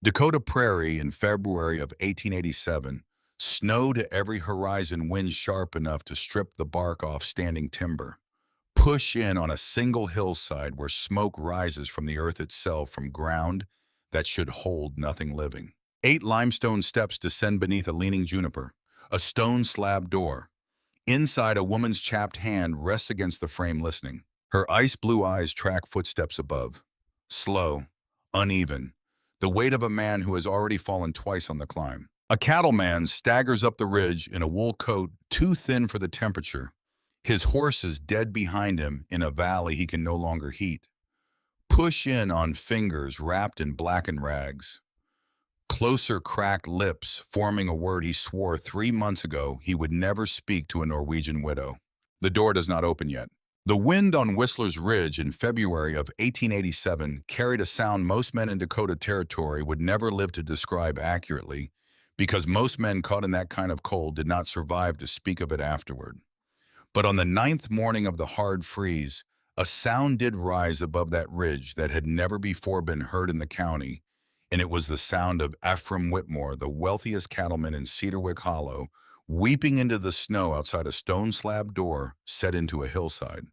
Dakota Prairie in February of 1887, snow to every horizon, wind sharp enough to strip the bark off standing timber. Push in on a single hillside where smoke rises from the earth itself from ground that should hold nothing living. 8 limestone steps descend beneath a leaning juniper, a stone slab door. Inside, a woman's chapped hand rests against the frame listening. Her ice-blue eyes track footsteps above. Slow, uneven, the weight of a man who has already fallen twice on the climb. A cattleman staggers up the ridge in a wool coat too thin for the temperature. His horse is dead behind him in a valley he can no longer heat. Push in on fingers wrapped in blackened rags. Closer cracked lips forming a word he swore 3 months ago he would never speak to a Norwegian widow. The door does not open yet. The wind on Whistler's Ridge in February of 1887 carried a sound most men in Dakota Territory would never live to describe accurately, because most men caught in that kind of cold did not survive to speak of it afterward. But on the 9th morning of the hard freeze, a sound did rise above that ridge that had never before been heard in the county, and it was the sound of Ephraim Whitmore, the wealthiest cattleman in Cedarwick Hollow, weeping into the snow outside a stone slab door set into a hillside.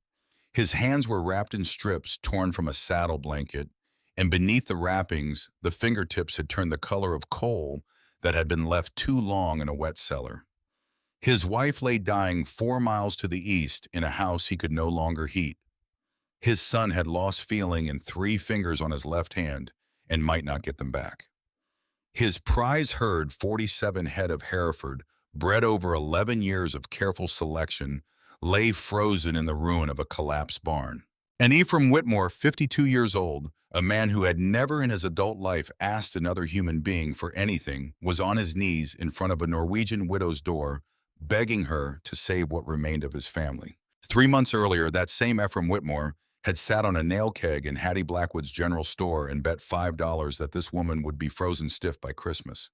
His hands were wrapped in strips torn from a saddle blanket, and beneath the wrappings, the fingertips had turned the color of coal that had been left too long in a wet cellar. His wife lay dying 4 miles to the east in a house he could no longer heat. His son had lost feeling in 3 fingers on his left hand and might not get them back. His prize herd, 47 head of Hereford, bred over 11 years of careful selection, lay frozen in the ruin of a collapsed barn. And Ephraim Whitmore, 52 years old, a man who had never in his adult life asked another human being for anything, was on his knees in front of a Norwegian widow's door, begging her to save what remained of his family. 3 months earlier, that same Ephraim Whitmore had sat on a nail keg in Hattie Blackwood's general store and bet $5 that this woman would be frozen stiff by Christmas.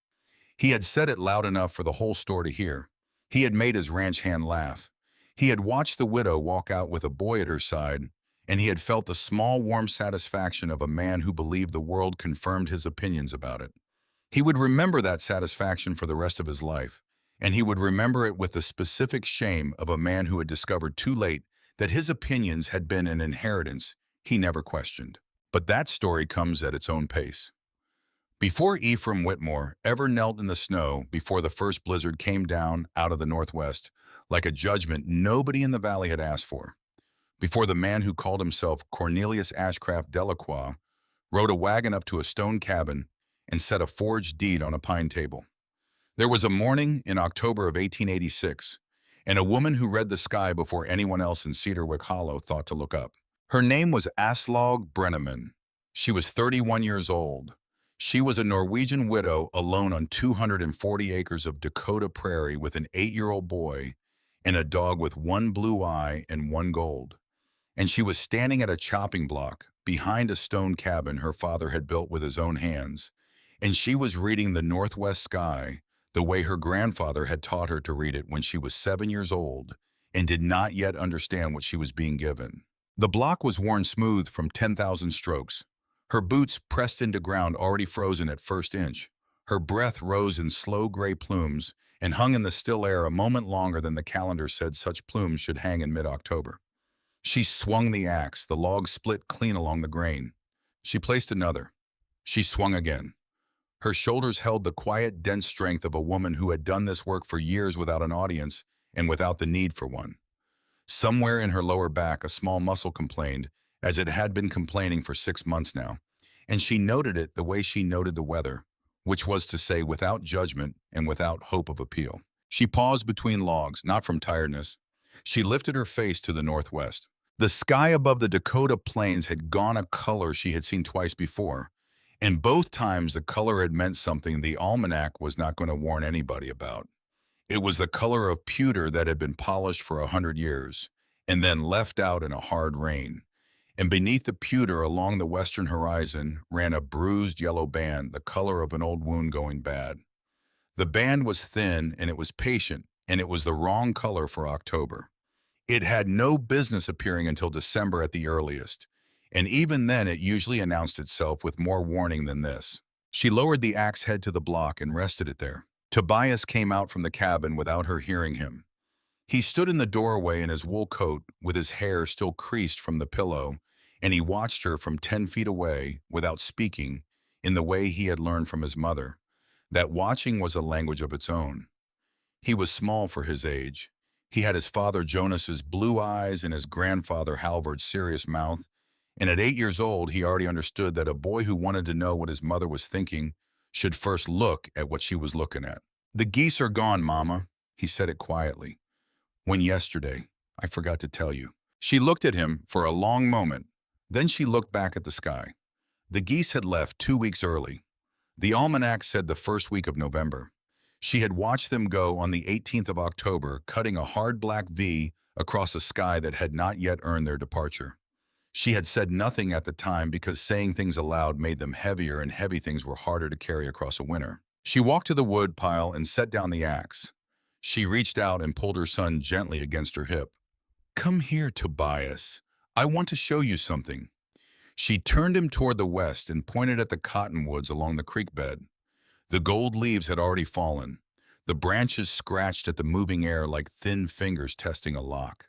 He had said it loud enough for the whole store to hear. He had made his ranch hand laugh. He had watched the widow walk out with a boy at her side, and he had felt the small, warm satisfaction of a man who believed the world confirmed his opinions about it. He would remember that satisfaction for the rest of his life, and he would remember it with the specific shame of a man who had discovered too late that his opinions had been an inheritance he never questioned. But that story comes at its own pace. Before Ephraim Whitmore ever knelt in the snow, before the first blizzard came down out of the northwest, like a judgment nobody in the valley had asked for, before the man who called himself Cornelius Ashcraft Delacroix rode a wagon up to a stone cabin and set a forged deed on a pine table. There was a morning in October of 1886, and a woman who read the sky before anyone else in Cedarwick Hollow thought to look up. Her name was Aslaug Brenneman. She was 31 years old. She was a Norwegian widow alone on 240 acres of Dakota prairie with an 8-year-old boy and a dog with 1 blue eye and 1 gold. And she was standing at a chopping block behind a stone cabin her father had built with his own hands, and she was reading the northwest sky the way her grandfather had taught her to read it when she was 7 years old and did not yet understand what she was being given. The block was worn smooth from 10,000 strokes. Her boots pressed into ground already frozen at first inch. Her breath rose in slow gray plumes and hung in the still air a moment longer than the calendar said such plumes should hang in mid-October. She swung the axe, the log split clean along the grain. She placed another. She swung again. Her shoulders held the quiet, dense strength of a woman who had done this work for years without an audience and without the need for one. Somewhere in her lower back, a small muscle complained, as it had been complaining for 6 months now, and she noted it the way she noted the weather, which was to say without judgment and without hope of appeal. She paused between logs, not from tiredness. She lifted her face to the northwest. The sky above the Dakota plains had gone a color she had seen twice before, and both times the color had meant something the almanac was not going to warn anybody about. It was the color of pewter that had been polished for 100 years, and then left out in a hard rain. And beneath the pewter along the western horizon ran a bruised yellow band, the color of an old wound going bad. The band was thin and it was patient, and it was the wrong color for October. It had no business appearing until December at the earliest, and even then it usually announced itself with more warning than this. She lowered the axe head to the block and rested it there. Tobias came out from the cabin without her hearing him. He stood in the doorway in his wool coat with his hair still creased from the pillow, and he watched her from 10 feet away without speaking in the way he had learned from his mother. That watching was a language of its own. He was small for his age. He had his father Jonas's blue eyes and his grandfather Halvard's serious mouth, and at 8 years old he already understood that a boy who wanted to know what his mother was thinking should first look at what she was looking at. "The geese are gone, Mama," he said it quietly. "When yesterday, I forgot to tell you." She looked at him for a long moment. Then she looked back at the sky. The geese had left 2 weeks early. The almanac said the first week of November. She had watched them go on the 18th of October, cutting a hard black V across a sky that had not yet earned their departure. She had said nothing at the time because saying things aloud made them heavier, and heavy things were harder to carry across a winter. She walked to the wood pile and set down the axe. She reached out and pulled her son gently against her hip. "Come here, Tobias. I want to show you something." She turned him toward the west and pointed at the cottonwoods along the creek bed. The gold leaves had already fallen. The branches scratched at the moving air like thin fingers testing a lock.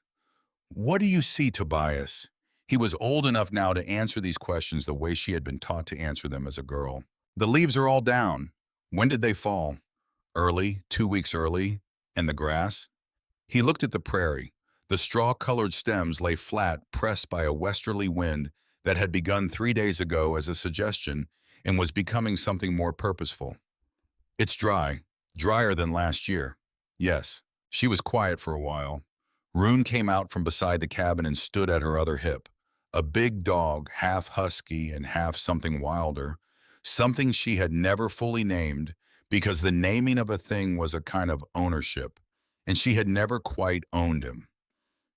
"What do you see, Tobias?" He was old enough now to answer these questions the way she had been taught to answer them as a girl. "The leaves are all down." "When did they fall?" "Early, 2 weeks early." "And the grass?" He looked at the prairie. The straw-colored stems lay flat, pressed by a westerly wind that had begun 3 days ago as a suggestion and was becoming something more purposeful. "It's dry, drier than last year." "Yes." She was quiet for a while. Rune came out from beside the cabin and stood at her other hip. A big dog, half husky and half something wilder, something she had never fully named, because the naming of a thing was a kind of ownership, and she had never quite owned him.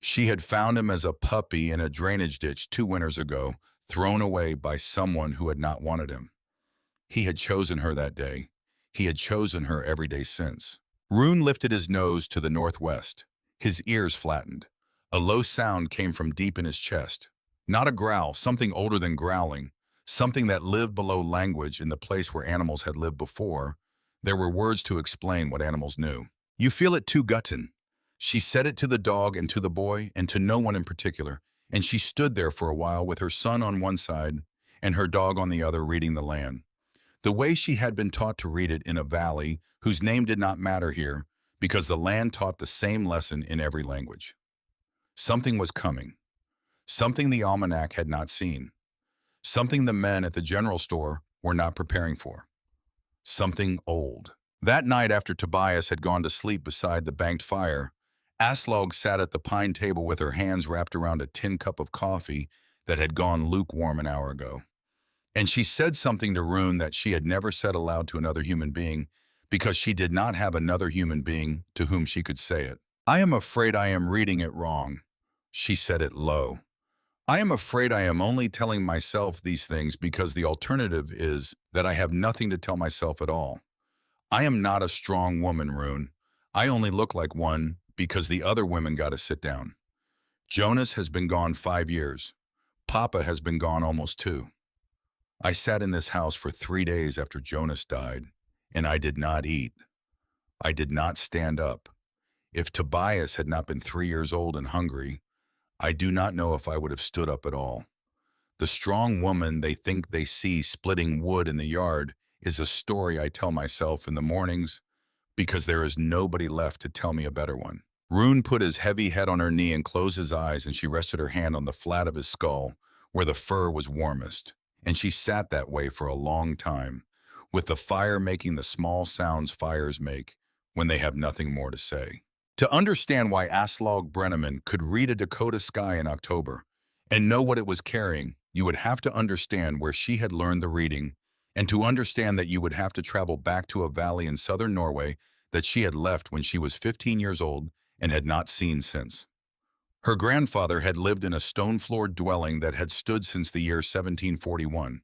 She had found him as a puppy in a drainage ditch 2 winters ago, thrown away by someone who had not wanted him. He had chosen her that day. He had chosen her every day since. Rune lifted his nose to the northwest. His ears flattened. A low sound came from deep in his chest. Not a growl, something older than growling, something that lived below language in the place where animals had lived before. There were words to explain what animals knew. "You feel it too, Gutten." She said it to the dog and to the boy and to no one in particular, and she stood there for a while with her son on one side and her dog on the other, reading the land. The way she had been taught to read it in a valley whose name did not matter here, because the land taught the same lesson in every language. Something was coming. Something the almanac had not seen. Something the men at the general store were not preparing for. Something old. That night, after Tobias had gone to sleep beside the banked fire, Aslaug sat at the pine table with her hands wrapped around a tin cup of coffee that had gone lukewarm an hour ago. And she said something to Rune that she had never said aloud to another human being, because she did not have another human being to whom she could say it. "I am afraid I am reading it wrong." She said it low. "I am afraid I am only telling myself these things because the alternative is that I have nothing to tell myself at all. I am not a strong woman, Rune. I only look like one because the other women got to sit down. Jonas has been gone 5 years. Papa has been gone almost 2. I sat in this house for 3 days after Jonas died, and I did not eat. I did not stand up. If Tobias had not been 3 years old and hungry, I do not know if I would have stood up at all. The strong woman they think they see splitting wood in the yard is a story I tell myself in the mornings because there is nobody left to tell me a better one." Rune put his heavy head on her knee and closed his eyes, and she rested her hand on the flat of his skull where the fur was warmest. And she sat that way for a long time, with the fire making the small sounds fires make when they have nothing more to say. To understand why Aslaug Brenneman could read a Dakota sky in October and know what it was carrying, you would have to understand where she had learned the reading, and to understand that you would have to travel back to a valley in southern Norway that she had left when she was 15 years old and had not seen since. Her grandfather had lived in a stone-floored dwelling that had stood since the year 1741.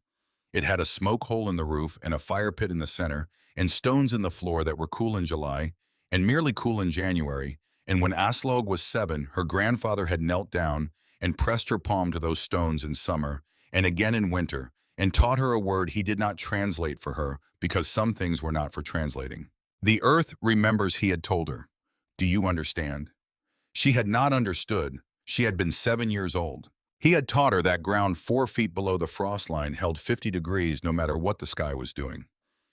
It had a smoke hole in the roof and a fire pit in the center, and stones in the floor that were cool in July and merely cool in January, and when Aslaug was 7, her grandfather had knelt down and pressed her palm to those stones in summer and again in winter, and taught her a word he did not translate for her because some things were not for translating. The earth remembers he had told her. Do you understand? She had not understood. She had been 7 years old. He had taught her that ground 4 feet below the frost line held 50 degrees no matter what the sky was doing.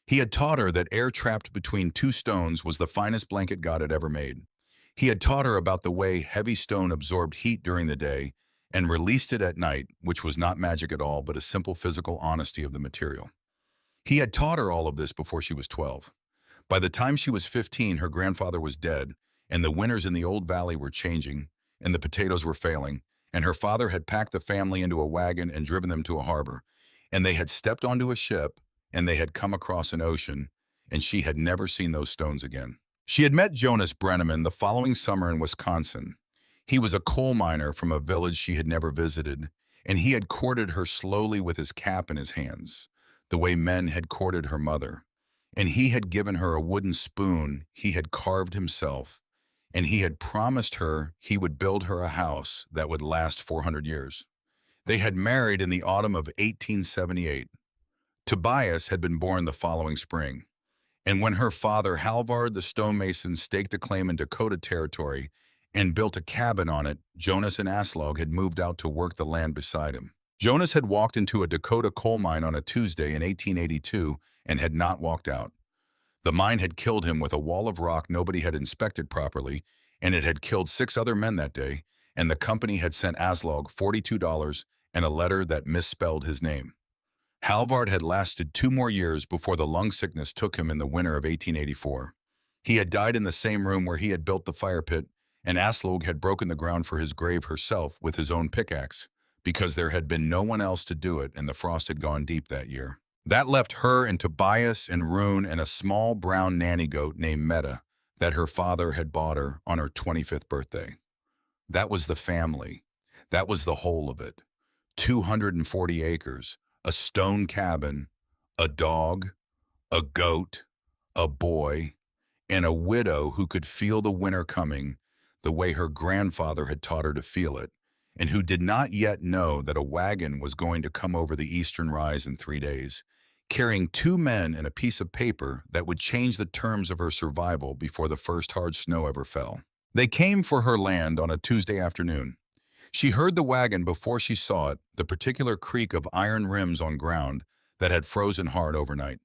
He had taught her that air trapped between two stones was the finest blanket God had ever made. He had taught her about the way heavy stone absorbed heat during the day and released it at night, which was not magic at all, but a simple physical honesty of the material. He had taught her all of this before she was 12. By the time she was 15, her grandfather was dead, and the winters in the old valley were changing, and the potatoes were failing, and her father had packed the family into a wagon and driven them to a harbor, and they had stepped onto a ship, and they had come across an ocean, and she had never seen those stones again. She had met Jonas Brenneman the following summer in Wisconsin. He was a coal miner from a village she had never visited, and he had courted her slowly with his cap in his hands, the way men had courted her mother. And he had given her a wooden spoon he had carved himself, and he had promised her he would build her a house that would last 400 years. They had married in the autumn of 1878. Tobias had been born the following spring. And when her father, Halvard the stonemason, staked a claim in Dakota territory and built a cabin on it, Jonas and Aslaug had moved out to work the land beside him. Jonas had walked into a Dakota coal mine on a Tuesday in 1882 and had not walked out. The mine had killed him with a wall of rock nobody had inspected properly, and it had killed 6 other men that day, and the company had sent Aslaug $42 and a letter that misspelled his name. Halvard had lasted 2 more years before the lung sickness took him in the winter of 1884. He had died in the same room where he had built the fire pit, and Aslaug had broken the ground for his grave herself with his own pickaxe, because there had been no one else to do it and the frost had gone deep that year. That left her and Tobias and Rune and a small brown nanny goat named Meta that her father had bought her on her 25th birthday. That was the family. That was the whole of it. 240 acres, a stone cabin, a dog, a goat, a boy, and a widow who could feel the winter coming the way her grandfather had taught her to feel it, and who did not yet know that a wagon was going to come over the eastern rise in 3 days, carrying 2 men and a piece of paper that would change the terms of her survival before the first hard snow ever fell. They came for her land on a Tuesday afternoon. She heard the wagon before she saw it, the particular creak of iron rims on ground that had frozen hard overnight.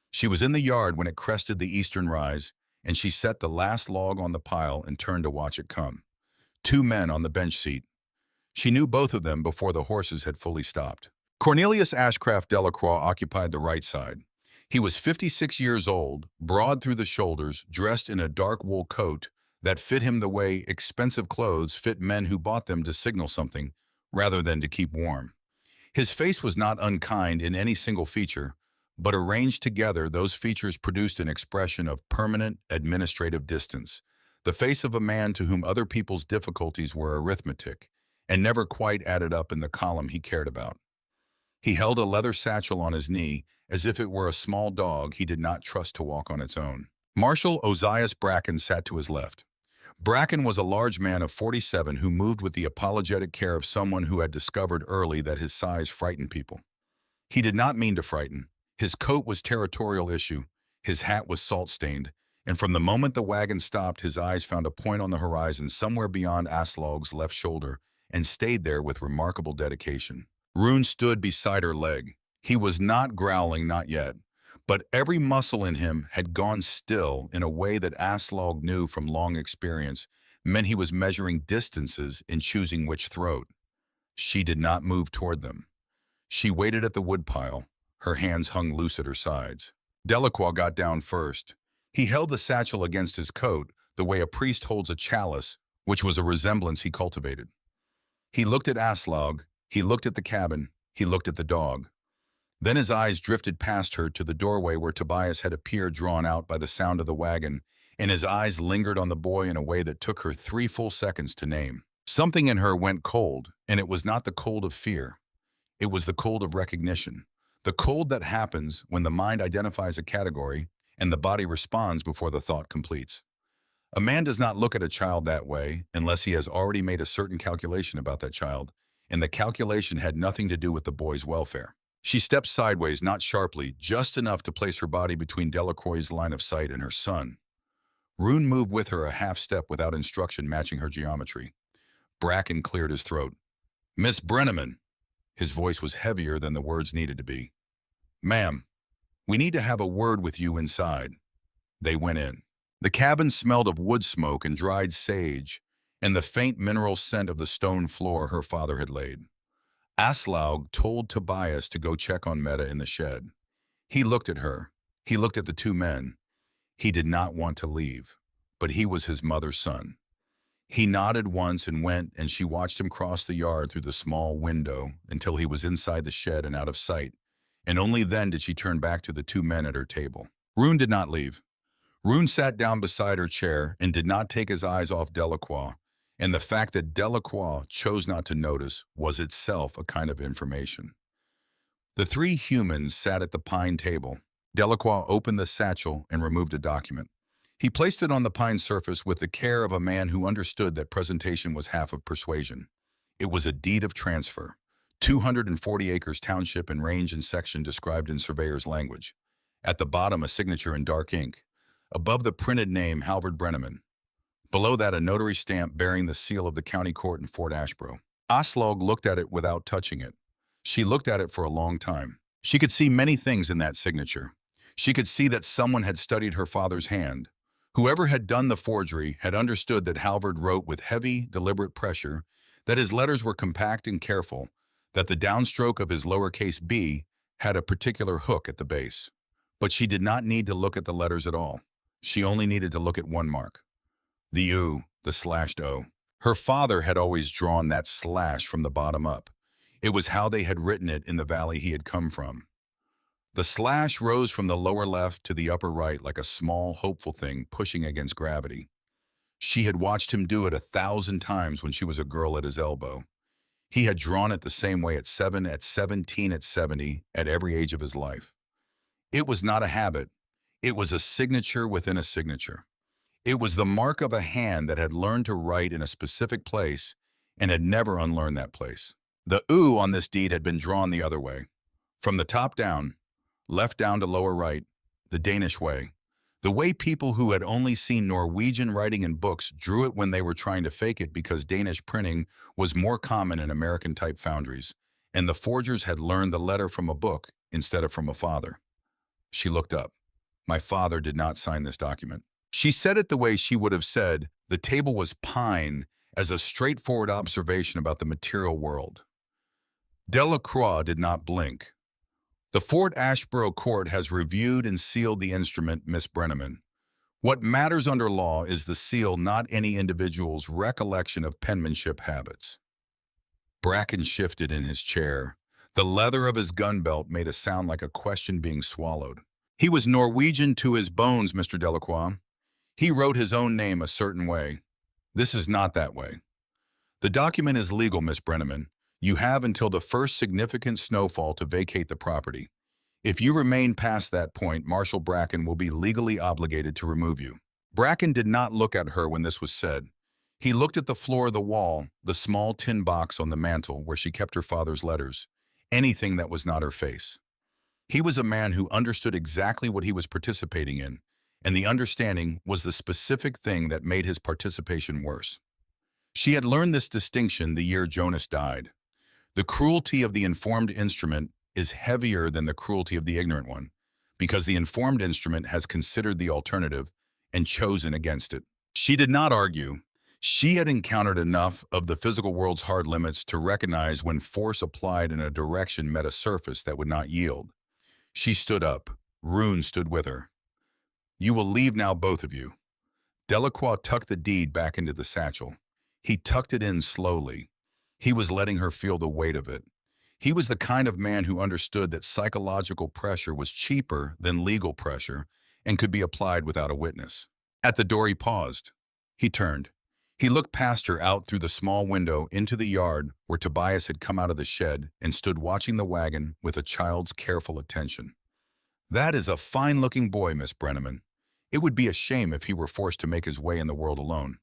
She was in the yard when it crested the eastern rise, and she set the last log on the pile and turned to watch it come. 2 men on the bench seat. She knew both of them before the horses had fully stopped. Cornelius Ashcraft Delacroix occupied the right side. He was 56 years old, broad through the shoulders, dressed in a dark wool coat that fit him the way expensive clothes fit men who bought them to signal something rather than to keep warm. His face was not unkind in any single feature, but arranged together, those features produced an expression of permanent administrative distance, the face of a man to whom other people's difficulties were arithmetic and never quite added up in the column he cared about. He held a leather satchel on his knee as if it were a small dog he did not trust to walk on its own. Marshal Ozias Bracken sat to his left. Bracken was a large man of 47 who moved with the apologetic care of someone who had discovered early that his size frightened people. He did not mean to frighten. His coat was territorial issue, his hat was salt-stained, and from the moment the wagon stopped, his eyes found a point on the horizon somewhere beyond Aslaug's left shoulder and stayed there with remarkable dedication. Rune stood beside her leg. He was not growling, not yet, but every muscle in him had gone still in a way that Aslaug knew from long experience meant he was measuring distances in choosing which throat. She did not move toward them. She waited at the woodpile. Her hands hung loose at her sides. Delacroix got down first. He held the satchel against his coat the way a priest holds a chalice, which was a resemblance he cultivated. He looked at Aslaug, he looked at the cabin, he looked at the dog. Then his eyes drifted past her to the doorway where Tobias had appeared, drawn out by the sound of the wagon, and his eyes lingered on the boy in a way that took her 3 full seconds to name. Something in her went cold, and it was not the cold of fear. It was the cold of recognition. The cold that happens when the mind identifies a category and the body responds before the thought completes. A man does not look at a child that way unless he has already made a certain calculation about that child, and the calculation had nothing to do with the boy's welfare. She stepped sideways, not sharply, just enough to place her body between Delacroix's line of sight and her son. Rune moved with her a half step without instruction matching her geometry. Bracken cleared his throat. "Miss Brenneman." His voice was heavier than the words needed to be. "Ma'am, we need to have a word with you inside." They went in. The cabin smelled of wood smoke and dried sage, and the faint mineral scent of the stone floor her father had laid. Aslaug told Tobias to go check on Meta in the shed. He looked at her. He looked at the two men. He did not want to leave, but he was his mother's son. He nodded once and went, and she watched him cross the yard through the small window until he was inside the shed and out of sight, and only then did she turn back to the two men at her table. Rune did not leave. Rune sat down beside her chair and did not take his eyes off Delacroix, and the fact that Delacroix chose not to notice was itself a kind of information. The three humans sat at the pine table. Delacroix opened the satchel and removed a document. He placed it on the pine surface with the care of a man who understood that presentation was half of persuasion. It was a deed of transfer, 240 acres township and range and section described in surveyor's language. At the bottom, a signature in dark ink. Above the printed name, Halvard Brenneman. Below that, a notary stamp bearing the seal of the county court in Fort Ashboro. Aslaug looked at it without touching it. She looked at it for a long time. She could see many things in that signature. She could see that someone had studied her father's hand. Whoever had done the forgery had understood that Halvard wrote with heavy, deliberate pressure, that his letters were compact and careful, that the downstroke of his lowercase b had a particular hook at the base. But she did not need to look at the letters at all. She only needed to look at one mark. The U, the slashed O. Her father had always drawn that slash from the bottom up. It was how they had written it in the valley he had come from. The slash rose from the lower left to the upper right like a small, hopeful thing pushing against gravity. She had watched him do it 1,000 times when she was a girl at his elbow. He had drawn it the same way at 7, at 17, at 70, at every age of his life. It was not a habit. It was a signature within a signature. It was the mark of a hand that had learned to write in a specific place and had never unlearned that place. The U on this deed had been drawn the other way. From the top down, left down to lower right, the Danish way. The way people who had only seen Norwegian writing in books drew it when they were trying to fake it because Danish printing was more common in American-type foundries, and the forgers had learned the letter from a book instead of from a father. She looked up. My father did not sign this document. She said it the way she would have said the table was pine as a straightforward observation about the material world. Delacroix did not blink. The Fort Ashboro court has reviewed and sealed the instrument, Miss Brenneman. What matters under law is the seal, not any individual's recollection of penmanship habits. Bracken shifted in his chair. The leather of his gun belt made a sound like a question being swallowed. He was Norwegian to his bones, Mr. Delacroix. He wrote his own name a certain way. This is not that way. The document is legal, Miss Brenneman. You have until the first significant snowfall to vacate the property. If you remain past that point, Marshal Bracken will be legally obligated to remove you. Bracken did not look at her when this was said. He looked at the floor of the wall, the small tin box on the mantel where she kept her father's letters, anything that was not her face. He was a man who understood exactly what he was participating in, and the understanding was the specific thing that made his participation worse. She had learned this distinction the year Jonas died. The cruelty of the informed instrument is heavier than the cruelty of the ignorant one, because the informed instrument has considered the alternative and chosen against it. She did not argue. She had encountered enough of the physical world's hard limits to recognize when force applied in a direction met a surface that would not yield. She stood up. Rune stood with her. You will leave now, both of you. Delacroix tucked the deed back into the satchel. He tucked it in slowly. He was letting her feel the weight of it. He was the kind of man who understood that psychological pressure was cheaper than legal pressure and could be applied without a witness. At the door he paused. He turned. He looked past her out through the small window into the yard where Tobias had come out of the shed and stood watching the wagon with a child's careful attention. That is a fine-looking boy, Miss Brenneman. It would be a shame if he were forced to make his way in the world alone.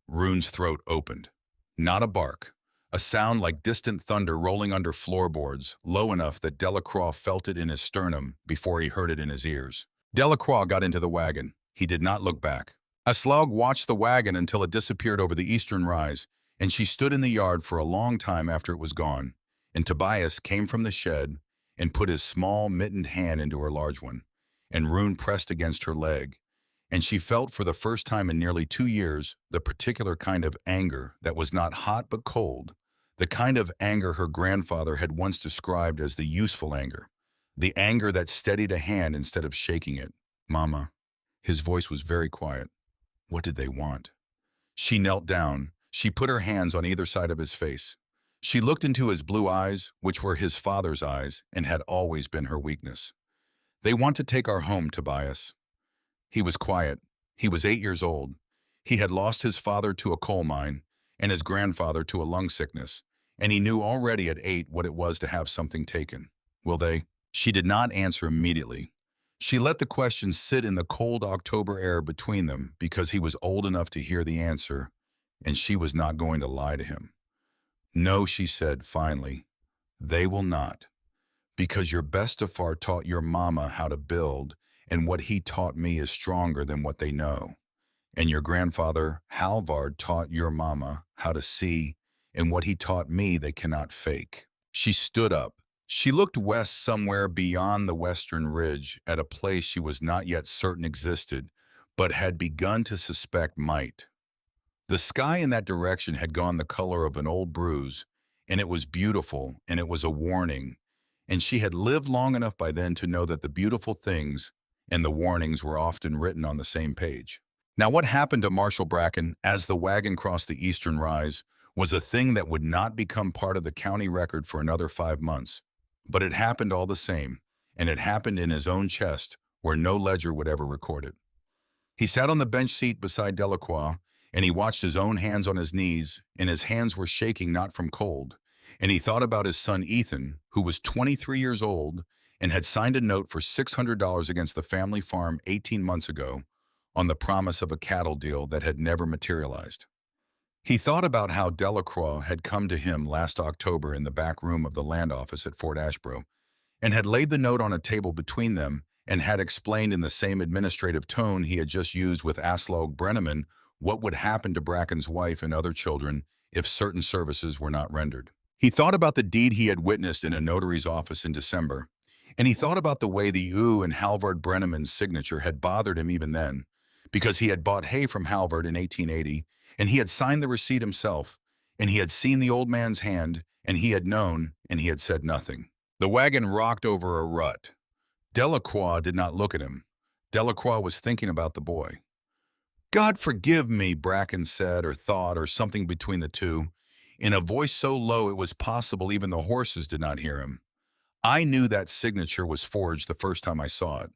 Rune's throat opened. Not a bark. a sound like distant thunder rolling under floorboards, low enough that Delacroix felt it in his sternum before he heard it in his ears. Delacroix got into the wagon. He did not look back. Aslaug watched the wagon until it disappeared over the eastern rise, and she stood in the yard for a long time after it was gone. And Tobias came from the shed and put his small, mittened hand into her large one, and Rune pressed against her leg. And she felt for the first time in nearly 2 years the particular kind of anger that was not hot but cold, the kind of anger her grandfather had once described as the useful anger, the anger that steadied a hand instead of shaking it. "Mama." His voice was very quiet. What did they want? She knelt down. She put her hands on either side of his face. She looked into his blue eyes, which were his father's eyes and had always been her weakness. "They want to take our home, Tobias." He was quiet. He was 8 years old. He had lost his father to a coal mine and his grandfather to a lung sickness, and he knew already at 8 what it was to have something taken. "Will they?" She did not answer immediately. She let the question sit in the cold October air between them because he was old enough to hear the answer, and she was not going to lie to him. "No," she said finally, "they will not, because your Bestafar taught your mama how to build, and what he taught me is stronger than what they know. And your grandfather, Halvard, taught your mama how to see, and what he taught me they cannot fake." She stood up. She looked west somewhere beyond the western ridge at a place she was not yet certain existed, but had begun to suspect might. The sky in that direction had gone the color of an old bruise, and it was beautiful, and it was a warning, and she had lived long enough by then to know that the beautiful things and the warnings were often written on the same page. Now, what happened to Marshal Bracken as the wagon crossed the eastern rise was a thing that would not become part of the county record for another 5 months. But it happened all the same, and it happened in his own chest, where no ledger would ever record it. He sat on the bench seat beside Delacroix, and he watched his own hands on his knees, and his hands were shaking not from cold. And he thought about his son Ethan, who was 23 years old and had signed a note for $600 against the family farm 18 months ago on the promise of a cattle deal that had never materialized. He thought about how Delacroix had come to him last October in the back room of the land office at Fort Ashbro and had laid the note on a table between them and had explained in the same administrative tone he had just used with Aslaug Brenneman what would happen to Bracken's wife and other children if certain services were not rendered. He thought about the deed he had witnessed in a notary's office in December, and he thought about the way the U and Halvard Brenneman's signature had bothered him even then, because he had bought hay from Halvard in 1880, and he had signed the receipt himself, and he had seen the old man's hand, and he had known, and he had said nothing. The wagon rocked over a rut. Delacroix did not look at him. Delacroix was thinking about the boy. "God forgive me," Bracken said or thought or something between the two, in a voice so low it was possible even the horses did not hear him. "I knew that signature was forged the first time I saw it.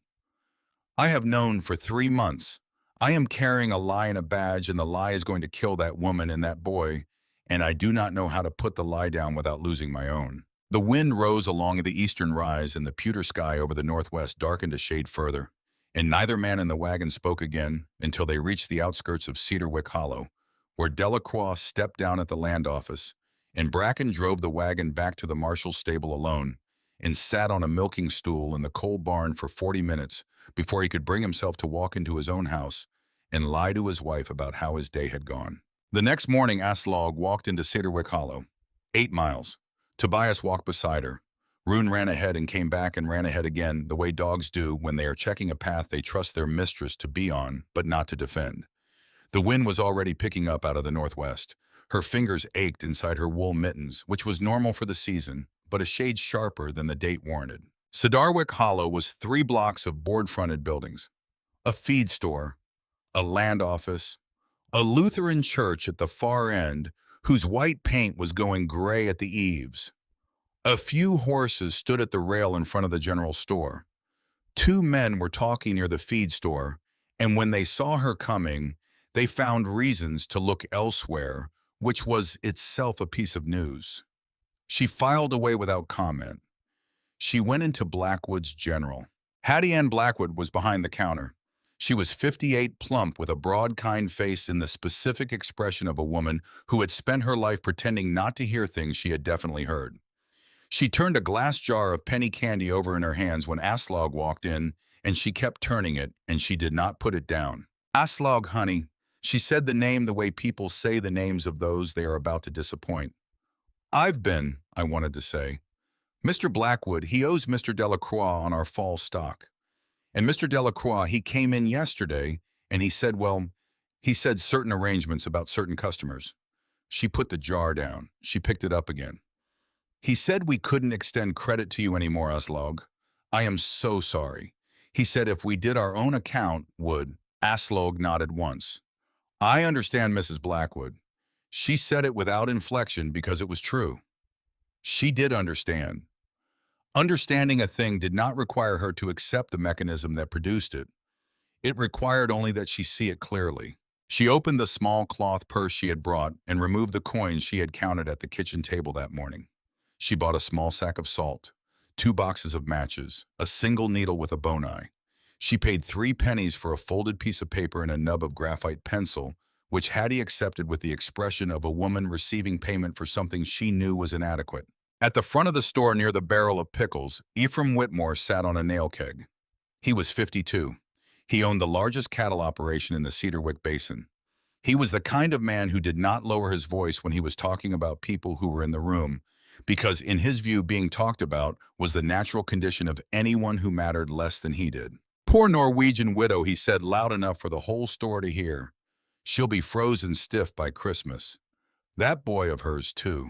I have known for 3 months. I am carrying a lie in a badge, and the lie is going to kill that woman and that boy, and I do not know how to put the lie down without losing my own." The wind rose along the eastern rise, and the pewter sky over the northwest darkened a shade further, and neither man in the wagon spoke again until they reached the outskirts of Cedarwick Hollow, where Delacroix stepped down at the land office, and Bracken drove the wagon back to the marshal's stable alone, and sat on a milking stool in the coal barn for 40 minutes before he could bring himself to walk into his own house and lie to his wife about how his day had gone. The next morning, Aslaug walked into Cedarwick Hollow. 8 miles. Tobias walked beside her. Rune ran ahead and came back and ran ahead again, the way dogs do when they are checking a path they trust their mistress to be on, but not to defend. The wind was already picking up out of the northwest. Her fingers ached inside her wool mittens, which was normal for the season, but a shade sharper than the date warranted. Cedarwick Hollow was 3 blocks of board-fronted buildings. A feed store, a land office, a Lutheran church at the far end whose white paint was going gray at the eaves. A few horses stood at the rail in front of the general store. 2 men were talking near the feed store, and when they saw her coming, they found reasons to look elsewhere, which was itself a piece of news. She filed away without comment. She went into Blackwood's General. Hattie Ann Blackwood was behind the counter. She was 58, plump, with a broad, kind face and the specific expression of a woman who had spent her life pretending not to hear things she had definitely heard. She turned a glass jar of penny candy over in her hands when Aslaug walked in, and she kept turning it, and she did not put it down. Aslaug, honey. She said the name the way people say the names of those they are about to disappoint. I wanted to say. Mr. Blackwood, he owes Mr. Delacroix on our fall stock. And Mr. Delacroix, he came in yesterday, and he said, well, he said certain arrangements about certain customers. She put the jar down. She picked it up again. He said we couldn't extend credit to you anymore, Aslaug. I am so sorry. He said if we did our own account, would. Aslaug nodded once. I understand, Mrs. Blackwood. She said it without inflection because it was true. She did understand. Understanding a thing did not require her to accept the mechanism that produced it. It required only that she see it clearly. She opened the small cloth purse she had brought and removed the coins she had counted at the kitchen table that morning. She bought a small sack of salt, 2 boxes of matches, a single needle with a bone eye. She paid 3 pennies for a folded piece of paper and a nub of graphite pencil, which Hattie accepted with the expression of a woman receiving payment for something she knew was inadequate. At the front of the store near the barrel of pickles, Ephraim Whitmore sat on a nail keg. He was 52. He owned the largest cattle operation in the Cedarwick Basin. He was the kind of man who did not lower his voice when he was talking about people who were in the room, because in his view being talked about was the natural condition of anyone who mattered less than he did. Poor Norwegian widow, he said loud enough for the whole store to hear. She'll be frozen stiff by Christmas. That boy of hers, too.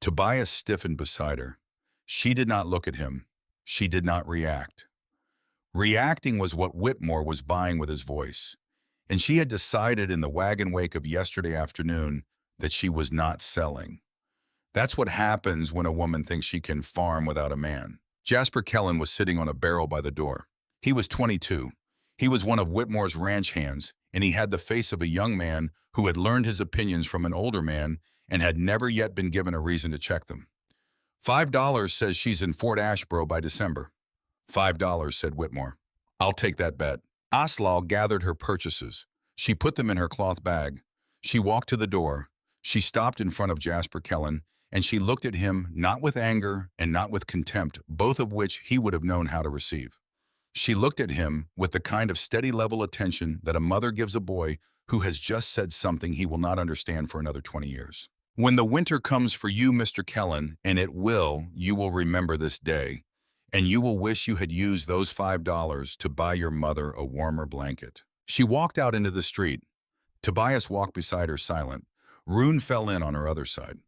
Tobias stiffened beside her. She did not look at him. She did not react. Reacting was what Whitmore was buying with his voice, and she had decided in the wagon wake of yesterday afternoon that she was not selling. That's what happens when a woman thinks she can farm without a man. Jasper Kellen was sitting on a barrel by the door. He was 22. He was one of Whitmore's ranch hands, and he had the face of a young man who had learned his opinions from an older man and had never yet been given a reason to check them. $5 says she's in Fort Ashboro by December. $5, said Whitmore. I'll take that bet. Aslaug gathered her purchases. She put them in her cloth bag. She walked to the door. She stopped in front of Jasper Kellen, and she looked at him not with anger and not with contempt, both of which he would have known how to receive. She looked at him with the kind of steady level attention that a mother gives a boy who has just said something he will not understand for another 20 years. When the winter comes for you, Mr. Kellen, and it will, you will remember this day, and you will wish you had used those $5 to buy your mother a warmer blanket. She walked out into the street. Tobias walked beside her silent. Rune fell in on her other side.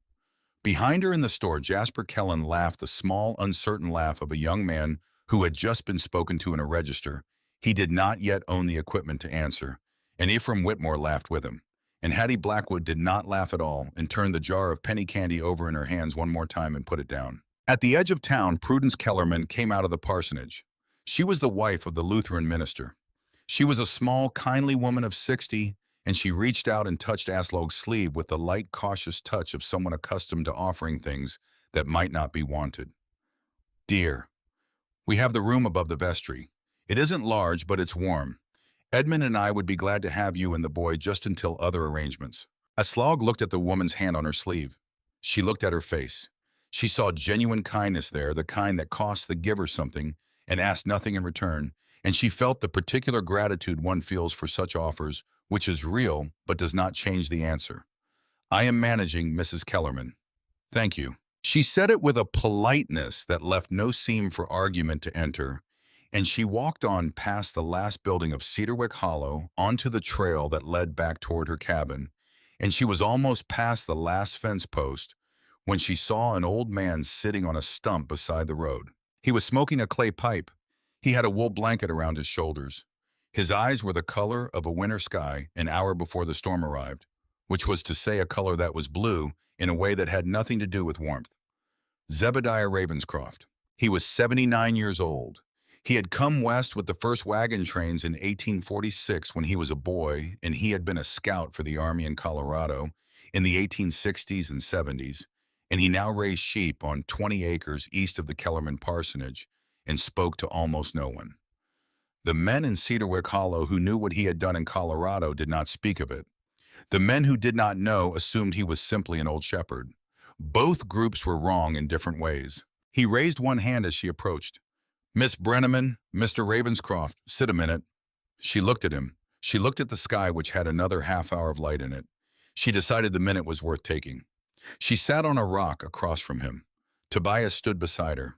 Behind her in the store, Jasper Kellen laughed the small, uncertain laugh of a young man who had just been spoken to in a register. He did not yet own the equipment to answer, and Ephraim Whitmore laughed with him. And Hattie Blackwood did not laugh at all and turned the jar of penny candy over in her hands one more time and put it down. At the edge of town, Prudence Kellerman came out of the parsonage. She was the wife of the Lutheran minister. She was a small, kindly woman of 60, and she reached out and touched Aslaug's sleeve with the light, cautious touch of someone accustomed to offering things that might not be wanted. Dear, we have the room above the vestry. It isn't large, but it's warm. Edmund and I would be glad to have you and the boy just until other arrangements. Aslaug looked at the woman's hand on her sleeve. She looked at her face. She saw genuine kindness there, the kind that costs the giver something and asks nothing in return, and she felt the particular gratitude one feels for such offers, which is real but does not change the answer. I am managing, Mrs. Kellerman. Thank you. She said it with a politeness that left no seam for argument to enter, and she walked on past the last building of Cedarwick Hollow onto the trail that led back toward her cabin, and she was almost past the last fence post when she saw an old man sitting on a stump beside the road. He was smoking a clay pipe. He had a wool blanket around his shoulders. His eyes were the color of a winter sky an hour before the storm arrived, which was to say a color that was blue in a way that had nothing to do with warmth. Zebediah Ravenscroft. He was 79 years old. He had come west with the first wagon trains in 1846 when he was a boy, and he had been a scout for the Army in Colorado in the 1860s and 70s, and he now raised sheep on 20 acres east of the Kellerman parsonage and spoke to almost no one. The men in Cedarwick Hollow who knew what he had done in Colorado did not speak of it. The men who did not know assumed he was simply an old shepherd. Both groups were wrong in different ways. He raised one hand as she approached. "Miss Brenneman, Mr. Ravenscroft, sit a minute." She looked at him. She looked at the sky, which had another half-hour of light in it. She decided the minute was worth taking. She sat on a rock across from him. Tobias stood beside her.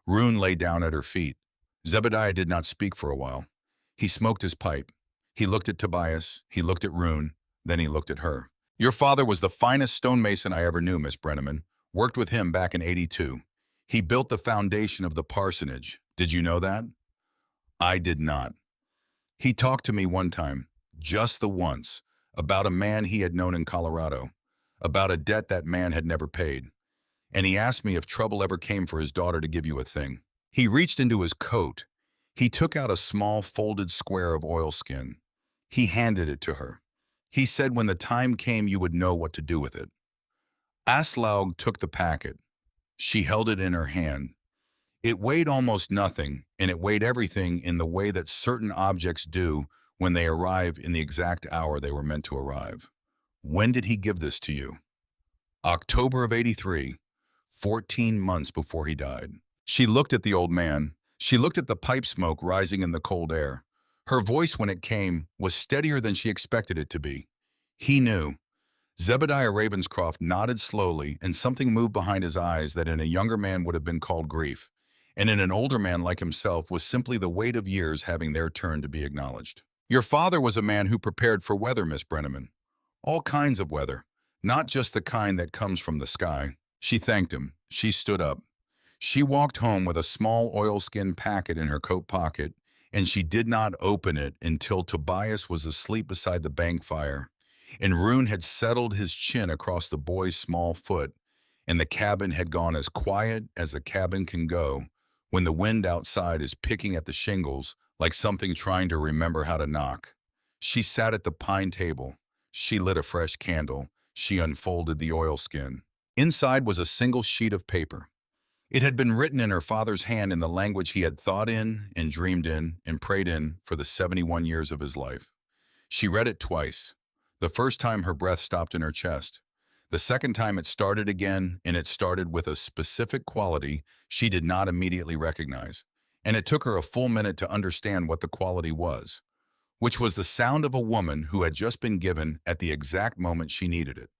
Rune lay down at her feet. Zebediah did not speak for a while. He smoked his pipe. He looked at Tobias. He looked at Rune. Then he looked at her. "Your father was the finest stonemason I ever knew, Miss Brenneman. Worked with him back in '82. He built the foundation of the parsonage. Did you know that?" I did not. He talked to me one time, just the once, about a man he had known in Colorado, about a debt that man had never paid. And he asked me if trouble ever came for his daughter to give you a thing. He reached into his coat. He took out a small folded square of oilskin. He handed it to her. He said when the time came you would know what to do with it. Aslaug took the packet. She held it in her hand. It weighed almost nothing, and it weighed everything in the way that certain objects do when they arrive in the exact hour they were meant to arrive. When did he give this to you? October of '83, 14 months before he died. She looked at the old man. She looked at the pipe smoke rising in the cold air. Her voice, when it came, was steadier than she expected it to be. He knew. Zebediah Ravenscroft nodded slowly, and something moved behind his eyes that in a younger man would have been called grief, and in an older man like himself was simply the weight of years having their turn to be acknowledged. "Your father was a man who prepared for weather, Miss Brenneman. All kinds of weather, not just the kind that comes from the sky." She thanked him. She stood up. She walked home with a small oilskin packet in her coat pocket, and she did not open it until Tobias was asleep beside the bank fire, and Rune had settled his chin across the boy's small foot, and the cabin had gone as quiet as a cabin can go when the wind outside is picking at the shingles like something trying to remember how to knock. She sat at the pine table. She lit a fresh candle. She unfolded the oilskin. Inside was a single sheet of paper. It had been written in her father's hand in the language he had thought in and dreamed in and prayed in for the 71 years of his life. She read it twice. The first time her breath stopped in her chest. The second time it started again, and it started with a specific quality she did not immediately recognize. And it took her a full minute to understand what the quality was, which was the sound of a woman who had just been given at the exact moment she needed it.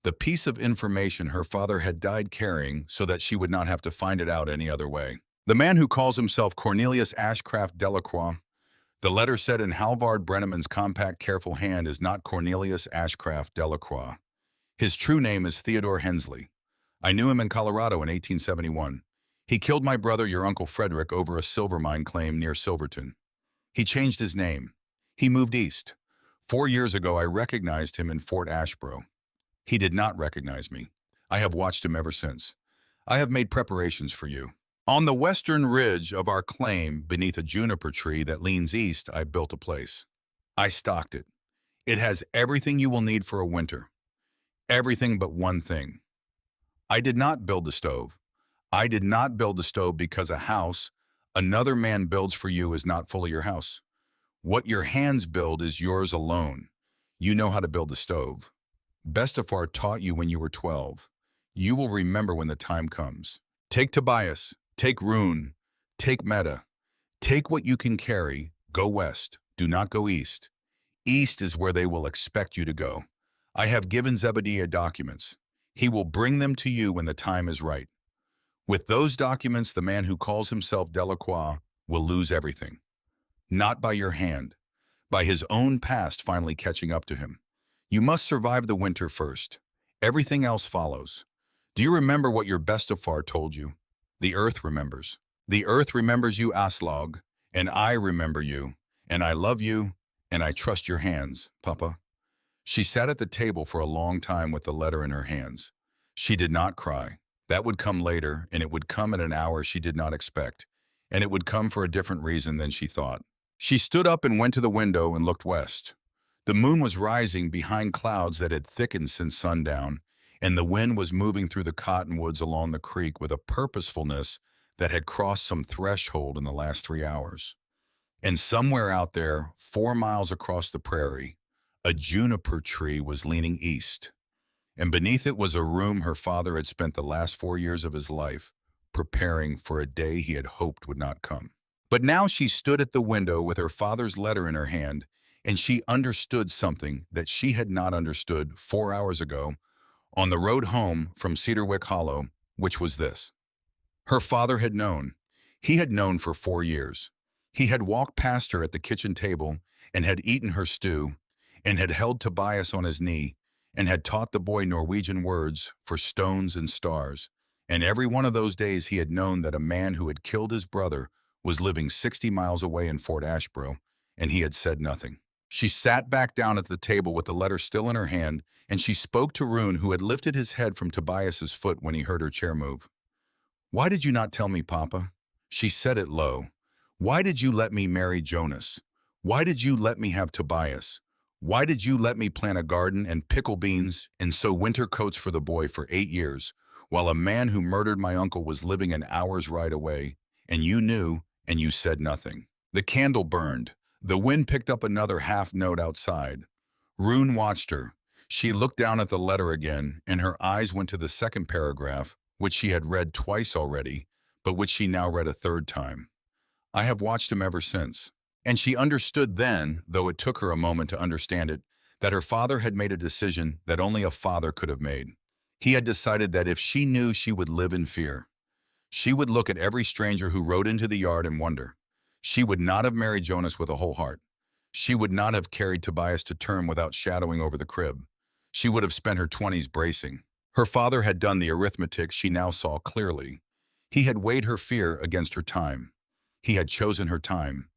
The piece of information her father had died carrying so that she would not have to find it out any other way. "The man who calls himself Cornelius Ashcraft Delacroix," the letter said in Halvard Brenneman's compact, careful hand, "is not Cornelius Ashcraft Delacroix. His true name is Theodore Hensley. I knew him in Colorado in 1871. He killed my brother, your Uncle Frederick, over a silver mine claim near Silverton. He changed his name. He moved east. 4 years ago, I recognized him in Fort Ashboro. He did not recognize me. I have watched him ever since. I have made preparations for you. On the western ridge of our claim, beneath a juniper tree that leans east, I built a place. I stocked it. It has everything you will need for a winter. Everything but one thing. I did not build the stove. I did not build the stove because a house another man builds for you is not fully your house. What your hands build is yours alone. You know how to build a stove. Bestafar taught you when you were 12. You will remember when the time comes. Take Tobias, take Rune, take Meta. Take what you can carry, go west, do not go east. East is where they will expect you to go. I have given Zebediah documents. He will bring them to you when the time is right. With those documents, the man who calls himself Delacroix will lose everything. Not by your hand, by his own past finally catching up to him. You must survive the winter first. Everything else follows. Do you remember what your Bestafar told you? The earth remembers. The earth remembers you, Aslaug, and I remember you, and I love you, and I trust your hands, Papa. She sat at the table for a long time with the letter in her hands. She did not cry. That would come later, and it would come at an hour she did not expect, and it would come for a different reason than she thought. She stood up and went to the window and looked west. The moon was rising behind clouds that had thickened since sundown, and the wind was moving through the cottonwoods along the creek with a purposefulness that had crossed some threshold in the last 3 hours. And somewhere out there, 4 miles across the prairie, a juniper tree was leaning east. And beneath it was a room her father had spent the last 4 years of his life preparing for a day he had hoped would not come. But now she stood at the window with her father's letter in her hand, and she understood something that she had not understood 4 hours ago on the road home from Cedarwick Hollow, which was this. Her father had known. He had known for 4 years. He had walked past her at the kitchen table and had eaten her stew and had held Tobias on his knee and had taught the boy Norwegian words for stones and stars. And every one of those days he had known that a man who had killed his brother was living 60 miles away in Fort Ashboro, and he had said nothing. She sat back down at the table with the letter still in her hand, and she spoke to Rune, who had lifted his head from Tobias's foot when he heard her chair move. "Why did you not tell me, Papa?" She said it low. "Why did you let me marry Jonas? Why did you let me have Tobias? Why did you let me plant a garden and pickle beans and sew winter coats for the boy for 8 years, while a man who murdered my uncle was living an hour's ride away, and you knew, and you said nothing?" The candle burned. The wind picked up another half note outside. Rune watched her. She looked down at the letter again, and her eyes went to the second paragraph, which she had read twice already, but which she now read a third time. "I have watched him ever since." And she understood then, though it took her a moment to understand it, that her father had made a decision that only a father could have made. He had decided that if she knew, she would live in fear. She would look at every stranger who rode into the yard and wonder. She would not have married Jonas with a whole heart. She would not have carried Tobias to term without shadowing over the crib. She would have spent her 20s bracing. Her father had done the arithmetic she now saw clearly. He had weighed her fear against her time. He had chosen her time.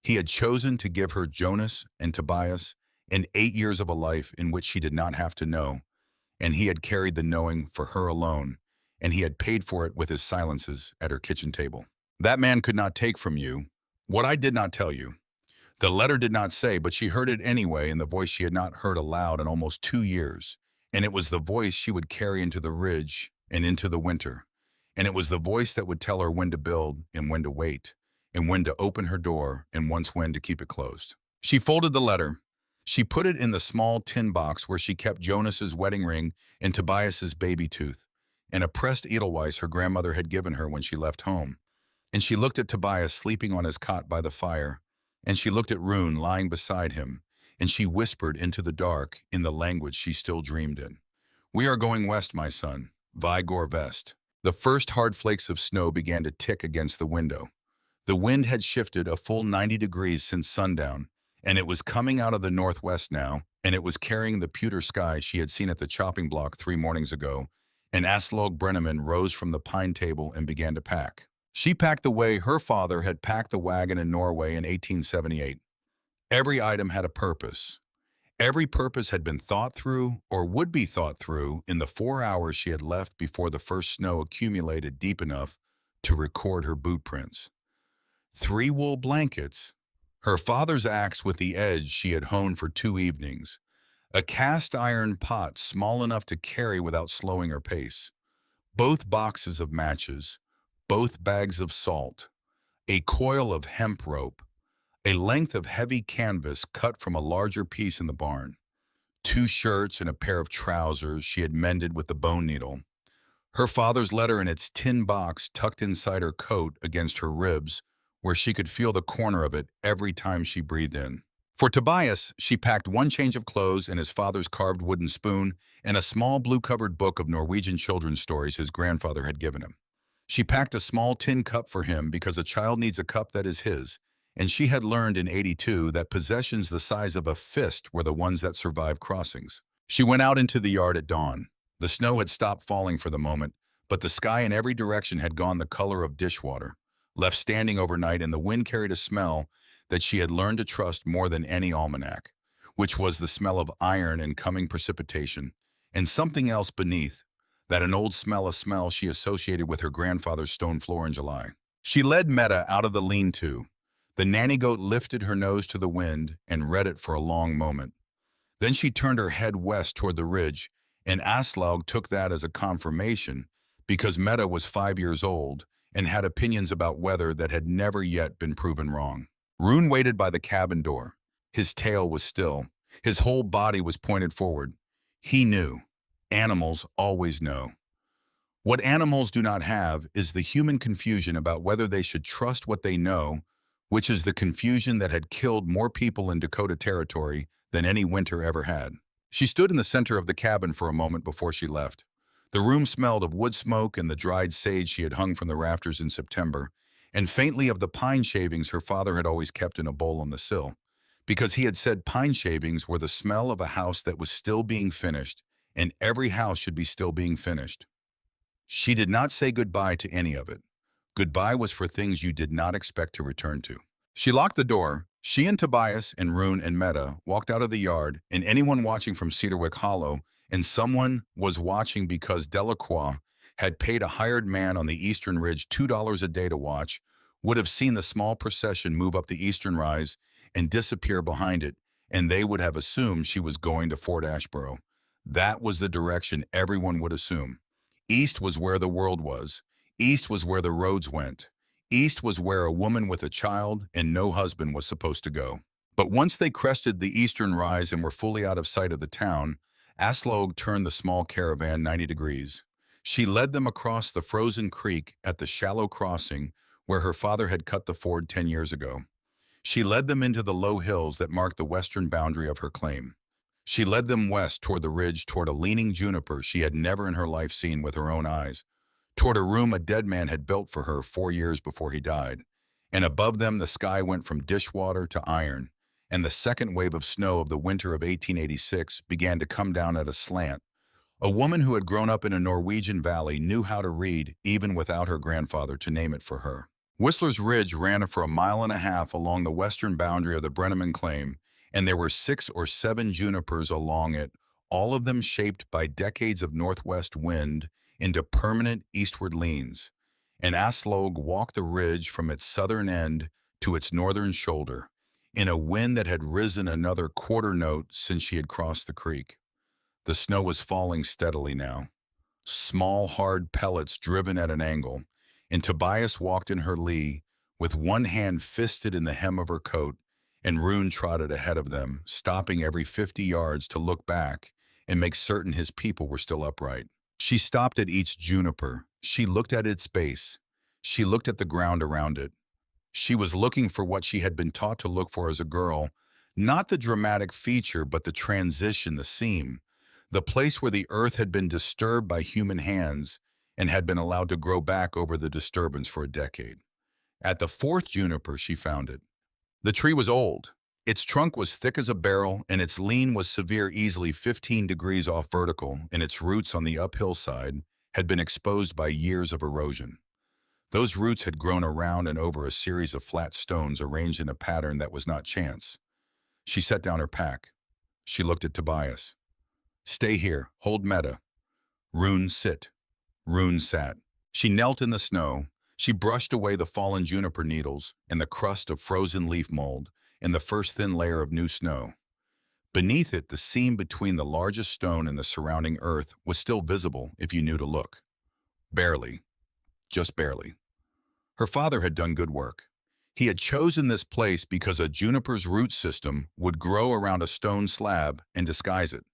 He had chosen to give her Jonas and Tobias and 8 years of a life in which she did not have to know, and he had carried the knowing for her alone, and he had paid for it with his silences at her kitchen table. "That man could not take from you what I did not tell you." The letter did not say, but she heard it anyway in the voice she had not heard aloud in almost 2 years, and it was the voice she would carry into the ridge and into the winter, and it was the voice that would tell her when to build and when to wait, and when to open her door and once when to keep it closed. She folded the letter. She put it in the small tin box where she kept Jonas's wedding ring and Tobias's baby tooth, and a pressed edelweiss her grandmother had given her when she left home. And she looked at Tobias sleeping on his cot by the fire, and she looked at Rune lying beside him, and she whispered into the dark in the language she still dreamed in. "We are going west, my son. Vigor vest." The first hard flakes of snow began to tick against the window. The wind had shifted a full 90 degrees since sundown, and it was coming out of the northwest now, and it was carrying the pewter sky she had seen at the chopping block 3 mornings ago, and Aslaug Brenneman rose from the pine table and began to pack. She packed the way her father had packed the wagon in Norway in 1878. Every item had a purpose. Every purpose had been thought through or would be thought through in the 4 hours she had left before the first snow accumulated deep enough to record her boot prints. 3 wool blankets, her father's axe with the edge she had honed for 2 evenings, a cast iron pot small enough to carry without slowing her pace, both boxes of matches, both bags of salt, a coil of hemp rope, a length of heavy canvas cut from a larger piece in the barn, 2 shirts and a pair of trousers she had mended with the bone needle, her father's letter in its tin box tucked inside her coat against her ribs, where she could feel the corner of it every time she breathed in. For Tobias, she packed 1 change of clothes and his father's carved wooden spoon and a small blue-covered book of Norwegian children's stories his grandfather had given him. She packed a small tin cup for him because a child needs a cup that is his, and she had learned in '82 that possessions the size of a fist were the ones that survived crossings. She went out into the yard at dawn. The snow had stopped falling for the moment, but the sky in every direction had gone the color of dishwater, left standing overnight, and the wind carried a smell that she had learned to trust more than any almanac, which was the smell of iron and coming precipitation, and something else beneath, that an old smell, a smell she associated with her grandfather's stone floor in July. She led Meta out of the lean-to. The nanny goat lifted her nose to the wind and read it for a long moment. Then she turned her head west toward the ridge, and Aslaug took that as a confirmation because Meta was 5 years old and had opinions about weather that had never yet been proven wrong. Rune waited by the cabin door. His tail was still. His whole body was pointed forward. He knew. Animals always know. What animals do not have is the human confusion about whether they should trust what they know, which is the confusion that had killed more people in Dakota territory than any winter ever had. She stood in the center of the cabin for a moment before she left. The room smelled of wood smoke and the dried sage she had hung from the rafters in September, and faintly of the pine shavings her father had always kept in a bowl on the sill, because he had said pine shavings were the smell of a house that was still being finished, and every house should be still being finished. She did not say goodbye to any of it. Goodbye was for things you did not expect to return to. She locked the door. She and Tobias and Rune and Meta walked out of the yard, and anyone watching from Cedarwick Hollow, and someone was watching because Delacroix had paid a hired man on the Eastern Ridge $2 a day to watch, would have seen the small procession move up the eastern rise and disappear behind it, and they would have assumed she was going to Fort Ashboro. That was the direction everyone would assume. East was where the world was. East was where the roads went. East was where a woman with a child and no husband was supposed to go. But once they crested the eastern rise and were fully out of sight of the town, Aslaug turned the small caravan 90 degrees. She led them across the frozen creek at the shallow crossing where her father had cut the ford 10 years ago. She led them into the low hills that marked the western boundary of her claim. She led them west toward the ridge, toward a leaning juniper she had never in her life seen with her own eyes, toward a room a dead man had built for her 4 years before he died. And above them the sky went from dishwater to iron, and the second wave of snow of the winter of 1886 began to come down at a slant. A woman who had grown up in a Norwegian valley knew how to read even without her grandfather to name it for her. Whistler's Ridge ran for a mile and a half along the western boundary of the Brenneman claim, and there were 6 or 7 junipers along it, all of them shaped by decades of northwest wind into permanent eastward leans. And Aslaug walked the ridge from its southern end to its northern shoulder, in a wind that had risen another quarter note since she had crossed the creek. The snow was falling steadily now, small hard pellets driven at an angle, and Tobias walked in her lee, with one hand fisted in the hem of her coat, and Rune trotted ahead of them, stopping every 50 yards to look back and make certain his people were still upright. She stopped at each juniper. She looked at its base. She looked at the ground around it. She was looking for what she had been taught to look for as a girl, not the dramatic feature, but the transition, the seam, the place where the earth had been disturbed by human hands and had been allowed to grow back over the disturbance for a decade. At the 4th juniper, she found it. The tree was old. Its trunk was thick as a barrel, and its lean was severe, easily 15 degrees off vertical, and its roots on the uphill side had been exposed by years of erosion. Those roots had grown around and over a series of flat stones arranged in a pattern that was not chance. She set down her pack. She looked at Tobias. "Stay here. Hold Meta." "Rune, sit." Rune sat. She knelt in the snow. She brushed away the fallen juniper needles and the crust of frozen leaf mold and the first thin layer of new snow. Beneath it, the seam between the largest stone and the surrounding earth was still visible if you knew to look. Barely. Just barely. Her father had done good work. He had chosen this place because a juniper's root system would grow around a stone slab and disguise it.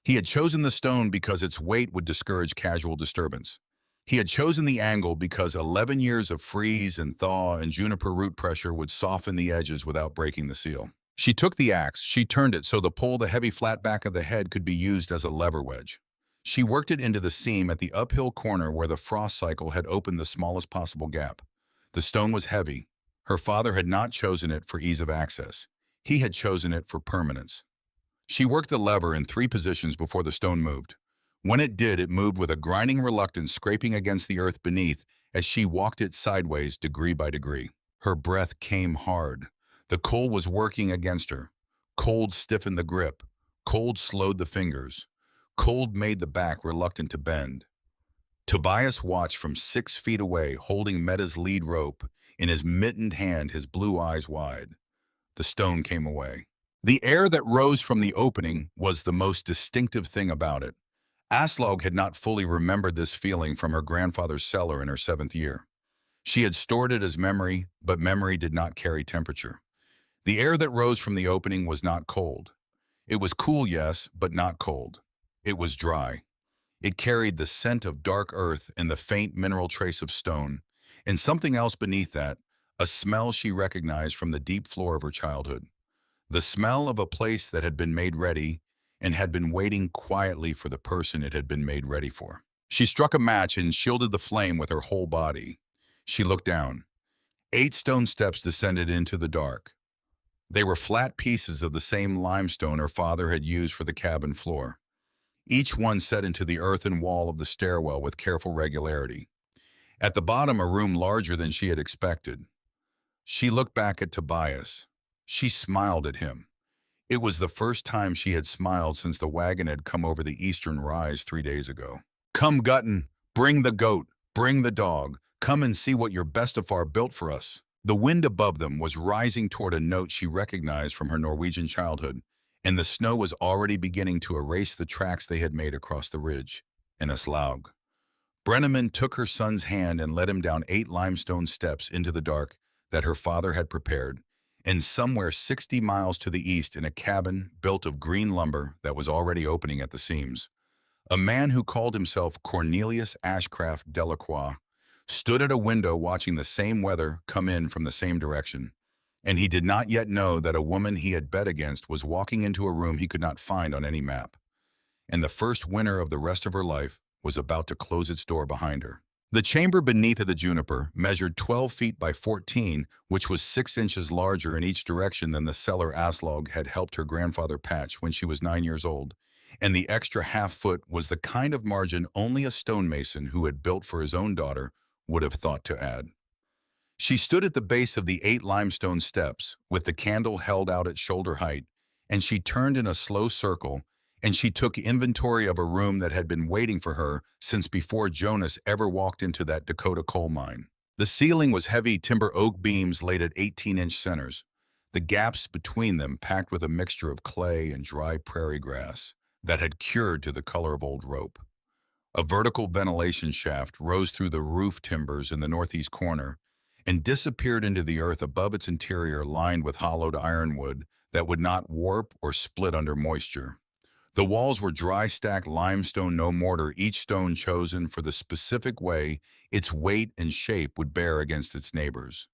He had chosen the stone because its weight would discourage casual disturbance. He had chosen the angle because 11 years of freeze and thaw and juniper root pressure would soften the edges without breaking the seal. She took the axe, she turned it so the pole, the heavy flat back of the head, could be used as a lever wedge. She worked it into the seam at the uphill corner where the frost cycle had opened the smallest possible gap. The stone was heavy. Her father had not chosen it for ease of access. He had chosen it for permanence. She worked the lever in 3 positions before the stone moved. When it did, it moved with a grinding reluctance, scraping against the earth beneath as she walked it sideways, degree by degree. Her breath came hard. The cold was working against her. Cold stiffened the grip. Cold slowed the fingers. Cold made the back reluctant to bend. Tobias watched from 6 feet away, holding Meta's lead rope in his mittened hand, his blue eyes wide. The stone came away. The air that rose from the opening was the most distinctive thing about it. Aslaug had not fully remembered this feeling from her grandfather's cellar in her 7th year. She had stored it as memory, but memory did not carry temperature. The air that rose from the opening was not cold. It was cool, yes, but not cold. It was dry. It carried the scent of dark earth and the faint mineral trace of stone, and something else beneath that, a smell she recognized from the deep floor of her childhood. The smell of a place that had been made ready and had been waiting quietly for the person it had been made ready for. She struck a match and shielded the flame with her whole body. She looked down. 8 stone steps descended into the dark. They were flat pieces of the same limestone her father had used for the cabin floor, each one set into the earthen wall of the stairwell with careful regularity. At the bottom, a room larger than she had expected. She looked back at Tobias. She smiled at him. It was the first time she had smiled since the wagon had come over the eastern rise 3 days ago. "Come, Gutton, bring the goat, bring the dog. Come and see what your Bestafar built for us." The wind above them was rising toward a note she recognized from her Norwegian childhood, and the snow was already beginning to erase the tracks they had made across the ridge. In Aslaug. Brenneman took her son's hand and led him down 8 limestone steps into the dark that her father had prepared, and somewhere 60 miles to the east in a cabin built of green lumber that was already opening at the seams. A man who called himself Cornelius Ashcraft Delacroix stood at a window watching the same weather come in from the same direction, and he did not yet know that a woman he had bet against was walking into a room he could not find on any map, and the first winter of the rest of her life was about to close its door behind her. The chamber beneath the juniper measured 12 feet by 14, which was 6 inches larger in each direction than the cellar Aslaug had helped her grandfather patch when she was 9 years old, and the extra half-foot was the kind of margin only a stonemason who had built for his own daughter would have thought to add. She stood at the base of the 8 limestone steps, with the candle held out at shoulder height, and she turned in a slow circle, and she took inventory of a room that had been waiting for her since before Jonas ever walked into that Dakota coal mine. The ceiling was heavy timber oak beams laid at 18-inch centers, the gaps between them packed with a mixture of clay and dry prairie grass that had cured to the color of old rope. A vertical ventilation shaft rose through the roof timbers in the northeast corner and disappeared into the earth above its interior, lined with hollowed ironwood that would not warp or split under moisture. The walls were dry stacked limestone, no mortar, each stone chosen for the specific way its weight and shape would bear against its neighbors.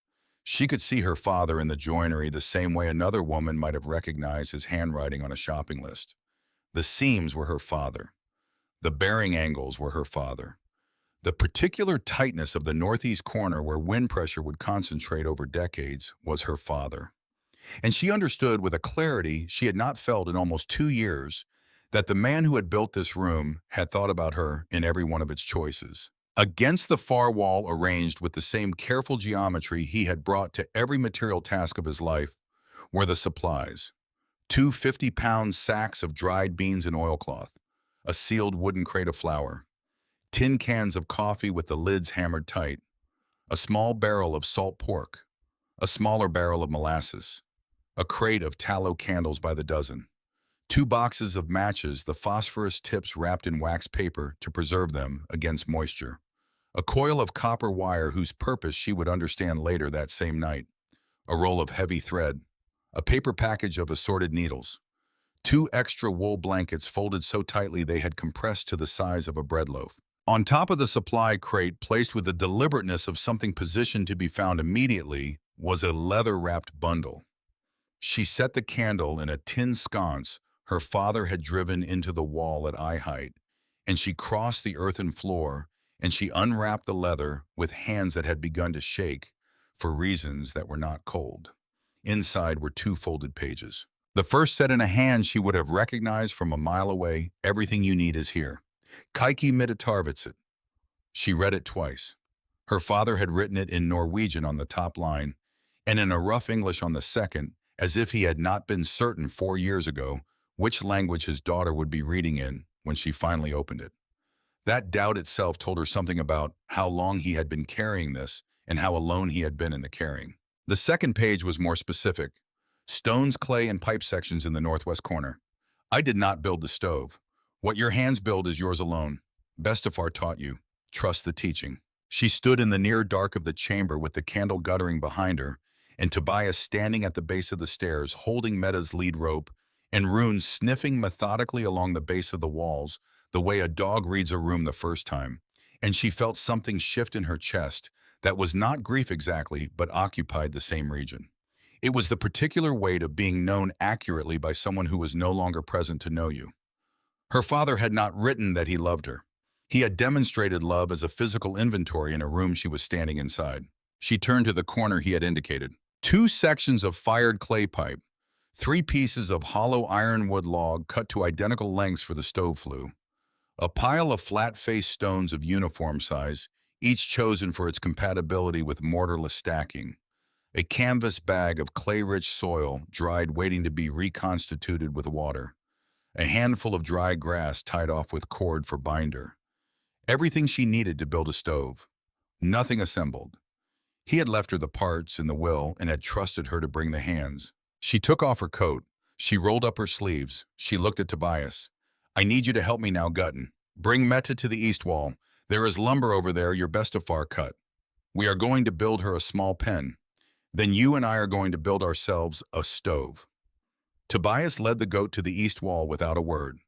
She could see her father in the joinery the same way another woman might have recognized his handwriting on a shopping list. The seams were her father. The bearing angles were her father. The particular tightness of the northeast corner where wind pressure would concentrate over decades was her father. And she understood with a clarity she had not felt in almost 2 years that the man who had built this room had thought about her in every one of its choices. Against the far wall, arranged with the same careful geometry he had brought to every material task of his life, were the supplies. 2 50-pound sacks of dried beans and oilcloth, a sealed wooden crate of flour, tin cans of coffee with the lids hammered tight, a small barrel of salt pork, a smaller barrel of molasses, a crate of tallow candles by the dozen, 2 boxes of matches, the phosphorus tips wrapped in wax paper to preserve them against moisture, a coil of copper wire whose purpose she would understand later that same night, a roll of heavy thread, a paper package of assorted needles, 2 extra wool blankets folded so tightly they had compressed to the size of a bread loaf. On top of the supply crate, placed with the deliberateness of something positioned to be found immediately, was a leather-wrapped bundle. She set the candle in a tin sconce her father had driven into the wall at eye height, and she crossed the earthen floor, and she unwrapped the leather with hands that had begun to shake for reasons that were not cold. Inside were 2 folded pages. The first set in a hand she would have recognized from a mile away. "Everything you need is here. Kaikki Midatarvitsit." She read it twice. Her father had written it in Norwegian on the top line, and in a rough English on the second, as if he had not been certain 4 years ago which language his daughter would be reading in when she finally opened it. That doubt itself told her something about how long he had been carrying this and how alone he had been in the carrying. The second page was more specific. "Stones, clay, and pipe sections in the northwest corner. I did not build the stove. What your hands build is yours alone. Bestafar taught you. Trust the teaching." She stood in the near dark of the chamber with the candle guttering behind her, and Tobias standing at the base of the stairs holding Meta's lead rope, and Rune sniffing methodically along the base of the walls, the way a dog reads a room the first time, and she felt something shift in her chest that was not grief exactly, but occupied the same region. It was the particular weight of being known accurately by someone who was no longer present to know you. Her father had not written that he loved her. He had demonstrated love as a physical inventory in a room she was standing inside. She turned to the corner he had indicated. 2 sections of fired clay pipe, 3 pieces of hollow ironwood log cut to identical lengths for the stove flue, a pile of flat-faced stones of uniform size, each chosen for its compatibility with mortarless stacking, a canvas bag of clay-rich soil dried waiting to be reconstituted with water, a handful of dry grass tied off with cord for binder. Everything she needed to build a stove. Nothing assembled. He had left her the parts and the will and had trusted her to bring the hands. She took off her coat. She rolled up her sleeves. She looked at Tobias. "I need you to help me now, Gutton. Bring Meta to the east wall. There is lumber over there, your best of far cut. We are going to build her a small pen. Then you and I are going to build ourselves a stove." Tobias led the goat to the east wall without a word.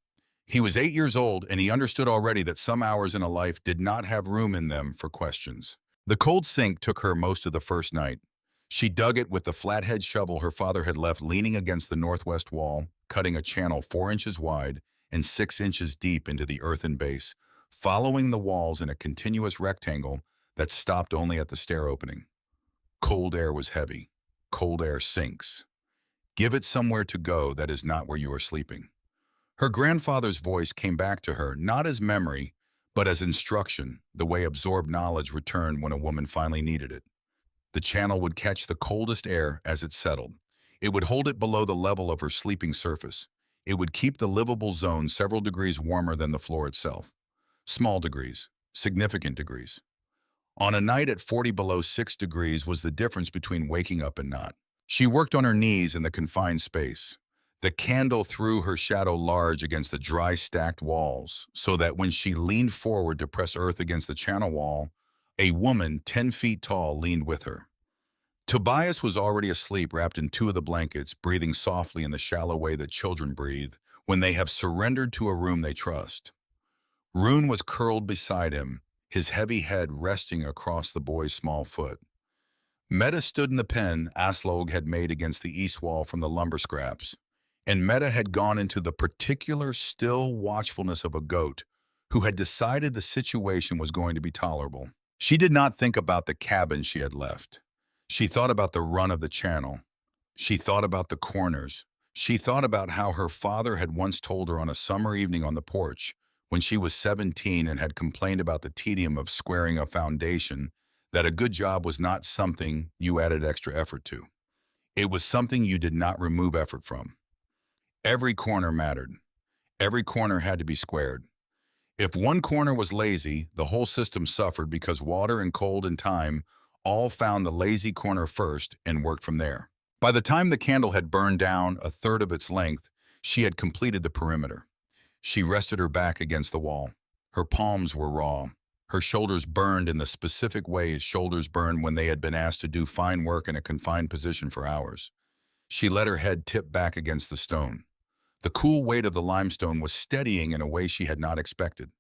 He was 8 years old, and he understood already that some hours in a life did not have room in them for questions. The cold sink took her most of the first night. She dug it with the flathead shovel her father had left leaning against the northwest wall, cutting a channel 4 inches wide and 6 inches deep into the earthen base, following the walls in a continuous rectangle that stopped only at the stair opening. Cold air was heavy. Cold air sinks. Give it somewhere to go that is not where you are sleeping. Her grandfather's voice came back to her, not as memory, but as instruction, the way absorbed knowledge returned when a woman finally needed it. The channel would catch the coldest air as it settled. It would hold it below the level of her sleeping surface. It would keep the livable zone several degrees warmer than the floor itself. Small degrees, significant degrees. On a night at 40 below 6 degrees was the difference between waking up and not. She worked on her knees in the confined space. The candle threw her shadow large against the dry stacked walls, so that when she leaned forward to press earth against the channel wall, a woman 10 feet tall leaned with her. Tobias was already asleep, wrapped in 2 of the blankets, breathing softly in the shallow way that children breathe when they have surrendered to a room they trust. Rune was curled beside him, his heavy head resting across the boy's small foot. Meta stood in the pen Aslaug had made against the east wall from the lumber scraps, and Meta had gone into the particular still watchfulness of a goat who had decided the situation was going to be tolerable. She did not think about the cabin she had left. She thought about the run of the channel. She thought about the corners. She thought about how her father had once told her on a summer evening on the porch, when she was 17 and had complained about the tedium of squaring a foundation, that a good job was not something you added extra effort to. It was something you did not remove effort from. Every corner mattered. Every corner had to be squared. If one corner was lazy, the whole system suffered because water and cold and time all found the lazy corner first and worked from there. By the time the candle had burned down a third of its length, she had completed the perimeter. She rested her back against the wall. Her palms were raw. Her shoulders burned in the specific way shoulders burn when they had been asked to do fine work in a confined position for hours. She let her head tip back against the stone. The cool weight of the limestone was steadying in a way she had not expected.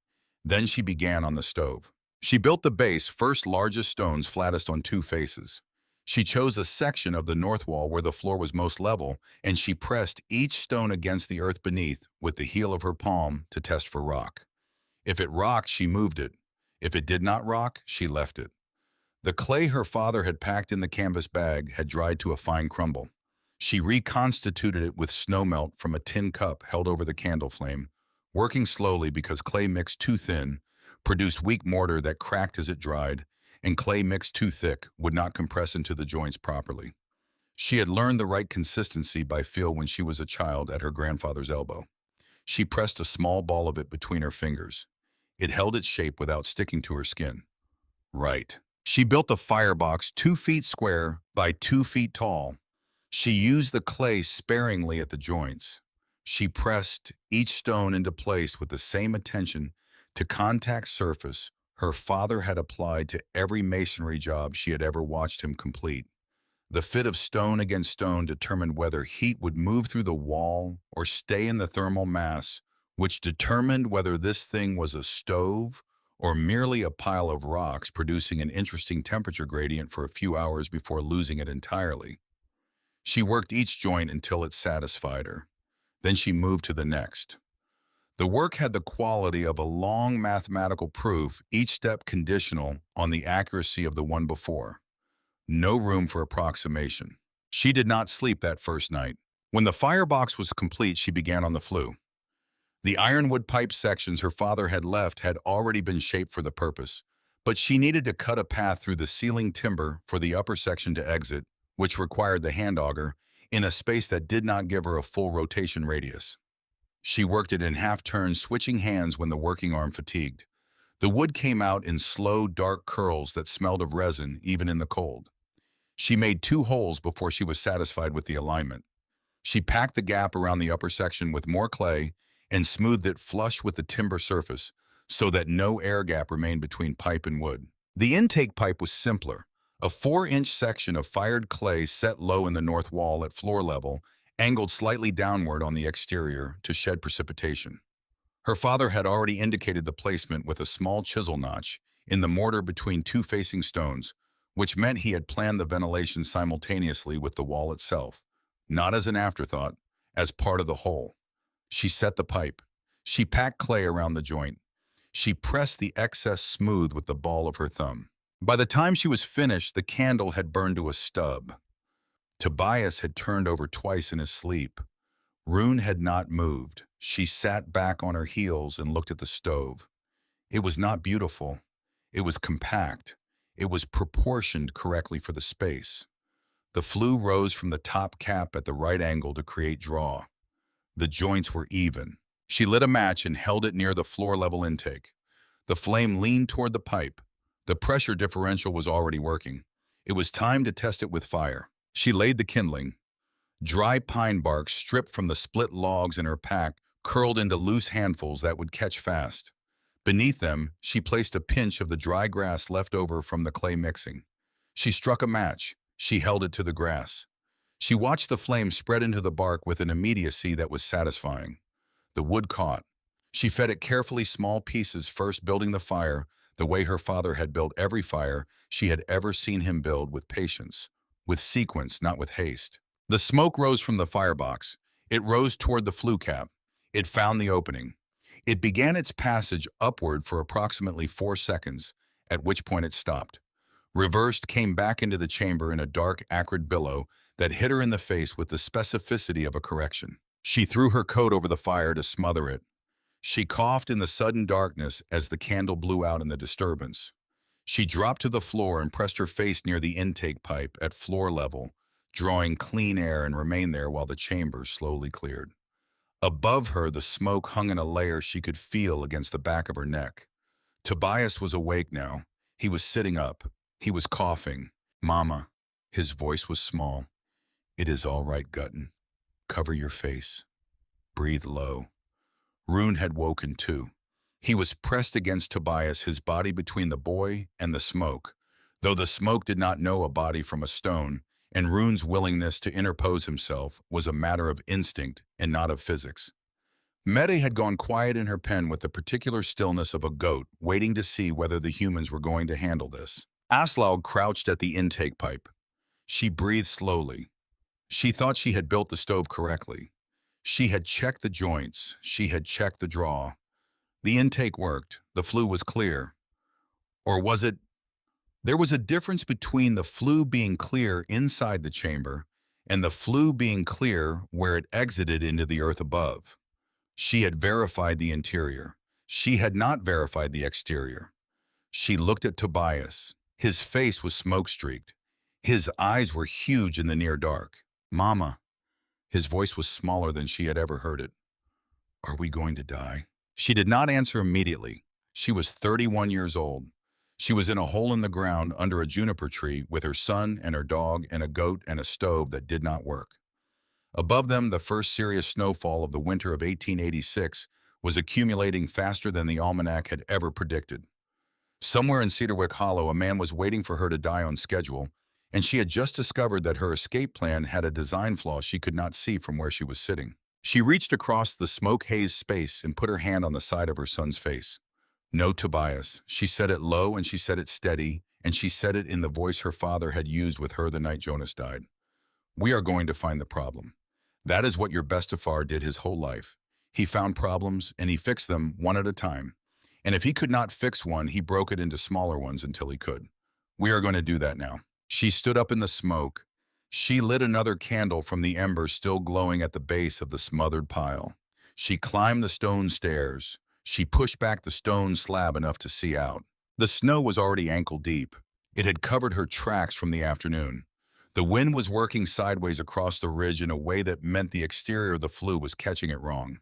Then she began on the stove. She built the base, first largest stones flattest on 2 faces. She chose a section of the north wall where the floor was most level, and she pressed each stone against the earth beneath with the heel of her palm to test for rock. If it rocked, she moved it. If it did not rock, she left it. The clay her father had packed in the canvas bag had dried to a fine crumble. She reconstituted it with snowmelt from a tin cup held over the candle flame, working slowly because clay mixed too thin produced weak mortar that cracked as it dried, and clay mixed too thick would not compress into the joints properly. She had learned the right consistency by feel when she was a child at her grandfather's elbow. She pressed a small ball of it between her fingers. It held its shape without sticking to her skin. Right. She built a firebox 2 feet square by 2 feet tall. She used the clay sparingly at the joints. She pressed each stone into place with the same attention to contact surface her father had applied to every masonry job she had ever watched him complete. The fit of stone against stone determined whether heat would move through the wall or stay in the thermal mass, which determined whether this thing was a stove or merely a pile of rocks producing an interesting temperature gradient for a few hours before losing it entirely. She worked each joint until it satisfied her. Then she moved to the next. The work had the quality of a long mathematical proof, each step conditional on the accuracy of the one before. No room for approximation. She did not sleep that first night. When the firebox was complete, she began on the flue. The ironwood pipe sections her father had left had already been shaped for the purpose, but she needed to cut a path through the ceiling timber for the upper section to exit, which required the hand auger, in a space that did not give her a full rotation radius. She worked it in half turns, switching hands when the working arm fatigued. The wood came out in slow, dark curls that smelled of resin, even in the cold. She made 2 holes before she was satisfied with the alignment. She packed the gap around the upper section with more clay and smoothed it flush with the timber surface so that no air gap remained between pipe and wood. The intake pipe was simpler, a 4-inch section of fired clay set low in the north wall at floor level, angled slightly downward on the exterior to shed precipitation. Her father had already indicated the placement with a small chisel notch in the mortar between 2 facing stones, which meant he had planned the ventilation simultaneously with the wall itself, not as an afterthought, as part of the whole. She set the pipe. She packed clay around the joint. She pressed the excess smooth with the ball of her thumb. By the time she was finished, the candle had burned to a stub. Tobias had turned over twice in his sleep. Rune had not moved. She sat back on her heels and looked at the stove. It was not beautiful. It was compact. It was proportioned correctly for the space. The flue rose from the top cap at the right angle to create draw. The joints were even. She lit a match and held it near the floor-level intake. The flame leaned toward the pipe. The pressure differential was already working. It was time to test it with fire. She laid the kindling. Dry pine bark stripped from the split logs in her pack curled into loose handfuls that would catch fast. Beneath them, she placed a pinch of the dry grass left over from the clay mixing. She struck a match. She held it to the grass. She watched the flame spread into the bark with an immediacy that was satisfying. The wood caught. She fed it carefully, small pieces, first building the fire the way her father had built every fire she had ever seen him build, with patience, with sequence, not with haste. The smoke rose from the firebox. It rose toward the flue cap. It found the opening. It began its passage upward for approximately 4 seconds, at which point it stopped. Reversed, came back into the chamber in a dark, acrid billow that hit her in the face with the specificity of a correction. She threw her coat over the fire to smother it. She coughed in the sudden darkness as the candle blew out in the disturbance. She dropped to the floor and pressed her face near the intake pipe at floor level, drawing clean air, and remained there while the chamber slowly cleared. Above her, the smoke hung in a layer she could feel against the back of her neck. Tobias was awake now. He was sitting up. He was coughing. "Mama." His voice was small. "It is all right, Gutton. Cover your face. Breathe low." Rune had woken too. He was pressed against Tobias, his body between the boy and the smoke, though the smoke did not know a body from a stone, and Rune's willingness to interpose himself was a matter of instinct and not of physics. Mette had gone quiet in her pen with the particular stillness of a goat, waiting to see whether the humans were going to handle this. Aslaug crouched at the intake pipe. She breathed slowly. She thought she had built the stove correctly. She had checked the joints. She had checked the draw. The intake worked. The flue was clear. Or was it? There was a difference between the flue being clear inside the chamber and the flue being clear where it exited into the earth above. She had verified the interior. She had not verified the exterior. She looked at Tobias. His face was smoke-streaked. His eyes were huge in the near dark. "Mama." His voice was smaller than she had ever heard it. "Are we going to die?" She did not answer immediately. She was 31 years old. She was in a hole in the ground under a juniper tree with her son and her dog and a goat and a stove that did not work. Above them, the first serious snowfall of the winter of 1886 was accumulating faster than the almanac had ever predicted. Somewhere in Cedarwick Hollow, a man was waiting for her to die on schedule, and she had just discovered that her escape plan had a design flaw she could not see from where she was sitting. She reached across the smoke-hazed space and put her hand on the side of her son's face. "No, Tobias." She said it low and she said it steady, and she said it in the voice her father had used with her the night Jonas died. "We are going to find the problem. That is what your bestafar did his whole life. He found problems and he fixed them one at a time. And if he could not fix one, he broke it into smaller ones until he could. We are going to do that now." She stood up in the smoke. She lit another candle from the embers still glowing at the base of the smothered pile. She climbed the stone stairs. She pushed back the stone slab enough to see out. The snow was already ankle deep. It had covered her tracks from the afternoon. The wind was working sideways across the ridge in a way that meant the exterior of the flue was catching it wrong.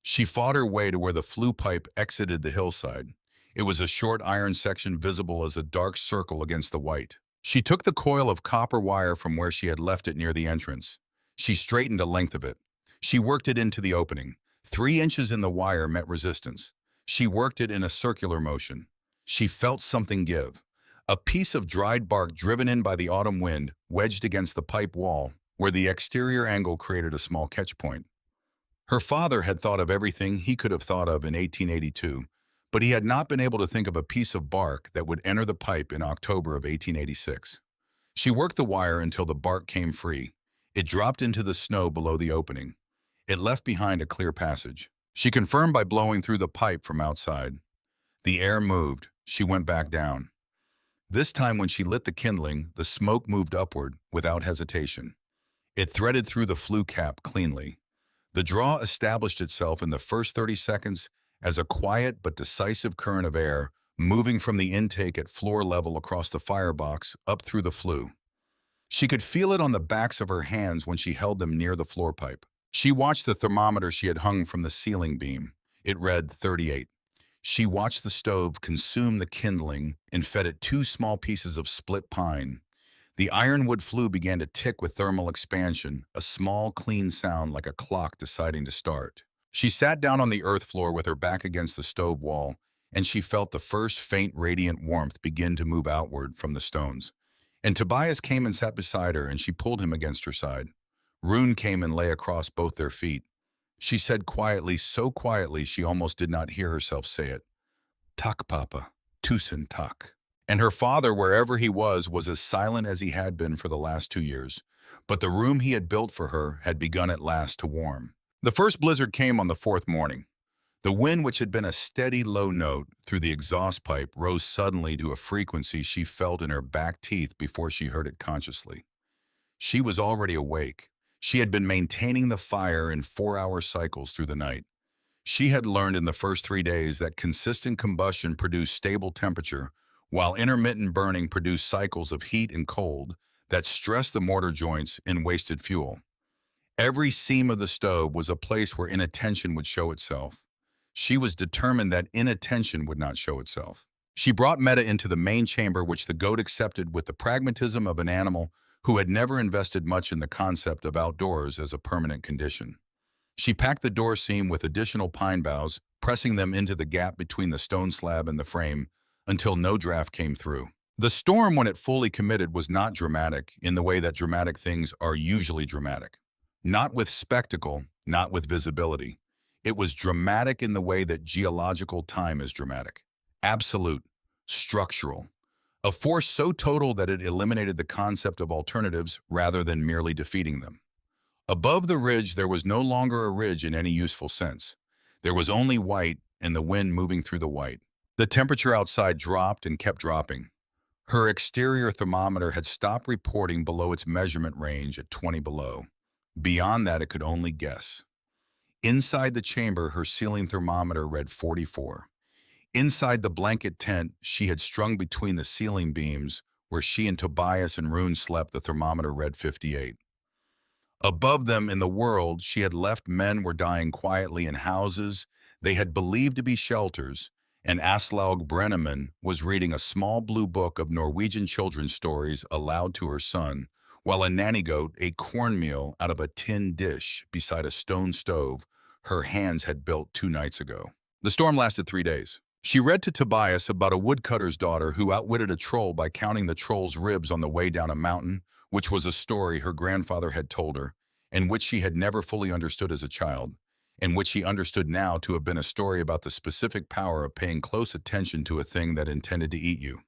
She fought her way to where the flue pipe exited the hillside. It was a short iron section visible as a dark circle against the white. She took the coil of copper wire from where she had left it near the entrance. She straightened a length of it. She worked it into the opening. 3 inches in the wire met resistance. She worked it in a circular motion. She felt something give. A piece of dried bark driven in by the autumn wind wedged against the pipe wall, where the exterior angle created a small catch point. Her father had thought of everything he could have thought of in 1882, but he had not been able to think of a piece of bark that would enter the pipe in October of 1886. She worked the wire until the bark came free. It dropped into the snow below the opening. It left behind a clear passage. She confirmed by blowing through the pipe from outside. The air moved. She went back down. This time when she lit the kindling, the smoke moved upward without hesitation. It threaded through the flue cap cleanly. The draw established itself in the first 30 seconds as a quiet but decisive current of air moving from the intake at floor level across the firebox up through the flue. She could feel it on the backs of her hands when she held them near the floor pipe. She watched the thermometer she had hung from the ceiling beam. It read 38. She watched the stove consume the kindling and fed it 2 small pieces of split pine. The ironwood flue began to tick with thermal expansion, a small, clean sound like a clock deciding to start. She sat down on the earth floor with her back against the stove wall, and she felt the first faint radiant warmth begin to move outward from the stones. And Tobias came and sat beside her, and she pulled him against her side. Rune came and lay across both their feet. She said quietly, so quietly she almost did not hear herself say it, "Tak, Papa, tusen tak." And her father, wherever he was as silent as he had been for the last 2 years. But the room he had built for her had begun at last to warm. The first blizzard came on the 4th morning. The wind, which had been a steady low note through the exhaust pipe, rose suddenly to a frequency she felt in her back teeth before she heard it consciously. She was already awake. She had been maintaining the fire in 4-hour cycles through the night. She had learned in the first 3 days that consistent combustion produced stable temperature, while intermittent burning produced cycles of heat and cold that stressed the mortar joints and wasted fuel. Every seam of the stove was a place where inattention would show itself. She was determined that inattention would not show itself. She brought Meta into the main chamber, which the goat accepted with the pragmatism of an animal who had never invested much in the concept of outdoors as a permanent condition. She packed the door seam with additional pine boughs, pressing them into the gap between the stone slab and the frame until no draft came through. The storm, when it fully committed, was not dramatic in the way that dramatic things are usually dramatic. Not with spectacle, not with visibility. It was dramatic in the way that geological time is dramatic. Absolute, structural. A force so total that it eliminated the concept of alternatives rather than merely defeating them. Above the ridge, there was no longer a ridge in any useful sense. There was only white and the wind moving through the white. The temperature outside dropped and kept dropping. Her exterior thermometer had stopped reporting below its measurement range at 20 below. Beyond that, it could only guess. Inside the chamber, her ceiling thermometer read 44. Inside the blanket tent she had strung between the ceiling beams, where she and Tobias and Rune slept, the thermometer read 58. Above them in the world she had left, men were dying quietly in houses they had believed to be shelters, and Aslaug Brenneman was reading a small blue book of Norwegian children's stories aloud to her son, while a nanny goat ate cornmeal out of a tin dish beside a stone stove her hands had built 2 nights ago. The storm lasted 3 days. She read to Tobias about a woodcutter's daughter who outwitted a troll by counting the troll's ribs on the way down a mountain, which was a story her grandfather had told her, and which she had never fully understood as a child, and which she understood now to have been a story about the specific power of paying close attention to a thing that intended to eat you.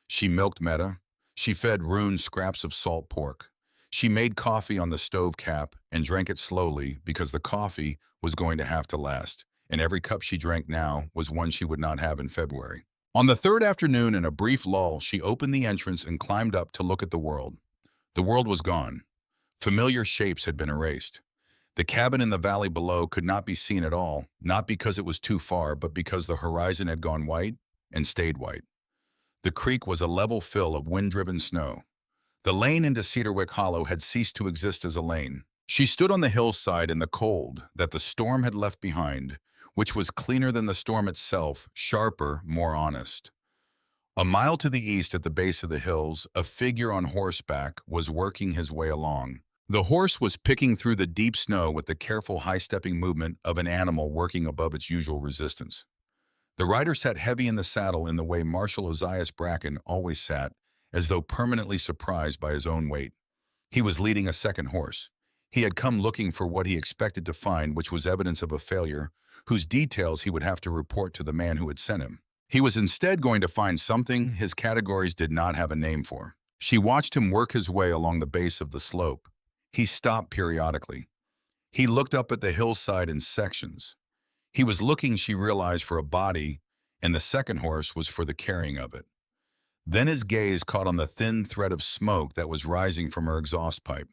She milked Meta. She fed Rune scraps of salt pork. She made coffee on the stove cap and drank it slowly because the coffee was going to have to last, and every cup she drank now was one she would not have in February. On the third afternoon, in a brief lull, she opened the entrance and climbed up to look at the world. The world was gone. Familiar shapes had been erased. The cabin in the valley below could not be seen at all, not because it was too far, but because the horizon had gone white and stayed white. The creek was a level fill of wind-driven snow. The lane into Cedarwick Hollow had ceased to exist as a lane. She stood on the hillside in the cold that the storm had left behind, which was cleaner than the storm itself, sharper, more honest. A mile to the east at the base of the hills, a figure on horseback was working his way along. The horse was picking through the deep snow with the careful high-stepping movement of an animal working above its usual resistance. The rider sat heavy in the saddle in the way Marshal Ozias Bracken always sat, as though permanently surprised by his own weight. He was leading a second horse. He had come looking for what he expected to find, which was evidence of a failure, whose details he would have to report to the man who had sent him. He was instead going to find something his categories did not have a name for. She watched him work his way along the base of the slope. He stopped periodically. He looked up at the hillside in sections. He was looking, she realized, for a body, and the second horse was for the carrying of it. Then his gaze caught on the thin thread of smoke that was rising from her exhaust pipe.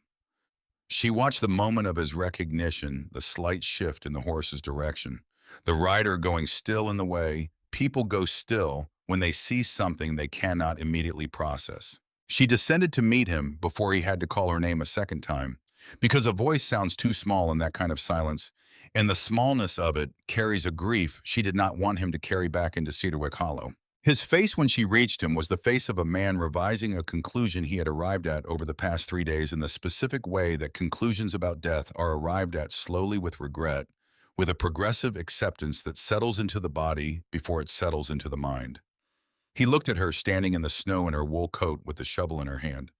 She watched the moment of his recognition, the slight shift in the horse's direction, the rider going still in the way. People go still when they see something they cannot immediately process. She descended to meet him before he had to call her name a second time, because a voice sounds too small in that kind of silence, and the smallness of it carries a grief she did not want him to carry back into Cedarwick Hollow. His face when she reached him was the face of a man revising a conclusion he had arrived at over the past 3 days in the specific way that conclusions about death are arrived at slowly with regret, with a progressive acceptance that settles into the body before it settles into the mind. He looked at her standing in the snow in her wool coat with the shovel in her hand.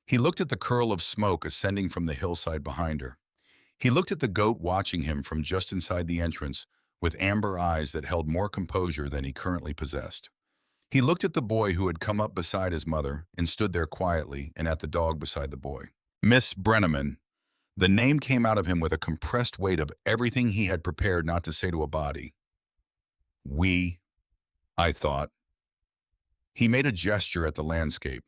He looked at the curl of smoke ascending from the hillside behind her. He looked at the goat watching him from just inside the entrance with amber eyes that held more composure than he currently possessed. He looked at the boy who had come up beside his mother and stood there quietly, and at the dog beside the boy. Miss Brenneman. The name came out of him with a compressed weight of everything he had prepared not to say to a body. I thought. He made a gesture at the landscape.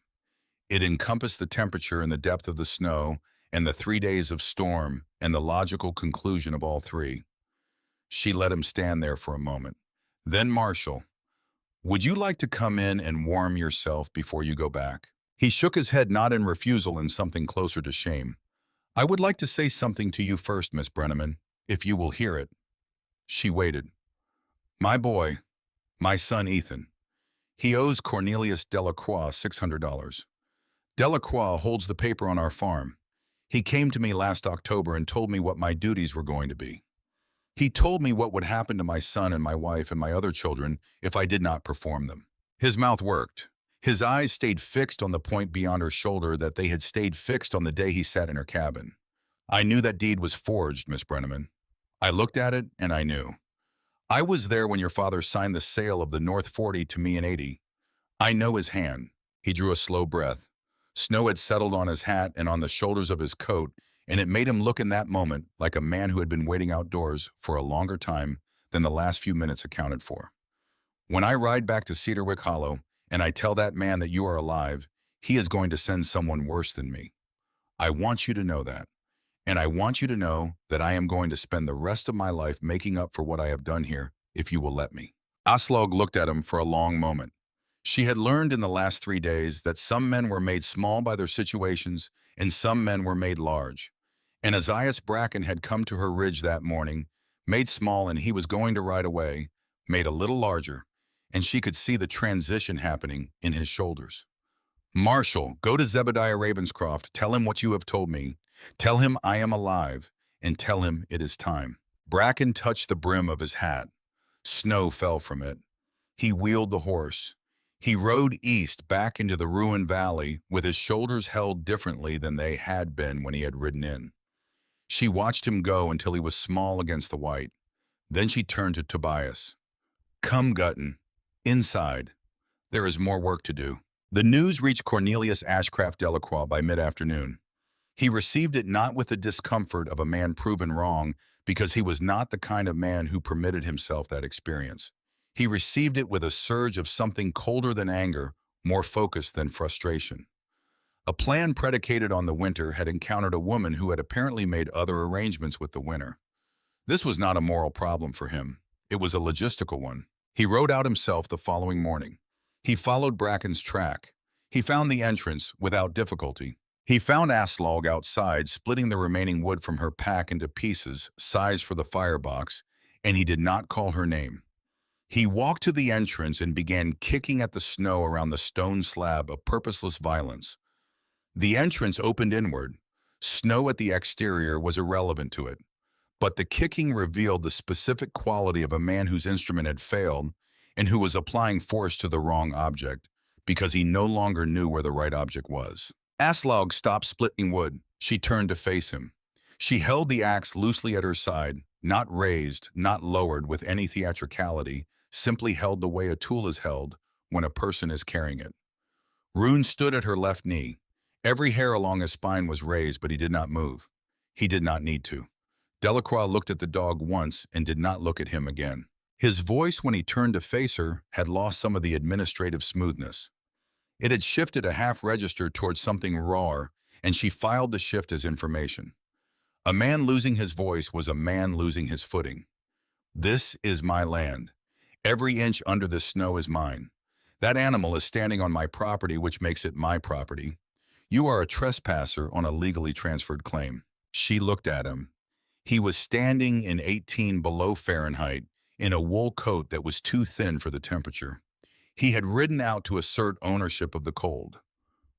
It encompassed the temperature and the depth of the snow and the 3 days of storm and the logical conclusion of all three. She let him stand there for a moment. Then, Marshall, would you like to come in and warm yourself before you go back? He shook his head, not in refusal, in something closer to shame. I would like to say something to you first, Miss Brenneman, if you will hear it. She waited. My boy, my son Ethan. He owes Cornelius Delacroix $600. Delacroix holds the paper on our farm. He came to me last October and told me what my duties were going to be. He told me what would happen to my son and my wife and my other children if I did not perform them. His mouth worked. His eyes stayed fixed on the point beyond her shoulder that they had stayed fixed on the day he sat in her cabin. I knew that deed was forged, Miss Brenneman. I looked at it and I knew. I was there when your father signed the sale of the North 40 to me in 80. I know his hand. He drew a slow breath. Snow had settled on his hat and on the shoulders of his coat, and it made him look in that moment like a man who had been waiting outdoors for a longer time than the last few minutes accounted for. When I ride back to Cedarwick Hollow and I tell that man that you are alive, he is going to send someone worse than me. I want you to know that. And I want you to know that I am going to spend the rest of my life making up for what I have done here, if you will let me. Aslaug looked at him for a long moment. She had learned in the last 3 days that some men were made small by their situations and some men were made large. And Ozias Bracken had come to her ridge that morning, made small, and he was going to ride away, made a little larger, and she could see the transition happening in his shoulders. Marshall, go to Zebediah Ravenscroft, tell him what you have told me, tell him I am alive, and tell him it is time. Bracken touched the brim of his hat. Snow fell from it. He wheeled the horse. He rode east back into the Rune Valley with his shoulders held differently than they had been when he had ridden in. She watched him go until he was small against the white. Then she turned to Tobias. "Come, Gutton. Inside. There is more work to do." The news reached Cornelius Ashcraft Delacroix by mid-afternoon. He received it not with the discomfort of a man proven wrong, because he was not the kind of man who permitted himself that experience. He received it with a surge of something colder than anger, more focused than frustration. A plan predicated on the winter had encountered a woman who had apparently made other arrangements with the winter. This was not a moral problem for him. It was a logistical one. He rode out himself the following morning. He followed Bracken's track. He found the entrance without difficulty. He found Aslaug outside, splitting the remaining wood from her pack into pieces, sized for the firebox, and he did not call her name. He walked to the entrance and began kicking at the snow around the stone slab of purposeless violence. The entrance opened inward. Snow at the exterior was irrelevant to it. But the kicking revealed the specific quality of a man whose instrument had failed and who was applying force to the wrong object because he no longer knew where the right object was. Aslaug stopped splitting wood. She turned to face him. She held the axe loosely at her side, not raised, not lowered with any theatricality, simply held the way a tool is held when a person is carrying it. Rune stood at her left knee. Every hair along his spine was raised, but he did not move. He did not need to. Delacroix looked at the dog once and did not look at him again. His voice, when he turned to face her, had lost some of the administrative smoothness. It had shifted a half register towards something rawer, and she filed the shift as information. A man losing his voice was a man losing his footing. "This is my land. Every inch under this snow is mine. That animal is standing on my property, which makes it my property. You are a trespasser on a legally transferred claim." She looked at him. He was standing in 18 below Fahrenheit in a wool coat that was too thin for the temperature. He had ridden out to assert ownership of the cold.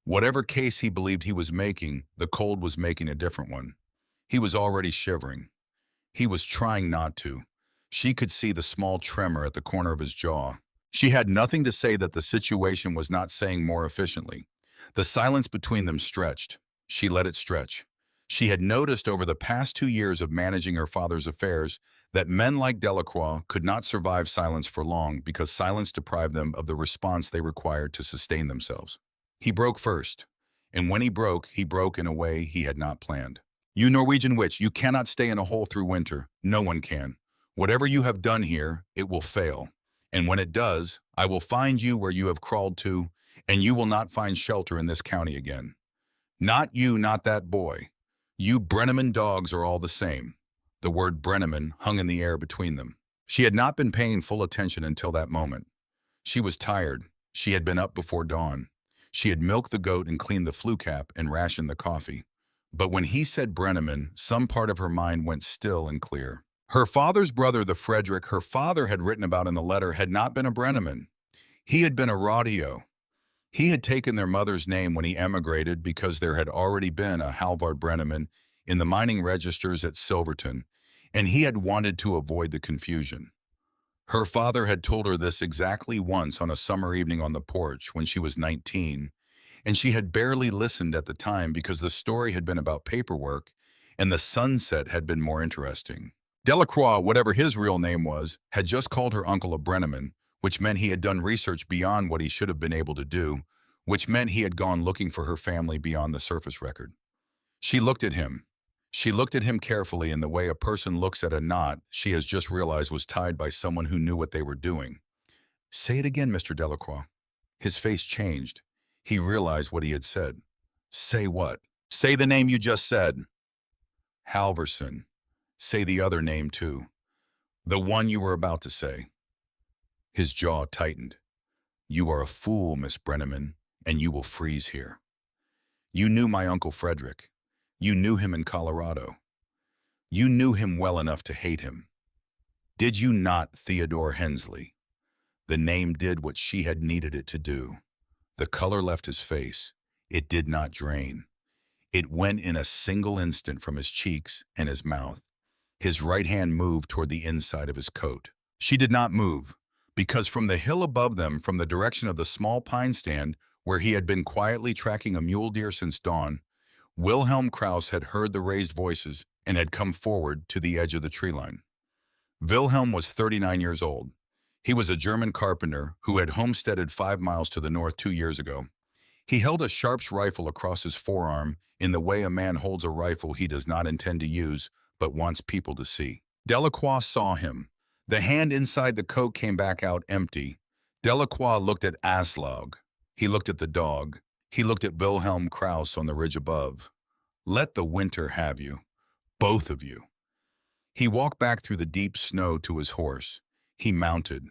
Whatever case he believed he was making, the cold was making a different one. He was already shivering. He was trying not to. She could see the small tremor at the corner of his jaw. She had nothing to say that the situation was not saying more efficiently. The silence between them stretched. She let it stretch. She had noticed over the past 2 years of managing her father's affairs that men like Delacroix could not survive silence for long because silence deprived them of the response they required to sustain themselves. He broke first, and when he broke in a way he had not planned. "You Norwegian witch, you cannot stay in a hole through winter. No one can. Whatever you have done here, it will fail. And when it does, I will find you where you have crawled to, and you will not find shelter in this county again. Not you, not that boy. You Brenneman dogs are all the same." The word Brenneman hung in the air between them. She had not been paying full attention until that moment. She was tired. She had been up before dawn. She had milked the goat and cleaned the flue cap and rationed the coffee. But when he said Brenneman, some part of her mind went still and clear. Her father's brother, the Frederick her father had written about in the letter, had not been a Brenneman. He had been a Rodeo. He had taken their mother's name when he emigrated because there had already been a Halvard Brenneman in the mining registers at Silverton, and he had wanted to avoid the confusion. Her father had told her this exactly once on a summer evening on the porch when she was 19, and she had barely listened at the time because the story had been about paperwork and the sunset had been more interesting. Delacroix, whatever his real name was, had just called her uncle a Brenneman, which meant he had done research beyond what he should have been able to do, which meant he had gone looking for her family beyond the surface record. She looked at him. She looked at him carefully in the way a person looks at a knot she has just realized was tied by someone who knew what they were doing. "Say it again, Mr. Delacroix." His face changed. He realized what he had said. "Say what?" "Say the name you just said." "Halverson. Say the other name, too. The one you were about to say." His jaw tightened. "You are a fool, Miss Brenneman, and you will freeze here. You knew my Uncle Frederick. You knew him in Colorado. You knew him well enough to hate him. Did you not, Theodore Hensley?" The name did what she had needed it to do. The color left his face. It did not drain. It went in a single instant from his cheeks and his mouth. His right hand moved toward the inside of his coat. She did not move, because from the hill above them, from the direction of the small pine stand, where he had been quietly tracking a mule deer since dawn, Wilhelm Krauss had heard the raised voices and had come forward to the edge of the tree line. Wilhelm was 39 years old. He was a German carpenter who had homesteaded 5 miles to the north 2 years ago. He held a Sharps rifle across his forearm in the way a man holds a rifle he does not intend to use but wants people to see. Delacroix saw him. The hand inside the coat came back out empty. Delacroix looked at Aslaug. He looked at the dog. He looked at Wilhelm Krauss on the ridge above. Let the winter have you, both of you. He walked back through the deep snow to his horse. He mounted.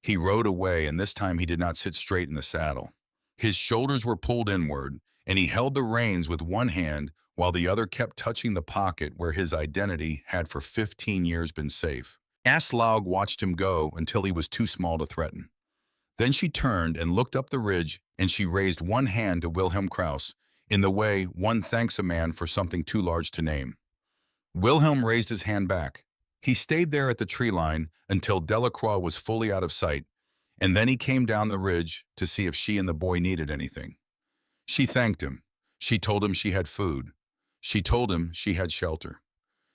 He rode away, and this time he did not sit straight in the saddle. His shoulders were pulled inward, and he held the reins with one hand while the other kept touching the pocket where his identity had for 15 years been safe. Aslaug watched him go until he was too small to threaten. Then she turned and looked up the ridge, and she raised one hand to Wilhelm Krauss in the way one thanks a man for something too large to name. Wilhelm raised his hand back. He stayed there at the tree line until Delacroix was fully out of sight, and then he came down the ridge to see if she and the boy needed anything. She thanked him. She told him she had food. She told him she had shelter.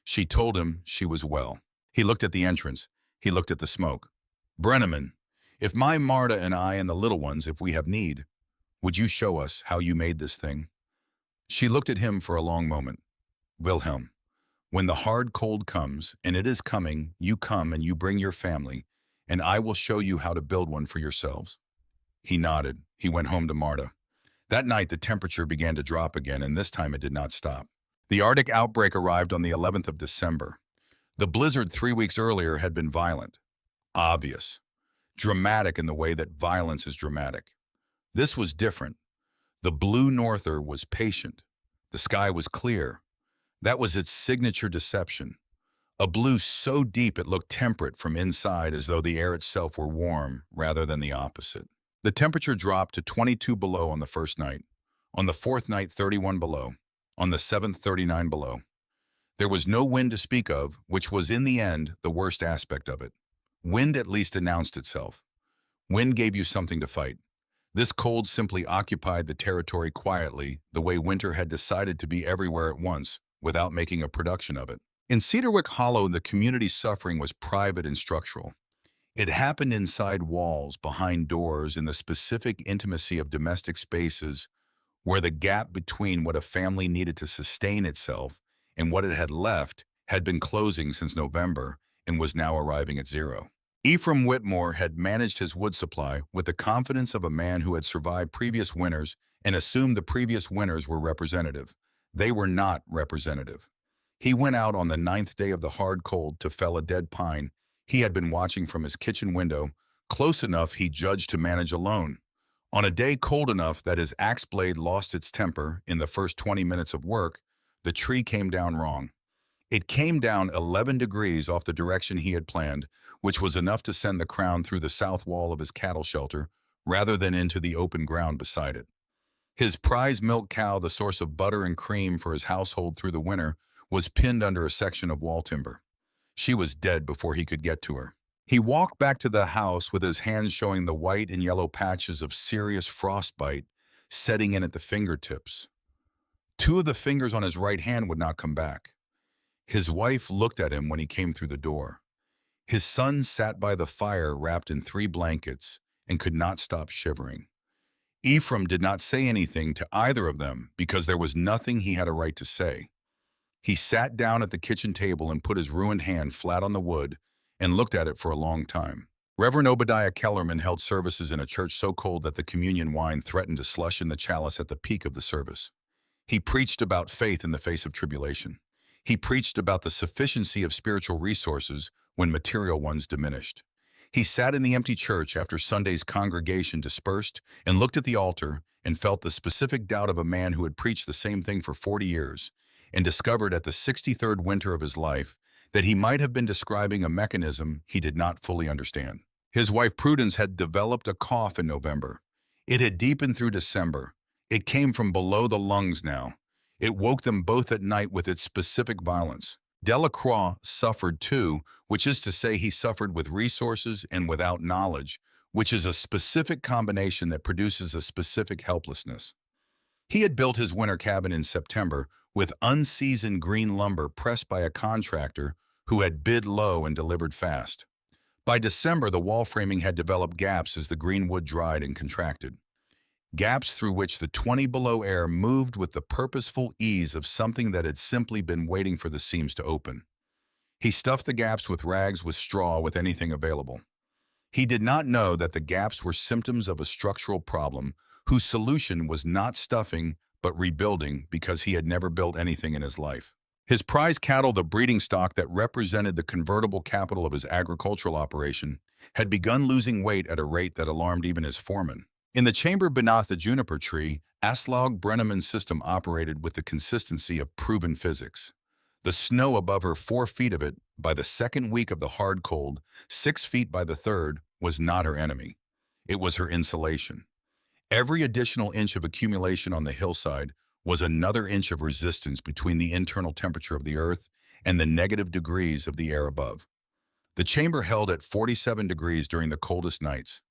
She told him she was well. He looked at the entrance. He looked at the smoke. Brenneman, if my Marta and I and the little ones, if we have need, would you show us how you made this thing? She looked at him for a long moment. Wilhelm, when the hard cold comes, and it is coming, you come and you bring your family, and I will show you how to build one for yourselves. He nodded. He went home to Marta. That night, the temperature began to drop again, and this time it did not stop. The Arctic outbreak arrived on the 11th of December. The blizzard 3 weeks earlier had been violent, obvious, dramatic in the way that violence is dramatic. This was different. The blue norther was patient. The sky was clear. That was its signature deception. A blue so deep it looked temperate from inside, as though the air itself were warm rather than the opposite. The temperature dropped to 22 below on the first night. On the fourth night, 31 below. On the seventh, 39 below. There was no wind to speak of, which was in the end the worst aspect of it. Wind at least announced itself. Wind gave you something to fight. This cold simply occupied the territory quietly, the way winter had decided to be everywhere at once, without making a production of it. In Cedarwick Hollow, the community's suffering was private and structural. It happened inside walls, behind doors, in the specific intimacy of domestic spaces, where the gap between what a family needed to sustain itself and what it had left had been closing since November and was now arriving at zero. Ephraim Whitmore had managed his wood supply with the confidence of a man who had survived previous winters and assumed the previous winters were representative. They were not representative. He went out on the 9th day of the hard cold to fell a dead pine he had been watching from his kitchen window, close enough he judged to manage alone. On a day cold enough that his axe blade lost its temper in the first 20 minutes of work, the tree came down wrong. It came down 11 degrees off the direction he had planned, which was enough to send the crown through the south wall of his cattle shelter rather than into the open ground beside it. His prize milk cow, the source of butter and cream for his household through the winter, was pinned under a section of wall timber. She was dead before he could get to her. He walked back to the house with his hands showing the white and yellow patches of serious frostbite setting in at the fingertips. 2 of the fingers on his right hand would not come back. His wife looked at him when he came through the door. His son sat by the fire wrapped in 3 blankets and could not stop shivering. Ephraim did not say anything to either of them because there was nothing he had a right to say. He sat down at the kitchen table and put his ruined hand flat on the wood and looked at it for a long time. Reverend Obadiah Kellerman held services in a church so cold that the communion wine threatened to slush in the chalice at the peak of the service. He preached about faith in the face of tribulation. He preached about the sufficiency of spiritual resources when material ones diminished. He sat in the empty church after Sunday's congregation dispersed and looked at the altar and felt the specific doubt of a man who had preached the same thing for 40 years and discovered at the 63rd winter of his life that he might have been describing a mechanism he did not fully understand. His wife Prudence had developed a cough in November. It had deepened through December. It came from below the lungs now. It woke them both at night with its specific violence. Delacroix suffered too, which is to say he suffered with resources and without knowledge, which is a specific combination that produces a specific helplessness. He had built his winter cabin in September with unseasoned green lumber pressed by a contractor who had bid low and delivered fast. By December, the wall framing had developed gaps as the green wood dried and contracted. Gaps through which the 20 below air moved with the purposeful ease of something that had simply been waiting for the seams to open. He stuffed the gaps with rags, with straw, with anything available. He did not know that the gaps were symptoms of a structural problem whose solution was not stuffing but rebuilding, because he had never built anything in his life. His prize cattle, the breeding stock that represented the convertible capital of his agricultural operation, had begun losing weight at a rate that alarmed even his foreman. In the chamber beneath the juniper tree, Aslaug Brenneman's system operated with the consistency of proven physics. The snow above her 4 feet of it, by the second week of the hard cold, 6 feet by the third, was not her enemy. It was her insulation. Every additional inch of accumulation on the hillside was another inch of resistance between the internal temperature of the earth and the negative degrees of the air above. The chamber held at 47 degrees during the coldest nights.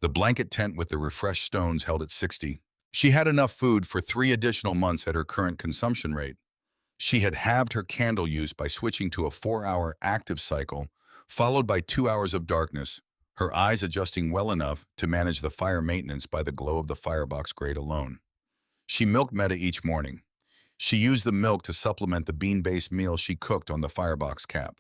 The blanket tent with the refreshed stones held at 60. She had enough food for 3 additional months at her current consumption rate. She had halved her candle use by switching to a 4-hour active cycle, followed by 2 hours of darkness, her eyes adjusting well enough to manage the fire maintenance by the glow of the firebox grate alone. She milked Meta each morning. She used the milk to supplement the bean-based meal she cooked on the firebox cap.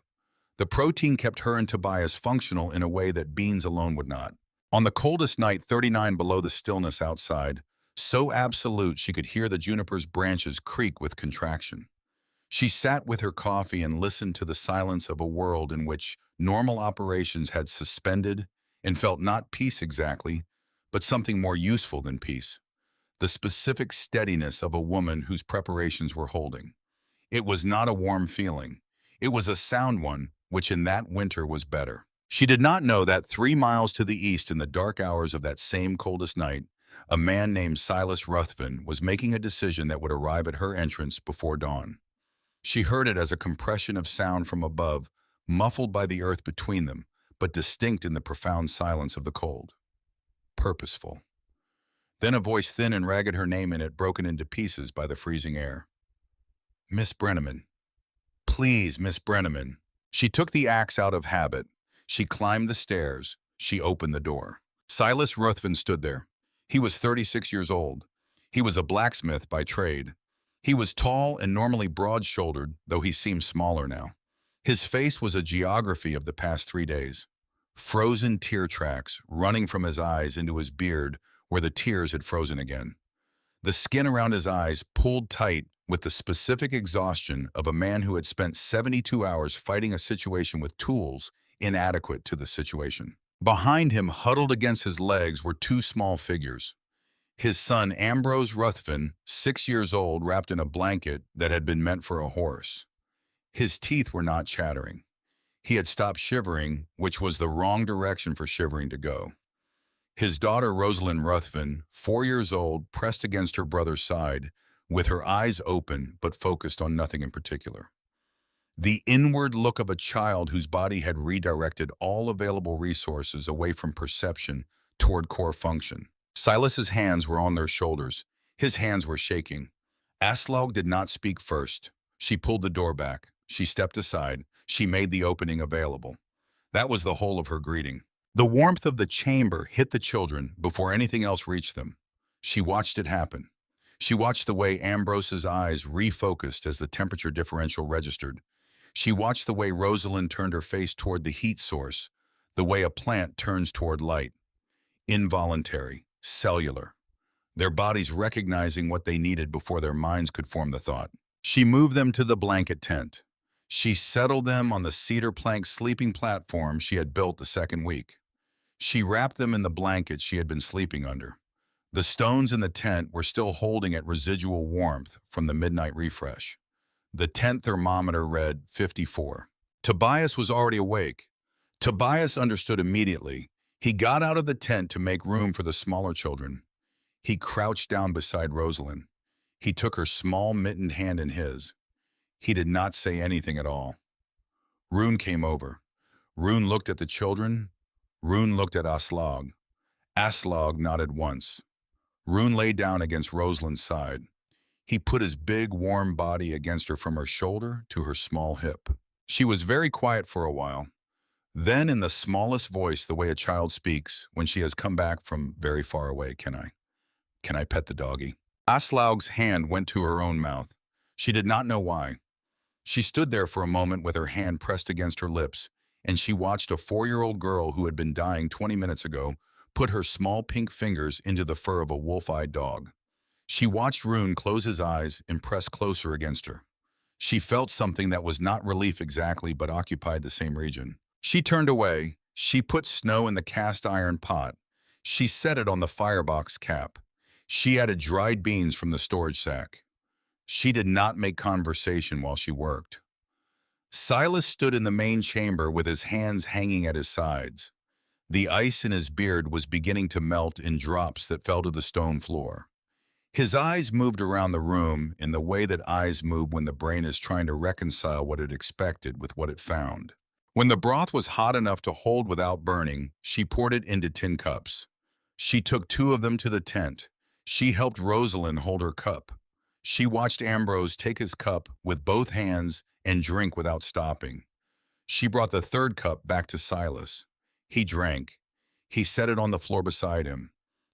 The protein kept her and Tobias functional in a way that beans alone would not. On the coldest night, 39 below, the stillness outside, so absolute she could hear the juniper's branches creak with contraction. She sat with her coffee and listened to the silence of a world in which normal operations had suspended and felt not peace exactly, but something more useful than peace. The specific steadiness of a woman whose preparations were holding. It was not a warm feeling. It was a sound one, which in that winter was better. She did not know that 3 miles to the east, in the dark hours of that same coldest night, a man named Silas Ruthven was making a decision that would arrive at her entrance before dawn. She heard it as a compression of sound from above, muffled by the earth between them, but distinct in the profound silence of the cold. Purposeful. Then a voice, thin and ragged, her name in it, broken into pieces by the freezing air. "Miss Brenneman. Please, Miss Brenneman." She took the axe out of habit. She climbed the stairs. She opened the door. Silas Ruthven stood there. He was 36 years old. He was a blacksmith by trade. He was tall and normally broad-shouldered, though he seemed smaller now. His face was a geography of the past 3 days. Frozen tear tracks running from his eyes into his beard where the tears had frozen again. The skin around his eyes pulled tight with the specific exhaustion of a man who had spent 72 hours fighting a situation with tools inadequate to the situation. Behind him, huddled against his legs, were 2 small figures. His son, Ambrose Ruthven, 6 years old, wrapped in a blanket that had been meant for a horse. His teeth were not chattering. He had stopped shivering, which was the wrong direction for shivering to go. His daughter, Rosalind Ruthven, 4 years old, pressed against her brother's side, with her eyes open but focused on nothing in particular. The inward look of a child whose body had redirected all available resources away from perception toward core function. Silas's hands were on their shoulders. His hands were shaking. Aslaug did not speak first. She pulled the door back. She stepped aside. She made the opening available. That was the whole of her greeting. The warmth of the chamber hit the children before anything else reached them. She watched it happen. She watched the way Ambrose's eyes refocused as the temperature differential registered. She watched the way Rosalind turned her face toward the heat source, the way a plant turns toward light. Involuntary, cellular. Their bodies recognizing what they needed before their minds could form the thought. She moved them to the blanket tent. She settled them on the cedar plank sleeping platform she had built the second week. She wrapped them in the blankets she had been sleeping under. The stones in the tent were still holding at residual warmth from the midnight refresh. The tent thermometer read 54. Tobias was already awake. Tobias understood immediately. He got out of the tent to make room for the smaller children. He crouched down beside Rosalind. He took her small mittened hand in his. He did not say anything at all. Rune came over. Rune looked at the children. Rune looked at Aslaug. Aslaug nodded once. Rune lay down against Rosalind's side. He put his big, warm body against her from her shoulder to her small hip. She was very quiet for a while. Then, in the smallest voice, the way a child speaks when she has come back from very far away, Can I pet the doggy? Aslaug's hand went to her own mouth. She did not know why. She stood there for a moment with her hand pressed against her lips, and she watched a 4-year-old girl who had been dying 20 minutes ago put her small pink fingers into the fur of a wolf-eyed dog. She watched Rune close his eyes and press closer against her. She felt something that was not relief exactly but occupied the same region. She turned away. She put snow in the cast-iron pot. She set it on the firebox cap. She added dried beans from the storage sack. She did not make conversation while she worked. Silas stood in the main chamber with his hands hanging at his sides. The ice in his beard was beginning to melt in drops that fell to the stone floor. His eyes moved around the room in the way that eyes move when the brain is trying to reconcile what it expected with what it found. When the broth was hot enough to hold without burning, she poured it into tin cups. She took 2 of them to the tent. She helped Rosalind hold her cup. She watched Ambrose take his cup with both hands and drink without stopping. She brought the 3rd cup back to Silas. He drank. He set it on the floor beside him.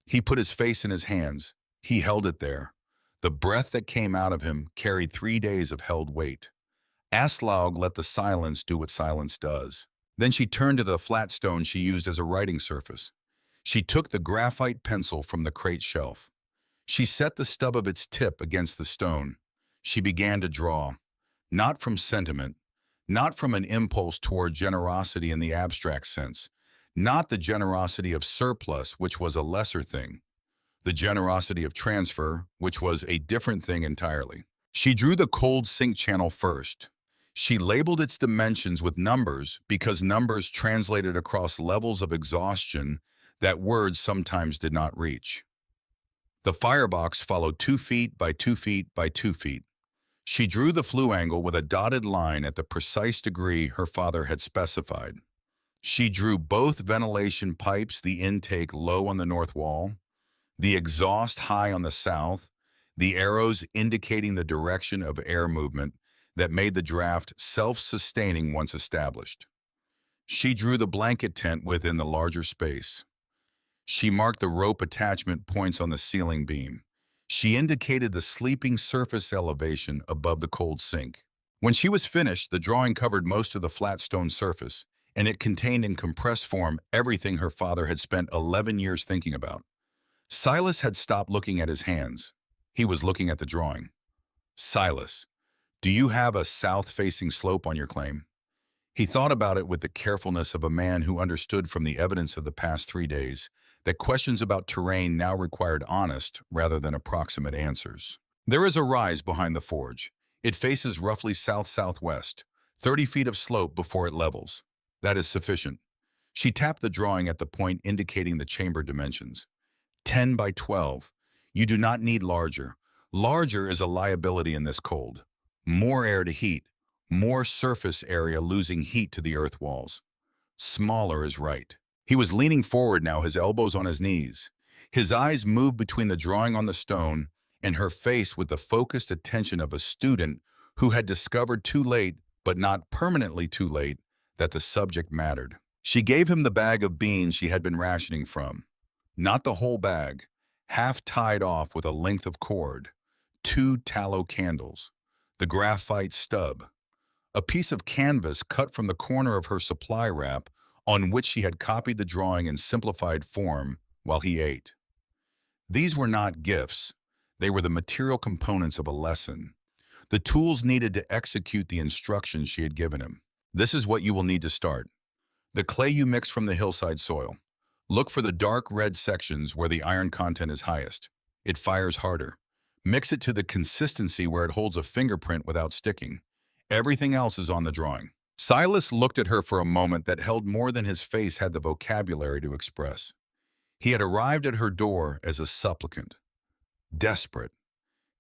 He put his face in his hands. He held it there. The breath that came out of him carried 3 days of held weight. Aslaug let the silence do what silence does. Then she turned to the flat stone she used as a writing surface. She took the graphite pencil from the crate shelf. She set the stub of its tip against the stone. She began to draw, not from sentiment, not from an impulse toward generosity in the abstract sense, not the generosity of surplus, which was a lesser thing, the generosity of transfer, which was a different thing entirely. She drew the cold sink channel first. She labeled its dimensions with numbers because numbers translated across levels of exhaustion that words sometimes did not reach. The firebox followed 2 feet by 2 feet by 2 feet. She drew the flue angle with a dotted line at the precise degree her father had specified. She drew both ventilation pipes, the intake low on the north wall, the exhaust high on the south, the arrows indicating the direction of air movement that made the draft self-sustaining once established. She drew the blanket tent within the larger space. She marked the rope attachment points on the ceiling beam. She indicated the sleeping surface elevation above the cold sink. When she was finished, the drawing covered most of the flat stone surface, and it contained in compressed form everything her father had spent 11 years thinking about. Silas had stopped looking at his hands. He was looking at the drawing. Silas, do you have a south-facing slope on your claim? He thought about it with the carefulness of a man who understood from the evidence of the past 3 days that questions about terrain now required honest rather than approximate answers. There is a rise behind the forge. It faces roughly south-southwest, 30 feet of slope before it levels. That is sufficient. She tapped the drawing at the point indicating the chamber dimensions. 10 by 12. You do not need larger. Larger is a liability in this cold. More air to heat. More surface area losing heat to the earth walls. Smaller is right. He was leaning forward now, his elbows on his knees. His eyes moved between the drawing on the stone and her face with the focused attention of a student who had discovered too late, but not permanently too late, that the subject mattered. She gave him the bag of beans she had been rationing from. Not the whole bag, half tied off with a length of cord, 2 tallow candles, the graphite stub, a piece of canvas cut from the corner of her supply wrap on which she had copied the drawing in simplified form while he ate. These were not gifts. They were the material components of a lesson, the tools needed to execute the instructions she had given him. This is what you will need to start. The clay you mix from the hillside soil. Look for the dark red sections where the iron content is highest. It fires harder. Mix it to the consistency where it holds a fingerprint without sticking. Everything else is on the drawing. Silas looked at her for a moment that held more than his face had the vocabulary to express. He had arrived at her door as a supplicant, desperate,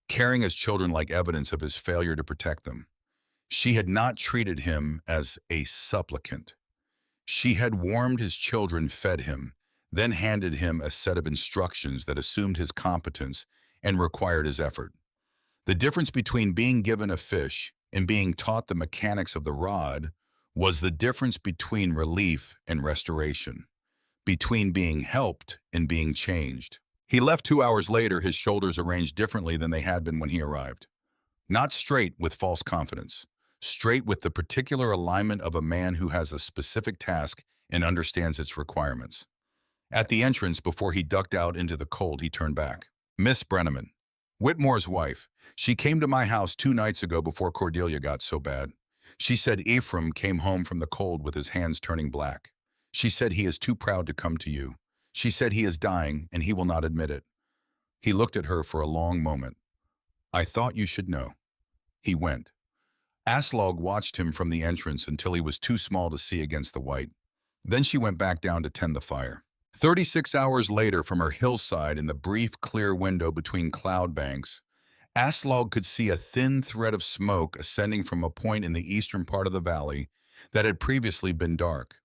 carrying his children like evidence of his failure to protect them. She had not treated him as a supplicant. She had warmed his children, fed him, then handed him a set of instructions that assumed his competence and required his effort. The difference between being given a fish and being taught the mechanics of the rod was the difference between relief and restoration, between being helped and being changed. He left 2 hours later, his shoulders arranged differently than they had been when he arrived. Not straight with false confidence, straight with the particular alignment of a man who has a specific task and understands its requirements. At the entrance, before he ducked out into the cold, he turned back. Miss Brenneman, Whitmore's wife. She came to my house 2 nights ago before Cordelia got so bad. She said Ephraim came home from the cold with his hands turning black. She said he is too proud to come to you. She said he is dying and he will not admit it. He looked at her for a long moment. I thought you should know. He went. Aslaug watched him from the entrance until he was too small to see against the white. Then she went back down to tend the fire. 36 hours later, from her hillside in the brief, clear window between cloud banks, Aslaug could see a thin thread of smoke ascending from a point in the eastern part of the valley that had previously been dark.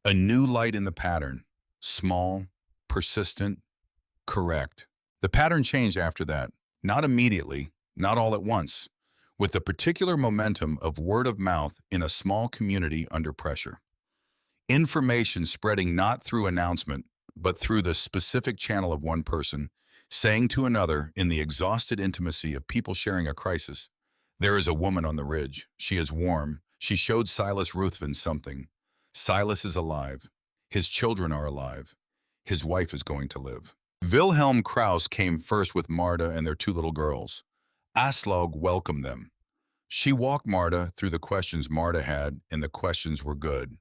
A new light in the pattern, small, persistent, correct. The pattern changed after that, not immediately, not all at once, with the particular momentum of word of mouth in a small community under pressure. Information spreading not through announcement, but through the specific channel of one person, saying to another in the exhausted intimacy of people sharing a crisis, there is a woman on the ridge. She is warm. She showed Silas Ruthven something. Silas is alive. His children are alive. His wife is going to live. Wilhelm Krauss came first with Marta and their 2 little girls. Aslaug welcomed them. She walked Marta through the questions Marta had, and the questions were good.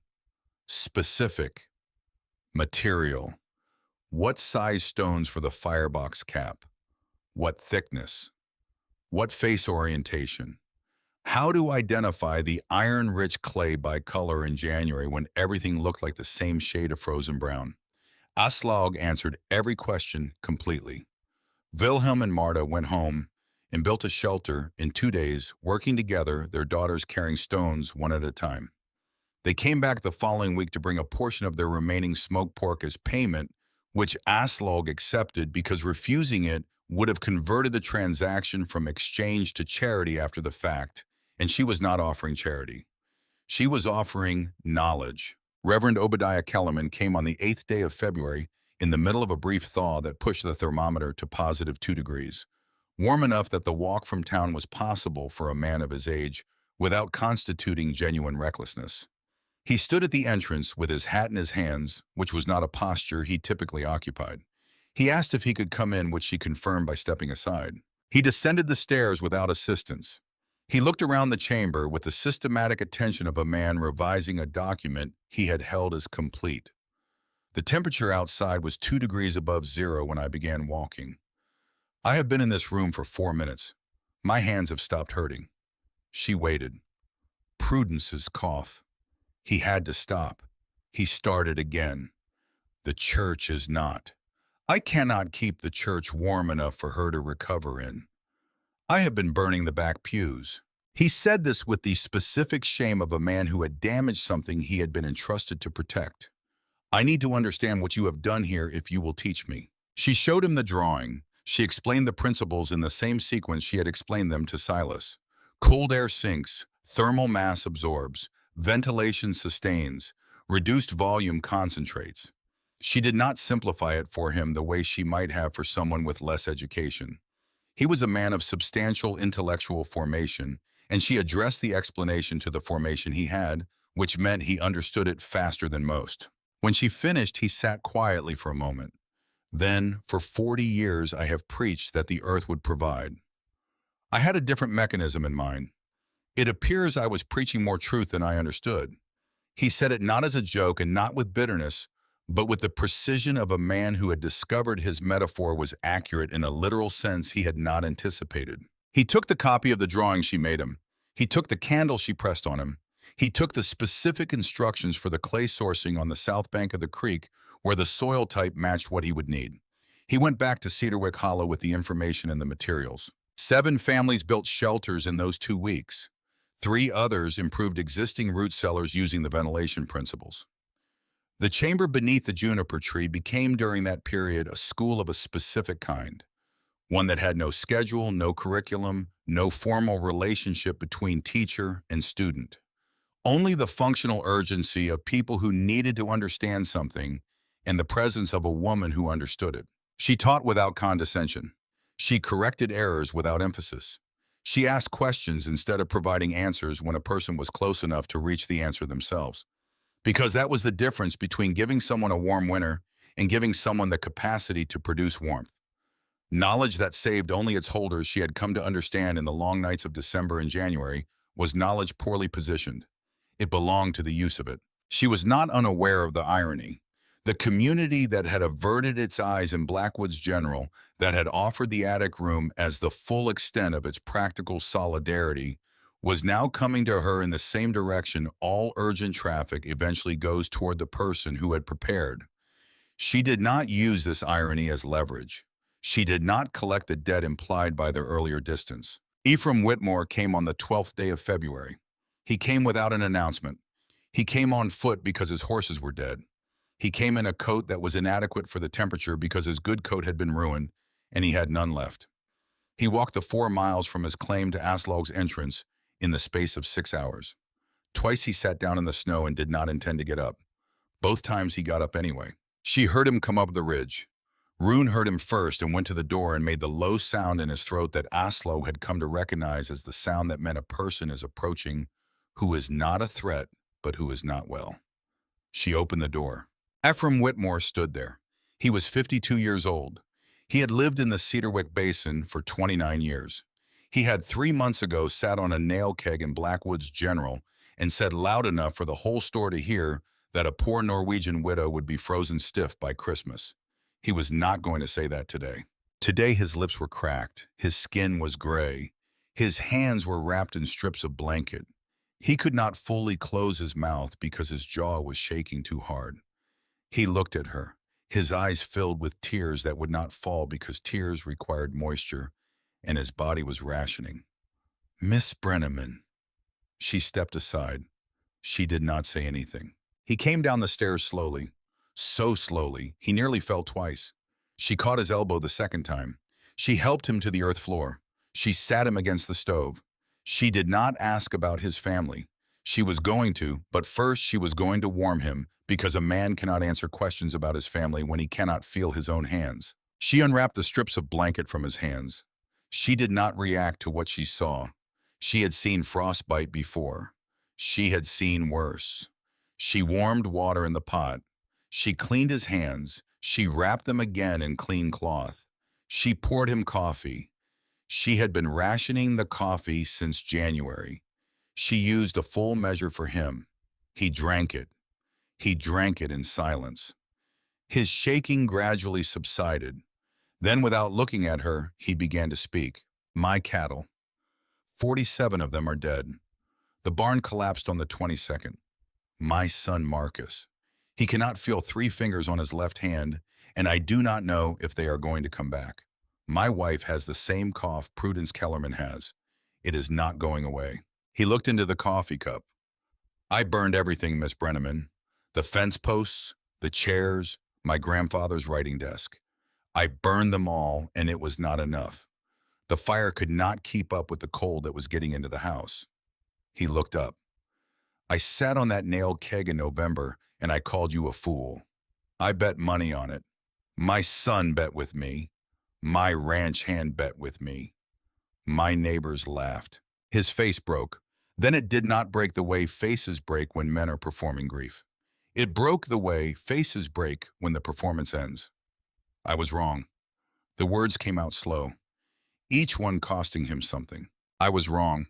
Specific. Material. What size stones for the firebox cap? What thickness? What face orientation? How to identify the iron-rich clay by color in January when everything looked like the same shade of frozen brown? Aslaug answered every question completely. Wilhelm and Marta went home and built a shelter in 2 days, working together, their daughters carrying stones one at a time. They came back the following week to bring a portion of their remaining smoked pork as payment, which Aslaug accepted because refusing it would have converted the transaction from exchange to charity after the fact, and she was not offering charity. She was offering knowledge. Reverend Obadiah Kellerman came on the 8th day of February in the middle of a brief thaw that pushed the thermometer to positive 2 degrees, warm enough that the walk from town was possible for a man of his age without constituting genuine recklessness. He stood at the entrance with his hat in his hands, which was not a posture he typically occupied. He asked if he could come in, which she confirmed by stepping aside. He descended the stairs without assistance. He looked around the chamber with the systematic attention of a man revising a document he had held as complete. The temperature outside was 2 degrees above zero when I began walking. I have been in this room for 4 minutes. My hands have stopped hurting. She waited. Prudence's cough. He had to stop. He started again. The church is not. I cannot keep the church warm enough for her to recover in. I have been burning the back pews. He said this with the specific shame of a man who had damaged something he had been entrusted to protect. I need to understand what you have done here if you will teach me. She showed him the drawing. She explained the principles in the same sequence she had explained them to Silas. Cold air sinks, thermal mass absorbs, ventilation sustains, reduced volume concentrates. She did not simplify it for him the way she might have for someone with less education. He was a man of substantial intellectual formation, and she addressed the explanation to the formation he had, which meant he understood it faster than most. When she finished, he sat quietly for a moment. Then, for 40 years, I have preached that the earth would provide. I had a different mechanism in mind. It appears I was preaching more truth than I understood. He said it not as a joke and not with bitterness, but with the precision of a man who had discovered his metaphor was accurate in a literal sense he had not anticipated. He took the copy of the drawing she made him. He took the candle she pressed on him. He took the specific instructions for the clay sourcing on the south bank of the creek where the soil type matched what he would need. He went back to Cedarwick Hollow with the information and the materials. 7 families built shelters in those 2 weeks. 3 others improved existing root cellars using the ventilation principles. The chamber beneath the juniper tree became during that period a school of a specific kind, one that had no schedule, no curriculum, no formal relationship between teacher and student. Only the functional urgency of people who needed to understand something and the presence of a woman who understood it. She taught without condescension. She corrected errors without emphasis. She asked questions instead of providing answers when a person was close enough to reach the answer themselves. Because that was the difference between giving someone a warm winter and giving someone the capacity to produce warmth. Knowledge that saved only its holders, she had come to understand in the long nights of December and January, was knowledge poorly positioned. It belonged to the use of it. She was not unaware of the irony. The community that had averted its eyes in Blackwood's General, that had offered the attic room as the full extent of its practical solidarity, was now coming to her in the same direction all urgent traffic eventually goes toward the person who had prepared. She did not use this irony as leverage. She did not collect the debt implied by their earlier distance. Ephraim Whitmore came on the 12th day of February. He came without an announcement. He came on foot because his horses were dead. He came in a coat that was inadequate for the temperature because his good coat had been ruined, and he had none left. He walked the 4 miles from his claim to Aslaug's entrance in the space of 6 hours. Twice he sat down in the snow and did not intend to get up. Both times he got up anyway. She heard him come up the ridge. Rune heard him first and went to the door and made the low sound in his throat that Aslaug had come to recognize as the sound that meant a person is approaching who is not a threat, but who is not well. She opened the door. Ephraim Whitmore stood there. He was 52 years old. He had lived in the Cedarwick Basin for 29 years. He had 3 months ago sat on a nail keg in Blackwood's General and said loud enough for the whole store to hear that a poor Norwegian widow would be frozen stiff by Christmas. He was not going to say that today. Today his lips were cracked, his skin was gray, his hands were wrapped in strips of blanket. He could not fully close his mouth because his jaw was shaking too hard. He looked at her, his eyes filled with tears that would not fall because tears required moisture, and his body was rationing. "Miss Brenneman." She stepped aside. She did not say anything. He came down the stairs slowly, so slowly he nearly fell twice. She caught his elbow the second time. She helped him to the earth floor. She sat him against the stove. She did not ask about his family. She was going to, but first she was going to warm him, because a man cannot answer questions about his family when he cannot feel his own hands. She unwrapped the strips of blanket from his hands. She did not react to what she saw. She had seen frostbite before. She had seen worse. She warmed water in the pot. She cleaned his hands. She wrapped them again in clean cloth. She poured him coffee. She had been rationing the coffee since January. She used a full measure for him. He drank it. He drank it in silence. His shaking gradually subsided. Then, without looking at her, he began to speak. "My cattle. 47 of them are dead. The barn collapsed on the 22nd. My son Marcus. He cannot feel 3 fingers on his left hand, and I do not know if they are going to come back. My wife has the same cough Prudence Kellerman has. It is not going away." He looked into the coffee cup. "I burned everything, Miss Brenneman. The fence posts, the chairs, my grandfather's writing desk. I burned them all, and it was not enough. The fire could not keep up with the cold that was getting into the house." He looked up. "I sat on that nailed keg in November, and I called you a fool. I bet money on it. My son bet with me. My ranch hand bet with me." My neighbors laughed. His face broke. Then it did not break the way faces break when men are performing grief. It broke the way faces break when the performance ends. "I was wrong." The words came out slow, each one costing him something. "I was wrong.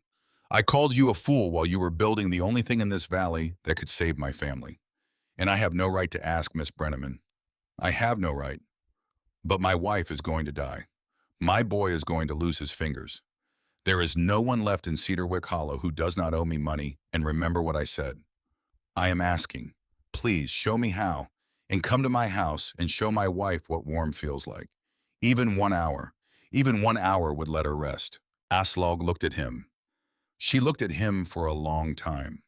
I called you a fool while you were building the only thing in this valley that could save my family. And I have no right to ask, Miss Brenneman. I have no right. But my wife is going to die. My boy is going to lose his fingers. There is no one left in Cedarwick Hollow who does not owe me money, and remember what I said. I am asking, please show me how, and come to my house and show my wife what warm feels like. Even 1 hour would let her rest." Aslaug looked at him. She looked at him for a long time.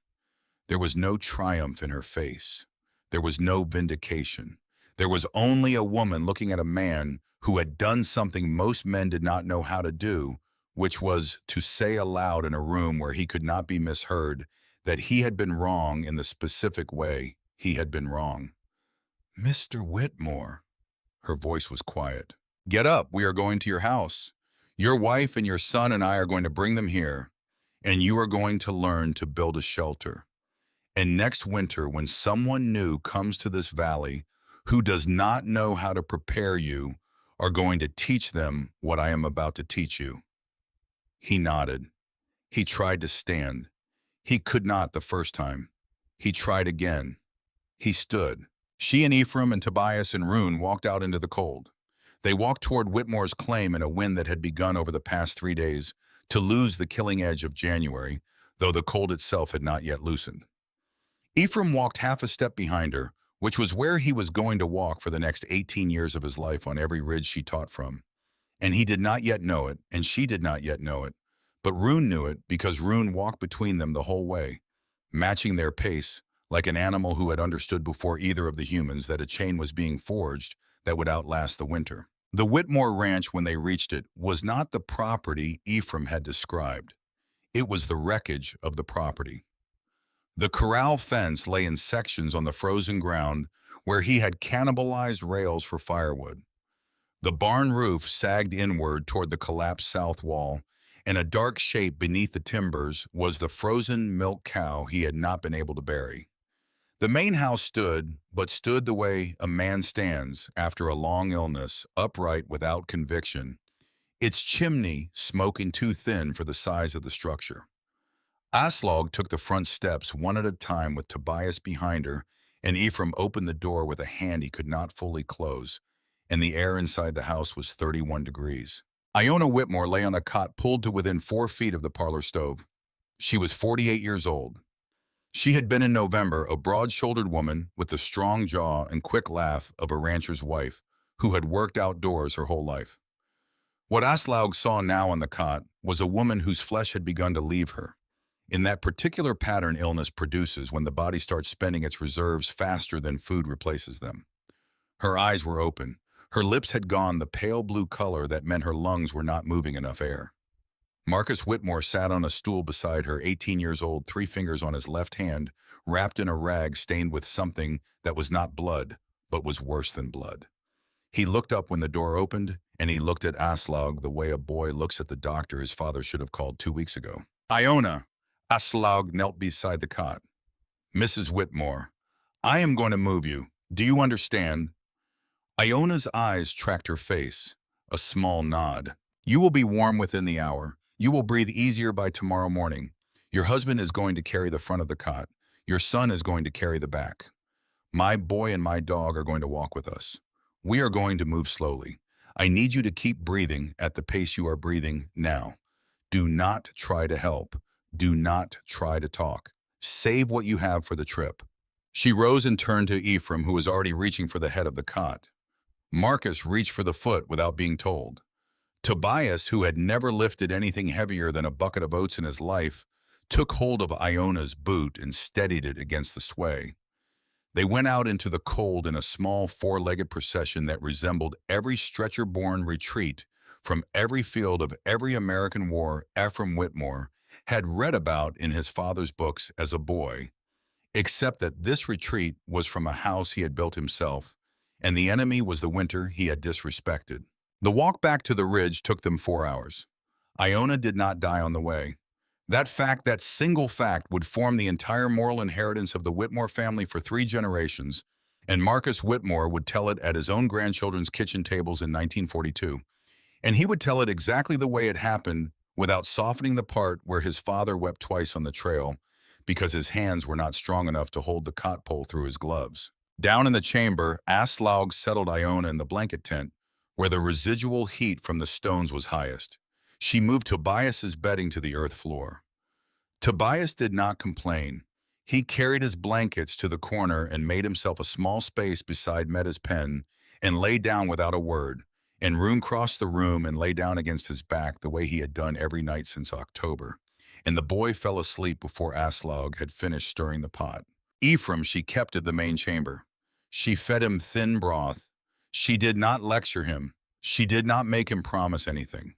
There was no triumph in her face. There was no vindication. There was only a woman looking at a man who had done something most men did not know how to do, which was to say aloud in a room where he could not be misheard that he had been wrong in the specific way he had been wrong. "Mr. Whitmore," her voice was quiet. "Get up, we are going to your house. Your wife and your son and I are going to bring them here, and you are going to learn to build a shelter. And next winter, when someone new comes to this valley who does not know how to prepare you, are going to teach them what I am about to teach you." He nodded. He tried to stand. He could not the first time. He tried again. He stood. She and Ephraim and Tobias and Rune walked out into the cold. They walked toward Whitmore's claim in a wind that had begun over the past 3 days to lose the killing edge of January, though the cold itself had not yet loosened. Ephraim walked half a step behind her, which was where he was going to walk for the next 18 years of his life on every ridge she taught from. And he did not yet know it, and she did not yet know it. But Rune knew it because Rune walked between them the whole way, matching their pace like an animal who had understood before either of the humans that a chain was being forged that would outlast the winter. The Whitmore ranch, when they reached it, was not the property Ephraim had described. It was the wreckage of the property. The corral fence lay in sections on the frozen ground where he had cannibalized rails for firewood. The barn roof sagged inward toward the collapsed south wall, and a dark shape beneath the timbers was the frozen milk cow he had not been able to bury. The main house stood, but stood the way a man stands after a long illness, upright without conviction, its chimney smoking too thin for the size of the structure. Aslaug took the front steps one at a time with Tobias behind her, and Ephraim opened the door with a hand he could not fully close, and the air inside the house was 31 degrees. Iona Whitmore lay on a cot pulled to within 4 feet of the parlor stove. She was 48 years old. She had been in November a broad-shouldered woman with the strong jaw and quick laugh of a rancher's wife who had worked outdoors her whole life. What Aslaug saw now on the cot was a woman whose flesh had begun to leave her, in that particular pattern illness produces when the body starts spending its reserves faster than food replaces them. Her eyes were open. Her lips had gone the pale blue color that meant her lungs were not moving enough air. Marcus Whitmore sat on a stool beside her, 18 years old, 3 fingers on his left hand, wrapped in a rag stained with something that was not blood, but was worse than blood. He looked up when the door opened, and he looked at Aslaug the way a boy looks at the doctor his father should have called 2 weeks ago. "Iona," Aslaug knelt beside the cot. "Mrs. Whitmore, I am going to move you. Do you understand?" Iona's eyes tracked her face, a small nod. "You will be warm within the hour. You will breathe easier by tomorrow morning. Your husband is going to carry the front of the cot. Your son is going to carry the back. My boy and my dog are going to walk with us. We are going to move slowly. I need you to keep breathing at the pace you are breathing now. Do not try to help. Do not try to talk. Save what you have for the trip." She rose and turned to Ephraim, who was already reaching for the head of the cot. Marcus reached for the foot without being told. Tobias, who had never lifted anything heavier than a bucket of oats in his life, took hold of Iona's boot and steadied it against the sway. They went out into the cold in a small 4-legged procession that resembled every stretcher-borne retreat from every field of every American war Ephraim Whitmore had read about in his father's books as a boy, except that this retreat was from a house he had built himself, and the enemy was the winter he had disrespected. The walk back to the ridge took them 4 hours. Iona did not die on the way. That fact, that single fact, would form the entire moral inheritance of the Whitmore family for 3 generations, and Marcus Whitmore would tell it at his own grandchildren's kitchen tables in 1942. And he would tell it exactly the way it happened, without softening the part where his father wept twice on the trail because his hands were not strong enough to hold the cot pole through his gloves. Down in the chamber, Aslaug settled Iona in the blanket tent, where the residual heat from the stones was highest. She moved Tobias's bedding to the earth floor. Tobias did not complain. He carried his blankets to the corner and made himself a small space beside Meta's pen and lay down without a word, and Rune crossed the room and lay down against his back the way he had done every night since October. and the boy fell asleep before Aslaug had finished stirring the pot. Ephraim she kept at the main chamber. She fed him thin broth. She did not lecture him. She did not make him promise anything.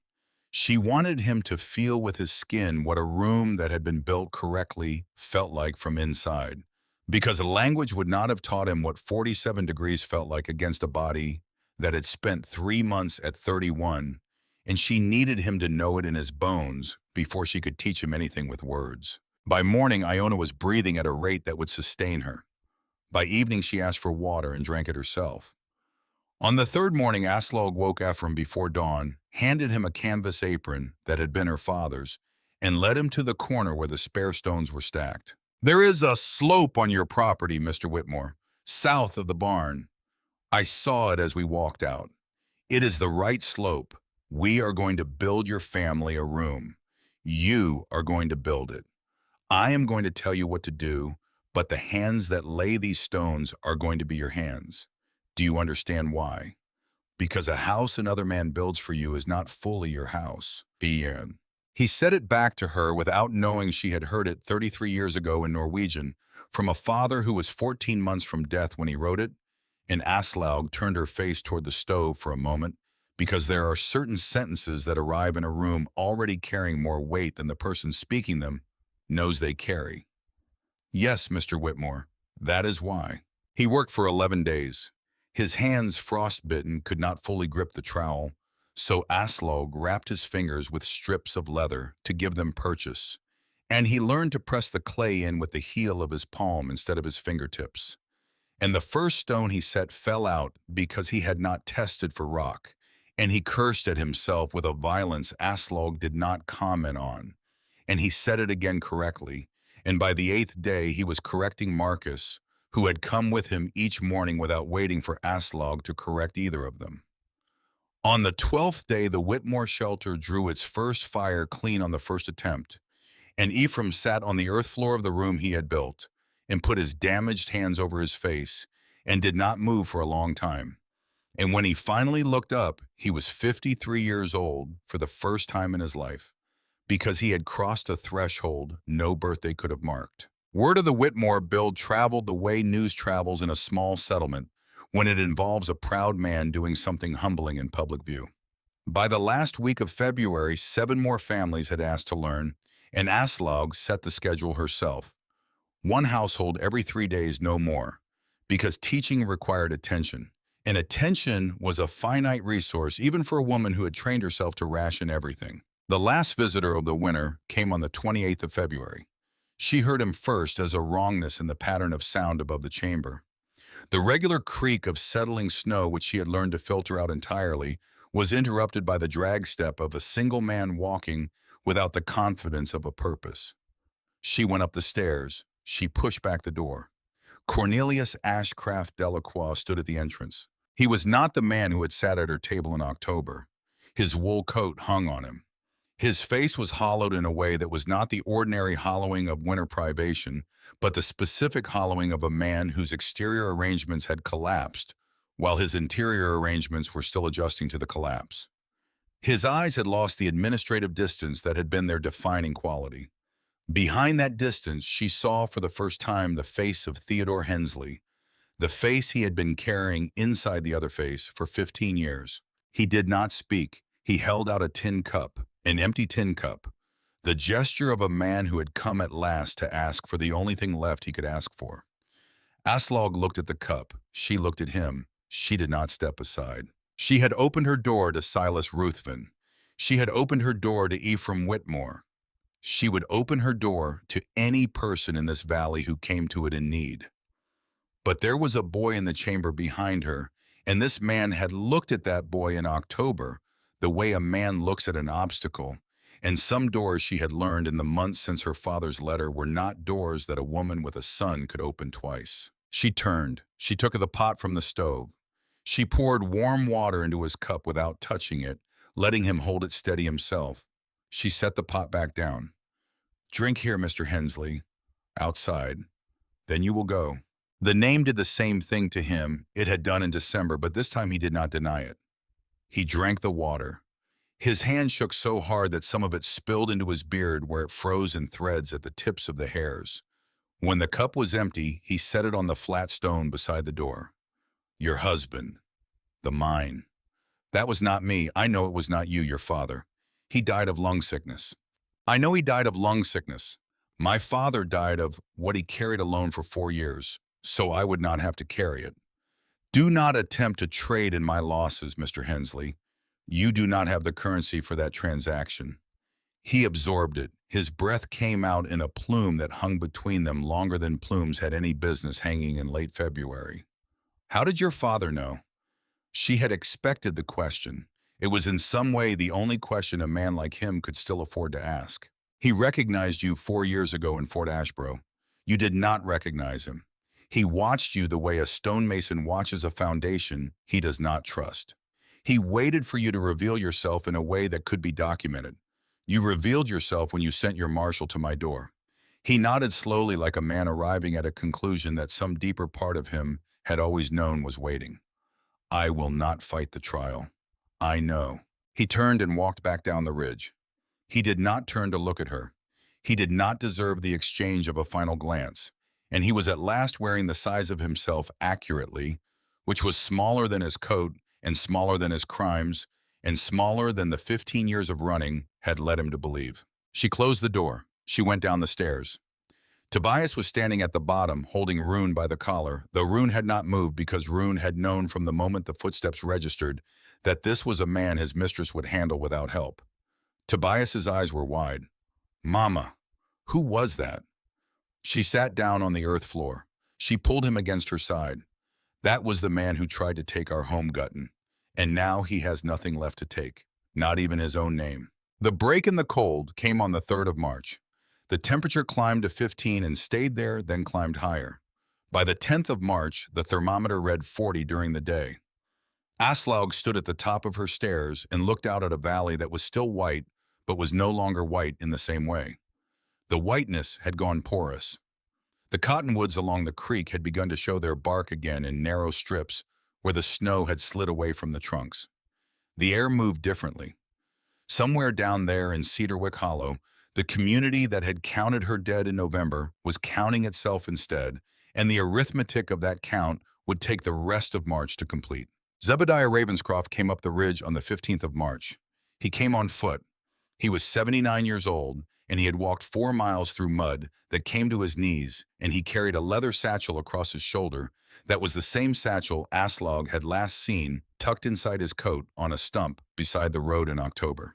She wanted him to feel with his skin what a room that had been built correctly felt like from inside, because a language would not have taught him what 47 degrees felt like against a body that had spent 3 months at 31, and she needed him to know it in his bones before she could teach him anything with words. By morning, Iona was breathing at a rate that would sustain her. By evening, she asked for water and drank it herself. On the third morning, Aslaug woke Ephraim before dawn, handed him a canvas apron that had been her father's, and led him to the corner where the spare stones were stacked. "There is a slope on your property, Mr. Whitmore, south of the barn. I saw it as we walked out. It is the right slope. We are going to build your family a room. You are going to build it. I am going to tell you what to do, but the hands that lay these stones are going to be your hands. Do you understand why? Because a house another man builds for you is not fully your house. Bien." He said it back to her without knowing she had heard it 33 years ago in Norwegian, from a father who was 14 months from death when he wrote it, and Aslaug turned her face toward the stove for a moment, because there are certain sentences that arrive in a room already carrying more weight than the person speaking them knows they carry. "Yes, Mr. Whitmore, that is why." He worked for 11 days. His hands, frostbitten, could not fully grip the trowel, so Aslaug wrapped his fingers with strips of leather to give them purchase, and he learned to press the clay in with the heel of his palm instead of his fingertips. And the first stone he set fell out because he had not tested for rock, and he cursed at himself with a violence Aslaug did not comment on, and he set it again correctly, and by the 8th day he was correcting Marcus, who had come with him each morning without waiting for Aslaug to correct either of them. On the 12th day, the Whitmore shelter drew its first fire clean on the first attempt, and Ephraim sat on the earth floor of the room he had built, and put his damaged hands over his face, and did not move for a long time. And when he finally looked up, he was 53 years old for the first time in his life, because he had crossed a threshold no birthday could have marked. Word of the Whitmore build traveled the way news travels in a small settlement when it involves a proud man doing something humbling in public view. By the last week of February, 7 more families had asked to learn, and Aslaug set the schedule herself. 1 household every 3 days, no more, because teaching required attention, and attention was a finite resource even for a woman who had trained herself to ration everything. The last visitor of the winter came on the 28th of February. She heard him first as a wrongness in the pattern of sound above the chamber. The regular creak of settling snow, which she had learned to filter out entirely, was interrupted by the drag step of a single man walking without the confidence of a purpose. She went up the stairs. She pushed back the door. Cornelius Ashcraft Delacroix stood at the entrance. He was not the man who had sat at her table in October. His wool coat hung on him. His face was hollowed in a way that was not the ordinary hollowing of winter privation, but the specific hollowing of a man whose exterior arrangements had collapsed, while his interior arrangements were still adjusting to the collapse. His eyes had lost the administrative distance that had been their defining quality. Behind that distance, she saw for the first time the face of Theodore Hensley, the face he had been carrying inside the other face for 15 years. He did not speak. He held out a tin cup. An empty tin cup, the gesture of a man who had come at last to ask for the only thing left he could ask for. Aslaug looked at the cup. She looked at him. She did not step aside. She had opened her door to Silas Ruthven. She had opened her door to Ephraim Whitmore. She would open her door to any person in this valley who came to it in need. But there was a boy in the chamber behind her, and this man had looked at that boy in October, the way a man looks at an obstacle, and some doors she had learned in the months since her father's letter were not doors that a woman with a son could open twice. She turned. She took the pot from the stove. She poured warm water into his cup without touching it, letting him hold it steady himself. She set the pot back down. "Drink here, Mr. Hensley, outside. Then you will go." The name did the same thing to him it had done in December, but this time he did not deny it. He drank the water. His hand shook so hard that some of it spilled into his beard where it froze in threads at the tips of the hairs. When the cup was empty, he set it on the flat stone beside the door. Your husband. The mine. That was not me. I know it was not you, your father. He died of lung sickness. I know he died of lung sickness. My father died of what he carried alone for 4 years, so I would not have to carry it. Do not attempt to trade in my losses, Mr. Hensley. You do not have the currency for that transaction. He absorbed it. His breath came out in a plume that hung between them longer than plumes had any business hanging in late February. How did your father know? She had expected the question. It was in some way the only question a man like him could still afford to ask. He recognized you 4 years ago in Fort Ashboro. You did not recognize him. He watched you the way a stonemason watches a foundation he does not trust. He waited for you to reveal yourself in a way that could be documented. You revealed yourself when you sent your marshal to my door. He nodded slowly like a man arriving at a conclusion that some deeper part of him had always known was waiting. I will not fight the trial. I know. He turned and walked back down the ridge. He did not turn to look at her. He did not deserve the exchange of a final glance, and he was at last wearing the size of himself accurately, which was smaller than his coat and smaller than his crimes and smaller than the 15 years of running had led him to believe. She closed the door. She went down the stairs. Tobias was standing at the bottom, holding Rune by the collar, though Rune had not moved because Rune had known from the moment the footsteps registered that this was a man his mistress would handle without help. Tobias's eyes were wide. Mama, who was that? She sat down on the earth floor. She pulled him against her side. That was the man who tried to take our home, Gutton. And now he has nothing left to take, not even his own name. The break in the cold came on the 3rd of March. The temperature climbed to 15 and stayed there, then climbed higher. By the 10th of March, the thermometer read 40 during the day. Aslaug stood at the top of her stairs and looked out at a valley that was still white, but was no longer white in the same way. The whiteness had gone porous. The cottonwoods along the creek had begun to show their bark again in narrow strips where the snow had slid away from the trunks. The air moved differently. Somewhere down there in Cedarwick Hollow, the community that had counted her dead in November was counting itself instead, and the arithmetic of that count would take the rest of March to complete. Zebediah Ravenscroft came up the ridge on the 15th of March. He came on foot. He was 79 years old, and he had walked 4 miles through mud that came to his knees, and he carried a leather satchel across his shoulder that was the same satchel Aslaug had last seen tucked inside his coat on a stump beside the road in October.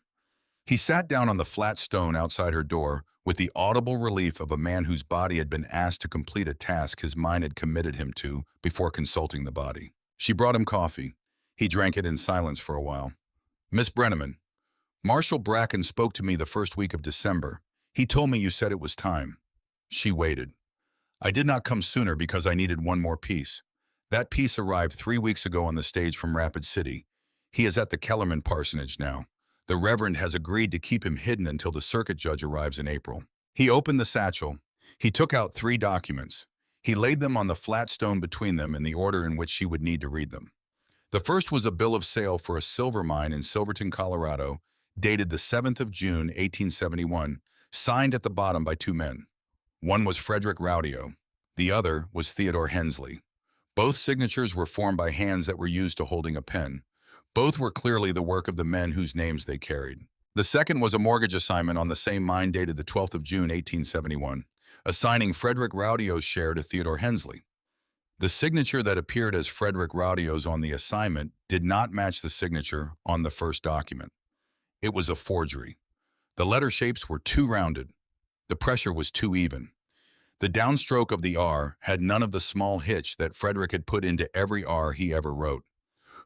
He sat down on the flat stone outside her door with the audible relief of a man whose body had been asked to complete a task his mind had committed him to before consulting the body. She brought him coffee. He drank it in silence for a while. Miss Brenneman, Marshal Bracken spoke to me the first week of December. He told me you said it was time. She waited. I did not come sooner because I needed one more piece. That piece arrived 3 weeks ago on the stage from Rapid City. He is at the Kellerman parsonage now. The Reverend has agreed to keep him hidden until the circuit judge arrives in April. He opened the satchel. He took out 3 documents. He laid them on the flat stone between them in the order in which she would need to read them. The first was a bill of sale for a silver mine in Silverton, Colorado, dated the 7th of June, 1871, signed at the bottom by 2 men. One was Frederick Rowdio. The other was Theodore Hensley. Both signatures were formed by hands that were used to holding a pen. Both were clearly the work of the men whose names they carried. The second was a mortgage assignment on the same mine dated the 12th of June, 1871, assigning Frederick Rowdio's share to Theodore Hensley. The signature that appeared as Frederick Rowdio's on the assignment did not match the signature on the first document. It was a forgery. The letter shapes were too rounded. The pressure was too even. The downstroke of the R had none of the small hitch that Frederick had put into every R he ever wrote.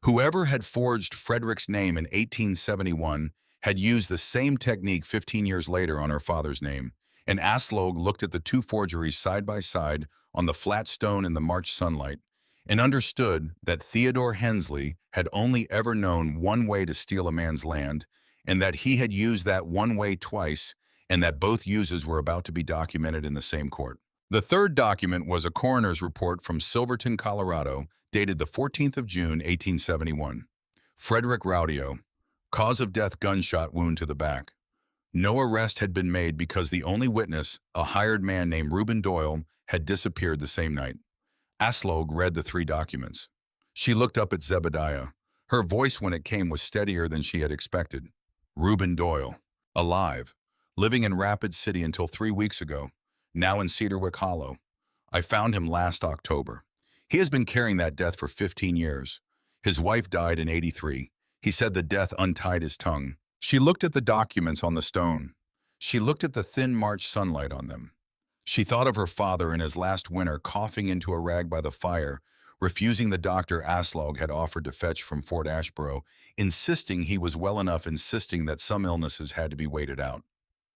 Whoever had forged Frederick's name in 1871 had used the same technique 15 years later on her father's name, and Aslaug looked at the 2 forgeries side by side on the flat stone in the March sunlight and understood that Theodore Hensley had only ever known one way to steal a man's land, and that he had used that one way twice, and that both uses were about to be documented in the same court. The third document was a coroner's report from Silverton, Colorado, dated the 14th of June, 1871. Frederick Rowdio. Cause of death: gunshot wound to the back. No arrest had been made because the only witness, a hired man named Reuben Doyle, had disappeared the same night. Aslaug read the three documents. She looked up at Zebediah. Her voice when it came was steadier than she had expected. Reuben Doyle, alive, living in Rapid City until 3 weeks ago, now in Cedarwick Hollow. I found him last October. He has been carrying that death for 15 years. His wife died in '83. He said the death untied his tongue. She looked at the documents on the stone. She looked at the thin March sunlight on them. She thought of her father in his last winter coughing into a rag by the fire, refusing the doctor Aslaug had offered to fetch from Fort Ashboro, insisting he was well enough, insisting that some illnesses had to be waited out.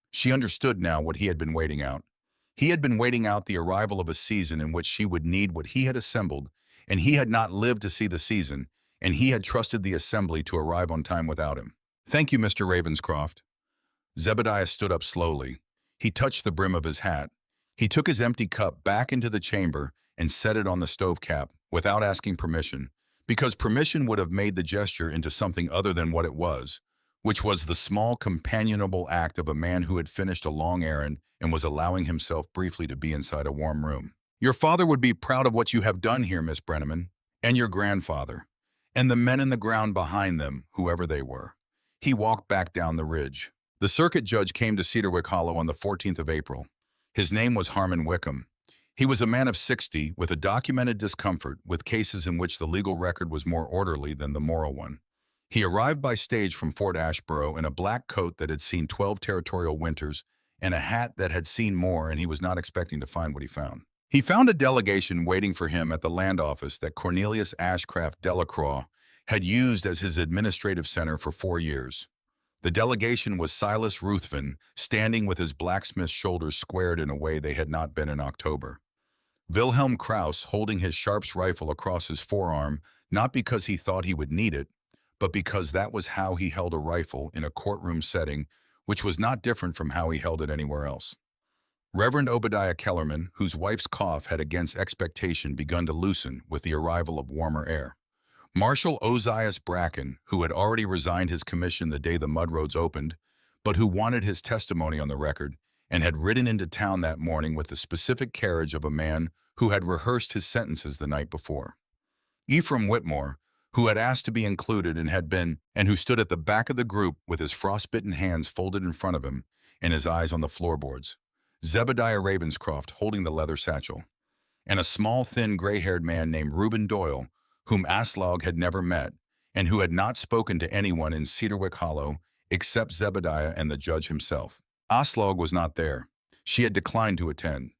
She understood now what he had been waiting out. He had been waiting out the arrival of a season in which she would need what he had assembled, and he had not lived to see the season, and he had trusted the assembly to arrive on time without him. "Thank you, Mr. Ravenscroft." Zebediah stood up slowly. He touched the brim of his hat. He took his empty cup back into the chamber and set it on the stove cap without asking permission, because permission would have made the gesture into something other than what it was, which was the small companionable act of a man who had finished a long errand and was allowing himself briefly to be inside a warm room. "Your father would be proud of what you have done here, Miss Brenneman, and your grandfather, and the men in the ground behind them, whoever they were." He walked back down the ridge. The circuit judge came to Cedarwick Hollow on the 14th of April. His name was Harmon Wickham. He was a man of 60 with a documented discomfort with cases in which the legal record was more orderly than the moral one. He arrived by stage from Fort Ashboro in a black coat that had seen 12 territorial winters and a hat that had seen more, and he was not expecting to find what he found. He found a delegation waiting for him at the land office that Cornelius Ashcraft Delacroix had used as his administrative center for 4 years. The delegation was Silas Ruthven, standing with his blacksmith's shoulders squared in a way they had not been in October. Wilhelm Krauss holding his Sharps rifle across his forearm, not because he thought he would need it, but because that was how he held a rifle in a courtroom setting, which was not different from how he held it anywhere else. Reverend Obadiah Kellerman, whose wife's cough had against expectation begun to loosen with the arrival of warmer air. Marshal Ozias Bracken, who had already resigned his commission the day the mud roads opened, but who wanted his testimony on the record, and had ridden into town that morning with the specific carriage of a man who had rehearsed his sentences the night before. Ephraim Whitmore, who had asked to be included and who stood at the back of the group with his frostbitten hands folded in front of him and his eyes on the floorboards. Zebediah Ravenscroft holding the leather satchel. And a small, thin, gray-haired man named Reuben Doyle, whom Aslaug had never met, and who had not spoken to anyone in Cedarwick Hollow except Zebediah and the judge himself. Aslaug was not there. She had declined to attend.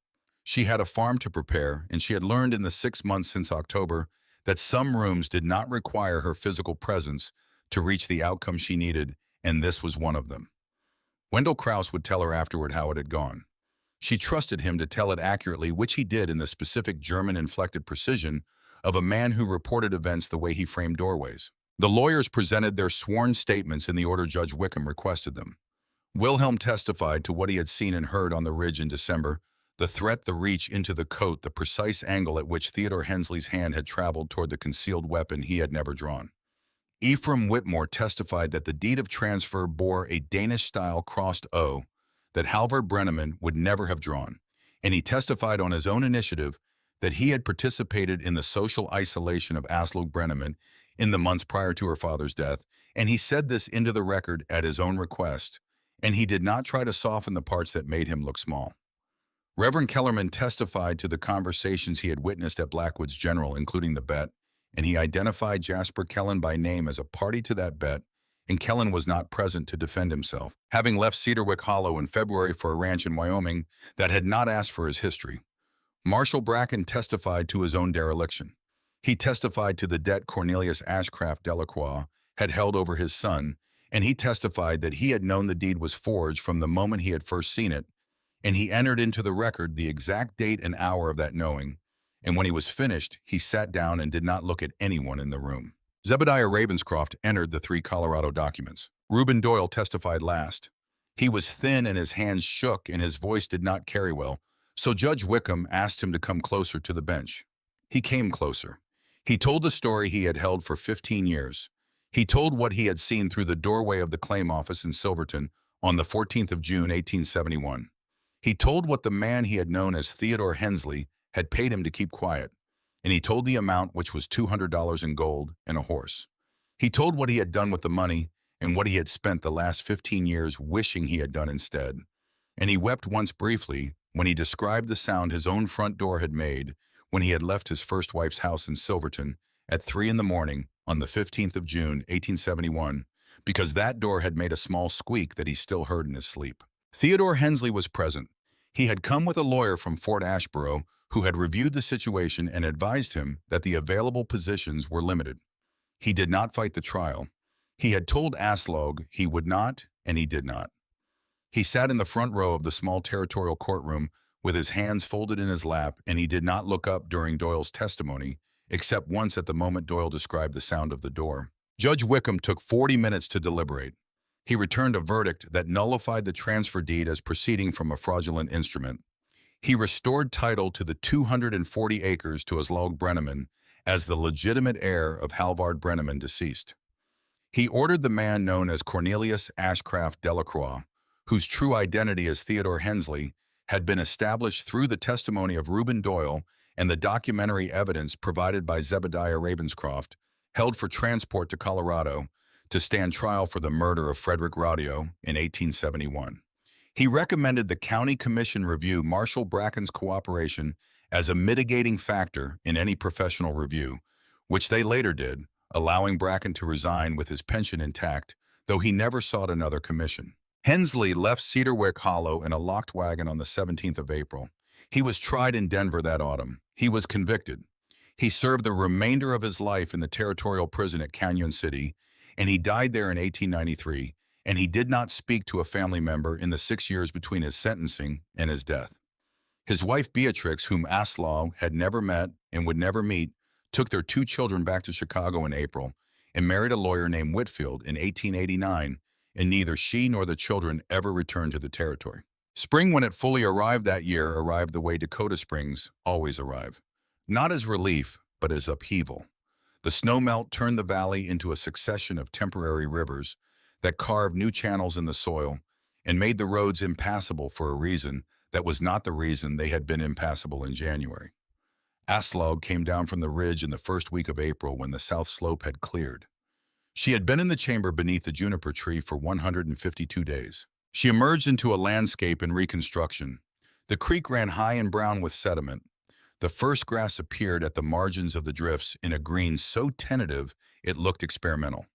She had a farm to prepare, and she had learned in the 6 months since October that some rooms did not require her physical presence to reach the outcome she needed, and this was one of them. Wendell Krauss would tell her afterward how it had gone. She trusted him to tell it accurately, which he did in the specific German-inflected precision of a man who reported events the way he framed doorways. The lawyers presented their sworn statements in the order Judge Wickham requested them. Wilhelm testified to what he had seen and heard on the ridge in December, the threat, the reach into the coat, the precise angle at which Theodore Hensley's hand had traveled toward the concealed weapon he had never drawn. Ephraim Whitmore testified that the deed of transfer bore a Danish-style crossed O that Halvard Brenneman would never have drawn, and he testified on his own initiative that he had participated in the social isolation of Aslaug Brenneman in the months prior to her father's death, and he said this into the record at his own request, and he did not try to soften the parts that made him look small. Reverend Kellerman testified to the conversations he had witnessed at Blackwood's General, including the bet, and he identified Jasper Kellen by name as a party to that bet, and Kellen was not present to defend himself, having left Cedarwick Hollow in February for a ranch in Wyoming that had not asked for his history. Marshal Bracken testified to his own dereliction. He testified to the debt Cornelius Ashcraft Delacroix had held over his son, and he testified that he had known the deed was forged from the moment he had first seen it, and he entered into the record the exact date and hour of that knowing, and when he was finished, he sat down and did not look at anyone in the room. Zebediah Ravenscroft entered the 3 Colorado documents. Reuben Doyle testified last. He was thin and his hands shook and his voice did not carry well, so Judge Wickham asked him to come closer to the bench. He came closer. He told the story he had held for 15 years. He told what he had seen through the doorway of the claim office in Silverton on the 14th of June, 1871. He told what the man he had known as Theodore Hensley had paid him to keep quiet, and he told the amount, which was $200 in gold and a horse. He told what he had done with the money and what he had spent the last 15 years wishing he had done instead. And he wept once briefly when he described the sound his own front door had made when he had left his first wife's house in Silverton at 3 in the morning on the 15th of June, 1871, because that door had made a small squeak that he still heard in his sleep. Theodore Hensley was present. He had come with a lawyer from Fort Ashboro who had reviewed the situation and advised him that the available positions were limited. He did not fight the trial. He had told Aslaug he would not, and he did not. He sat in the front row of the small territorial courtroom with his hands folded in his lap, and he did not look up during Doyle's testimony, except once at the moment Doyle described the sound of the door. Judge Wickham took 40 minutes to deliberate. He returned a verdict that nullified the transfer deed as proceeding from a fraudulent instrument. He restored title to the 240 acres to Aslaug Brenneman as the legitimate heir of Halvard Brenneman deceased. He ordered the man known as Cornelius Ashcraft Delacroix, whose true identity as Theodore Hensley had been established through the testimony of Reuben Doyle and the documentary evidence provided by Zebediah Ravenscroft, held for transport to Colorado to stand trial for the murder of Frederick Rodeo in 1871. He recommended the county commission review Marshal Bracken's cooperation as a mitigating factor in any professional review, which they later did, allowing Bracken to resign with his pension intact, though he never sought another commission. Hensley left Cedarwick Hollow in a locked wagon on the 17th of April. He was tried in Denver that autumn. He was convicted. He served the remainder of his life in the territorial prison at Canyon City, and he died there in 1893, and he did not speak to a family member in the 6 years between his sentencing and his death. His wife Beatrix, whom Aslaug had never met and would never meet, took their 2 children back to Chicago in April and married a lawyer named Whitfield in 1889, and neither she nor the children ever returned to the territory. Spring, when it fully arrived that year, arrived the way Dakota springs always arrive. Not as relief, but as upheaval. The snowmelt turned the valley into a succession of temporary rivers that carved new channels in the soil and made the roads impassable for a reason that was not the reason they had been impassable in January. Aslaug came down from the ridge in the first week of April when the south slope had cleared. She had been in the chamber beneath the juniper tree for 152 days. She emerged into a landscape in reconstruction. The creek ran high and brown with sediment. The first grass appeared at the margins of the drifts in a green so tentative it looked experimental.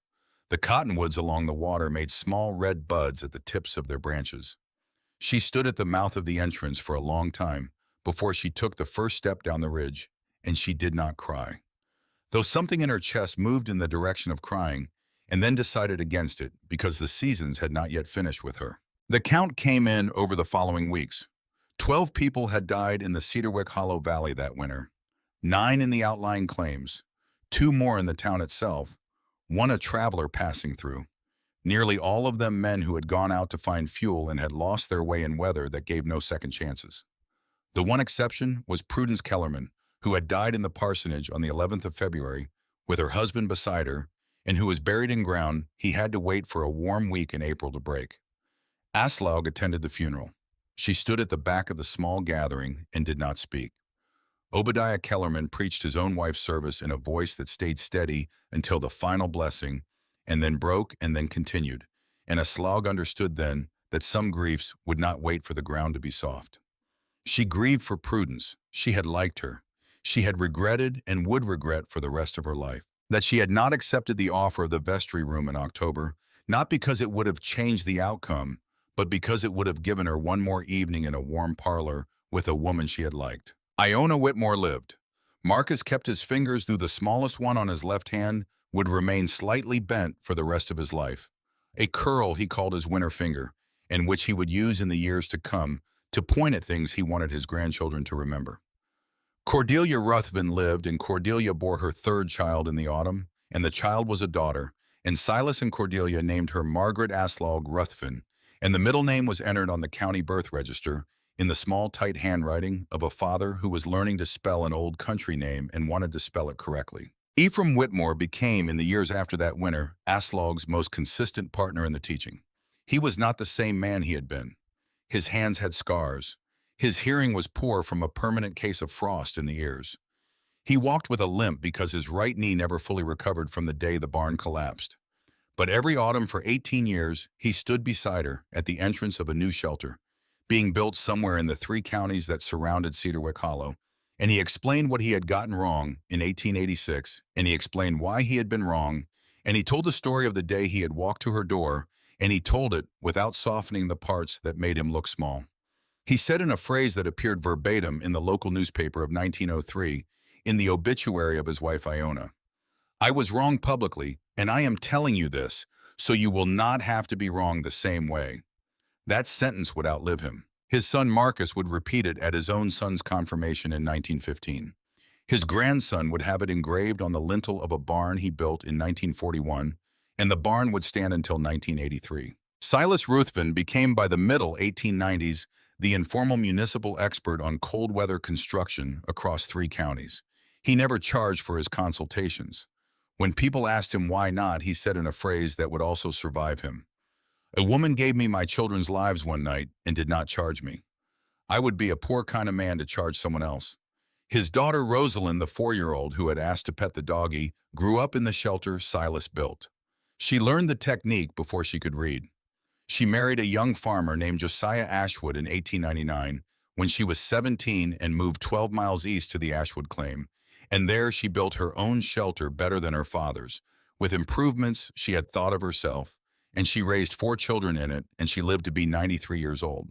The cottonwoods along the water made small red buds at the tips of their branches. She stood at the mouth of the entrance for a long time before she took the first step down the ridge, and she did not cry, though something in her chest moved in the direction of crying and then decided against it because the seasons had not yet finished with her. The count came in over the following weeks. 12 people had died in the Cedarwick Hollow Valley that winter, 9 in the outlying claims, 2 more in the town itself, 1 a traveler passing through. Nearly all of them men who had gone out to find fuel and had lost their way in weather that gave no second chances. The one exception was Prudence Kellerman, who had died in the parsonage on the 11th of February with her husband beside her, and who was buried in ground he had to wait for a warm week in April to break. Aslaug attended the funeral. She stood at the back of the small gathering and did not speak. Obadiah Kellerman preached his own wife's service in a voice that stayed steady until the final blessing, and then broke and then continued, and Aslaug understood then that some griefs would not wait for the ground to be soft. She grieved for Prudence. She had liked her. She had regretted and would regret for the rest of her life that she had not accepted the offer of the vestry room in October, not because it would have changed the outcome, but because it would have given her one more evening in a warm parlor with a woman she had liked. Iona Whitmore lived. Marcus kept his fingers, though the smallest one on his left hand would remain slightly bent for the rest of his life. A curl he called his winter finger, and which he would use in the years to come to point at things he wanted his grandchildren to remember. Cordelia Ruthven lived, and Cordelia bore her 3rd child in the autumn, and the child was a daughter, and Silas and Cordelia named her Margaret Aslaug Ruthven, and the middle name was entered on the county birth register in the small, tight handwriting of a father who was learning to spell an old country name and wanted to spell it correctly. Ephraim Whitmore became, in the years after that winter, Aslaug's most consistent partner in the teaching. He was not the same man he had been. His hands had scars. His hearing was poor from a permanent case of frost in the ears. He walked with a limp because his right knee never fully recovered from the day the barn collapsed. But every autumn for 18 years, he stood beside her at the entrance of a new shelter, being built somewhere in the 3 counties that surrounded Cedarwick Hollow, and he explained what he had gotten wrong in 1886, and he explained why he had been wrong, and he told the story of the day he had walked to her door, and he told it without softening the parts that made him look small. He said in a phrase that appeared verbatim in the local newspaper of 1903, in the obituary of his wife Iona, "I was wrong publicly, and I am telling you this, so you will not have to be wrong the same way." That sentence would outlive him. His son Marcus would repeat it at his own son's confirmation in 1915. His grandson would have it engraved on the lintel of a barn he built in 1941, and the barn would stand until 1983. Silas Ruthven became, by the middle 1890s, the informal municipal expert on cold weather construction across 3 counties. He never charged for his consultations. When people asked him why not, he said in a phrase that would also survive him, "A woman gave me my children's lives one night and did not charge me. I would be a poor kind of man to charge someone else." His daughter Rosalind, the 4-year-old who had asked to pet the doggy, grew up in the shelter Silas built. She learned the technique before she could read. She married a young farmer named Josiah Ashwood in 1899 when she was 17 and moved 12 miles east to the Ashwood claim, and there she built her own shelter better than her father's, with improvements she had thought of herself, and she raised 4 children in it, and she lived to be 93 years old.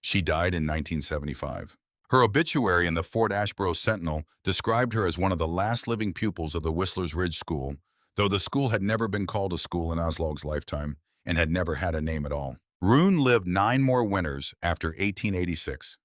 She died in 1975. Her obituary in the Fort Ashboro Sentinel described her as one of the last living pupils of the Whistler's Ridge School, though the school had never been called a school in Aslaug's lifetime and had never had a name at all. Rune lived 9 more winters after 1886.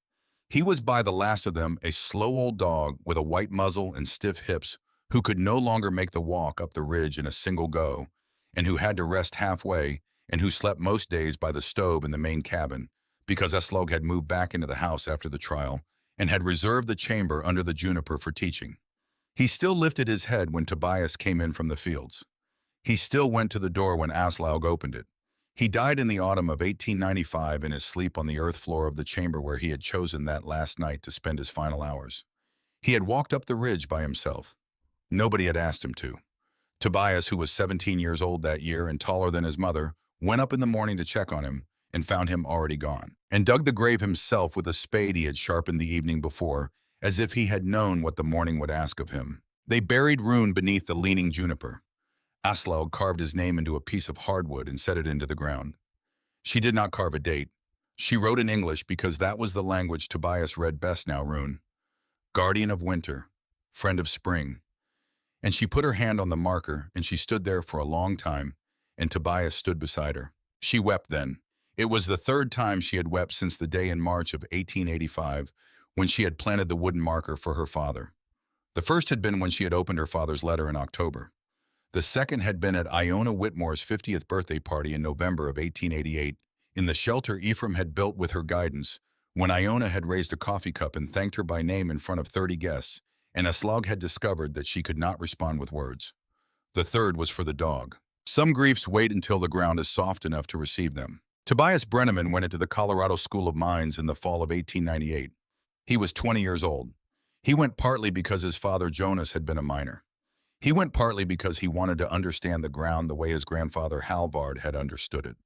He was by the last of them a slow old dog with a white muzzle and stiff hips who could no longer make the walk up the ridge in a single go, and who had to rest halfway, and who slept most days by the stove in the main cabin, because Aslaug had moved back into the house after the trial and had reserved the chamber under the juniper for teaching. He still lifted his head when Tobias came in from the fields. He still went to the door when Aslaug opened it. He died in the autumn of 1895 in his sleep on the earth floor of the chamber where he had chosen that last night to spend his final hours. He had walked up the ridge by himself. Nobody had asked him to. Tobias, who was 17 years old that year and taller than his mother, went up in the morning to check on him and found him already gone, and dug the grave himself with a spade he had sharpened the evening before, as if he had known what the morning would ask of him. They buried Rune beneath the leaning juniper. Aslaug carved his name into a piece of hardwood and set it into the ground. She did not carve a date. She wrote in English because that was the language Tobias read best now, Rune. Guardian of winter, friend of spring. And she put her hand on the marker, and she stood there for a long time, and Tobias stood beside her. She wept then. It was the 3rd time she had wept since the day in March of 1885 when she had planted the wooden marker for her father. The first had been when she had opened her father's letter in October. The second had been at Iona Whitmore's 50th birthday party in November of 1888, in the shelter Ephraim had built with her guidance, when Iona had raised a coffee cup and thanked her by name in front of 30 guests, and Aslaug had discovered that she could not respond with words. The third was for the dog. Some griefs wait until the ground is soft enough to receive them. Tobias Brenneman went into the Colorado School of Mines in the fall of 1898. He was 20 years old. He went partly because his father Jonas had been a miner. He went partly because he wanted to understand the ground the way his grandfather Halvard had understood it.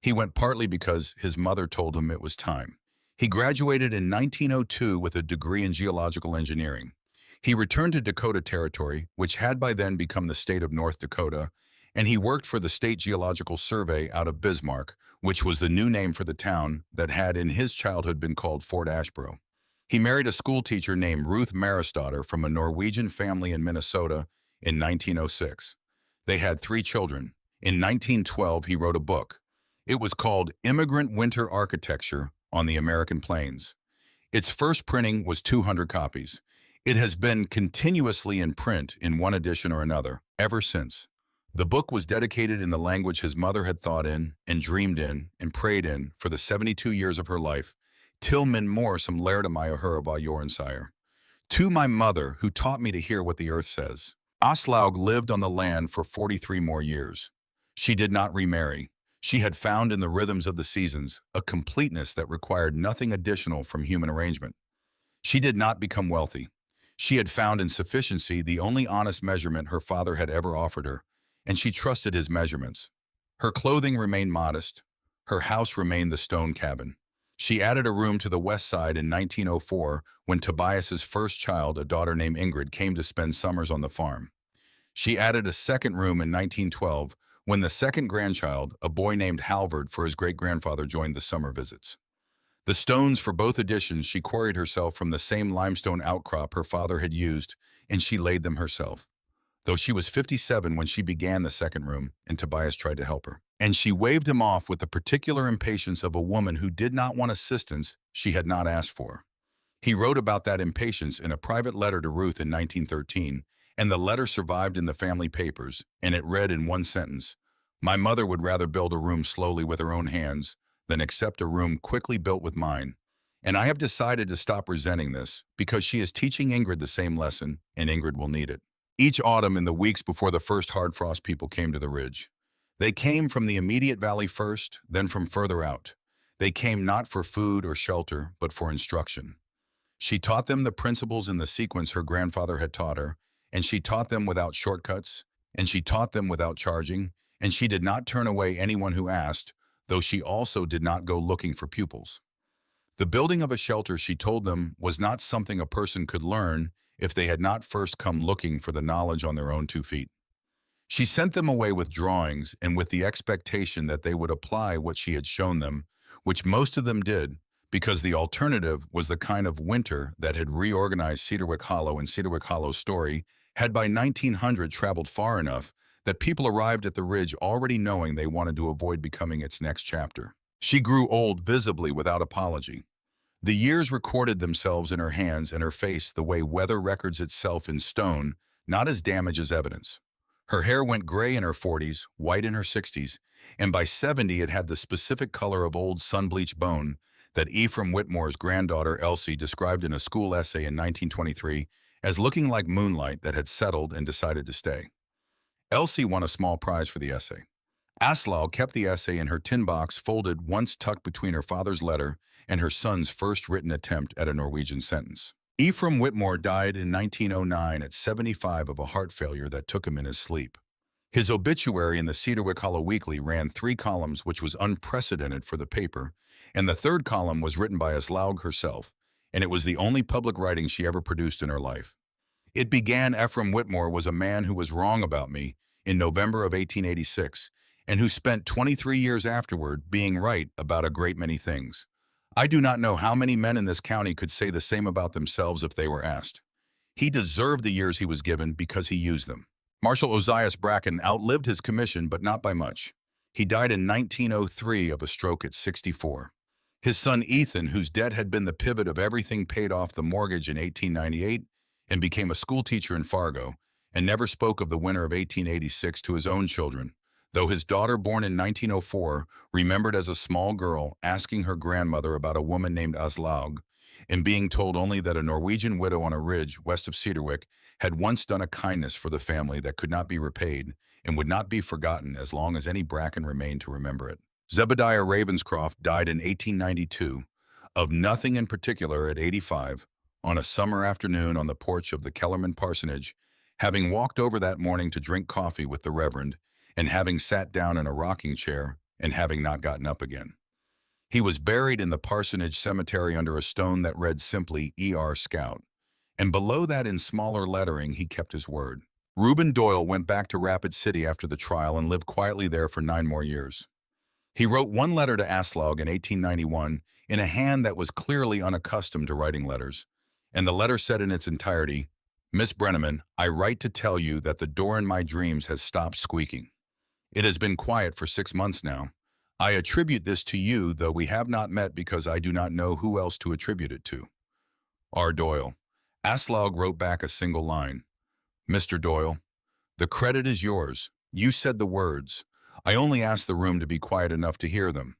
He went partly because his mother told him it was time. He graduated in 1902 with a degree in geological engineering. He returned to Dakota Territory, which had by then become the state of North Dakota, and he worked for the State Geological Survey out of Bismarck, which was the new name for the town that had in his childhood been called Fort Ashboro. He married a schoolteacher named Ruth Marisdottir from a Norwegian family in Minnesota in 1906. They had 3 children. In 1912, he wrote a book. It was called Immigrant Winter Architecture on the American Plains. Its first printing was 200 copies. It has been continuously in print in one edition or another ever since. The book was dedicated in the language his mother had thought in and dreamed in and prayed in for the 72 years of her life, till min more som lærte mig at høre hvad jorden siger. To my mother, who taught me to hear what the earth says. Aslaug lived on the land for 43 more years. She did not remarry. She had found in the rhythms of the seasons a completeness that required nothing additional from human arrangement. She did not become wealthy. She had found in sufficiency the only honest measurement her father had ever offered her, and she trusted his measurements. Her clothing remained modest. Her house remained the stone cabin. She added a room to the west side in 1904 when Tobias's first child, a daughter named Ingrid, came to spend summers on the farm. She added a second room in 1912 when the second grandchild, a boy named Halvard for his great-grandfather, joined the summer visits. The stones for both additions she quarried herself from the same limestone outcrop her father had used, and she laid them herself. Though she was 57 when she began the second room, and Tobias tried to help her. And she waved him off with the particular impatience of a woman who did not want assistance she had not asked for. He wrote about that impatience in a private letter to Ruth in 1913, and the letter survived in the family papers, and it read in one sentence, "My mother would rather build a room slowly with her own hands than accept a room quickly built with mine. And I have decided to stop resenting this because she is teaching Ingrid the same lesson, and Ingrid will need it." Each autumn, in the weeks before the first hard frost, people came to the ridge. They came from the immediate valley first, then from further out. They came not for food or shelter, but for instruction. She taught them the principles in the sequence her grandfather had taught her, and she taught them without shortcuts, and she taught them without charging, and she did not turn away anyone who asked, though she also did not go looking for pupils. The building of a shelter, she told them, was not something a person could learn if they had not first come looking for the knowledge on their own 2 feet. She sent them away with drawings and with the expectation that they would apply what she had shown them, which most of them did, because the alternative was the kind of winter that had reorganized Cedarwick Hollow, and Cedarwick Hollow's story had by 1900 traveled far enough that people arrived at the ridge already knowing they wanted to avoid becoming its next chapter. She grew old visibly without apology. The years recorded themselves in her hands and her face the way weather records itself in stone, not as damage as evidence. Her hair went gray in her 40s, white in her 60s, and by 70 it had the specific color of old sun-bleached bone that Ephraim Whitmore's granddaughter Elsie described in a school essay in 1923 as looking like moonlight that had settled and decided to stay. Elsie won a small prize for the essay. Aslaug kept the essay in her tin box folded once tucked between her father's letter and her son's first written attempt at a Norwegian sentence. Ephraim Whitmore died in 1909 at 75 of a heart failure that took him in his sleep. His obituary in the Cedarwick Hollow Weekly ran 3 columns, which was unprecedented for the paper, and the third column was written by Aslaug herself, and it was the only public writing she ever produced in her life. It began, "Ephraim Whitmore was a man who was wrong about me," in November of 1886, and who spent 23 years afterward being right about a great many things. I do not know how many men in this county could say the same about themselves if they were asked. He deserved the years he was given because he used them. Marshal Ozias Bracken outlived his commission, but not by much. He died in 1903 of a stroke at 64. His son Ethan, whose debt had been the pivot of everything, paid off the mortgage in 1898 and became a schoolteacher in Fargo, and never spoke of the winter of 1886 to his own children, though his daughter, born in 1904, remembered as a small girl asking her grandmother about a woman named Aslaug, and being told only that a Norwegian widow on a ridge west of Cedarwick had once done a kindness for the family that could not be repaid and would not be forgotten as long as any Bracken remained to remember it. Zebediah Ravenscroft died in 1892, of nothing in particular at 85, on a summer afternoon on the porch of the Kellerman parsonage, having walked over that morning to drink coffee with the Reverend, and having sat down in a rocking chair, and having not gotten up again. He was buried in the parsonage cemetery under a stone that read simply E.R. Scout, and below that in smaller lettering he kept his word. Reuben Doyle went back to Rapid City after the trial and lived quietly there for 9 more years. He wrote one letter to Aslaug in 1891 in a hand that was clearly unaccustomed to writing letters, and the letter said in its entirety, "Miss Brenneman, I write to tell you that the door in my dreams has stopped squeaking. It has been quiet for 6 months now. I attribute this to you, though we have not met because I do not know who else to attribute it to. R. Doyle." Aslaug wrote back a single line. "Mr. Doyle, the credit is yours. You said the words. I only asked the room to be quiet enough to hear them."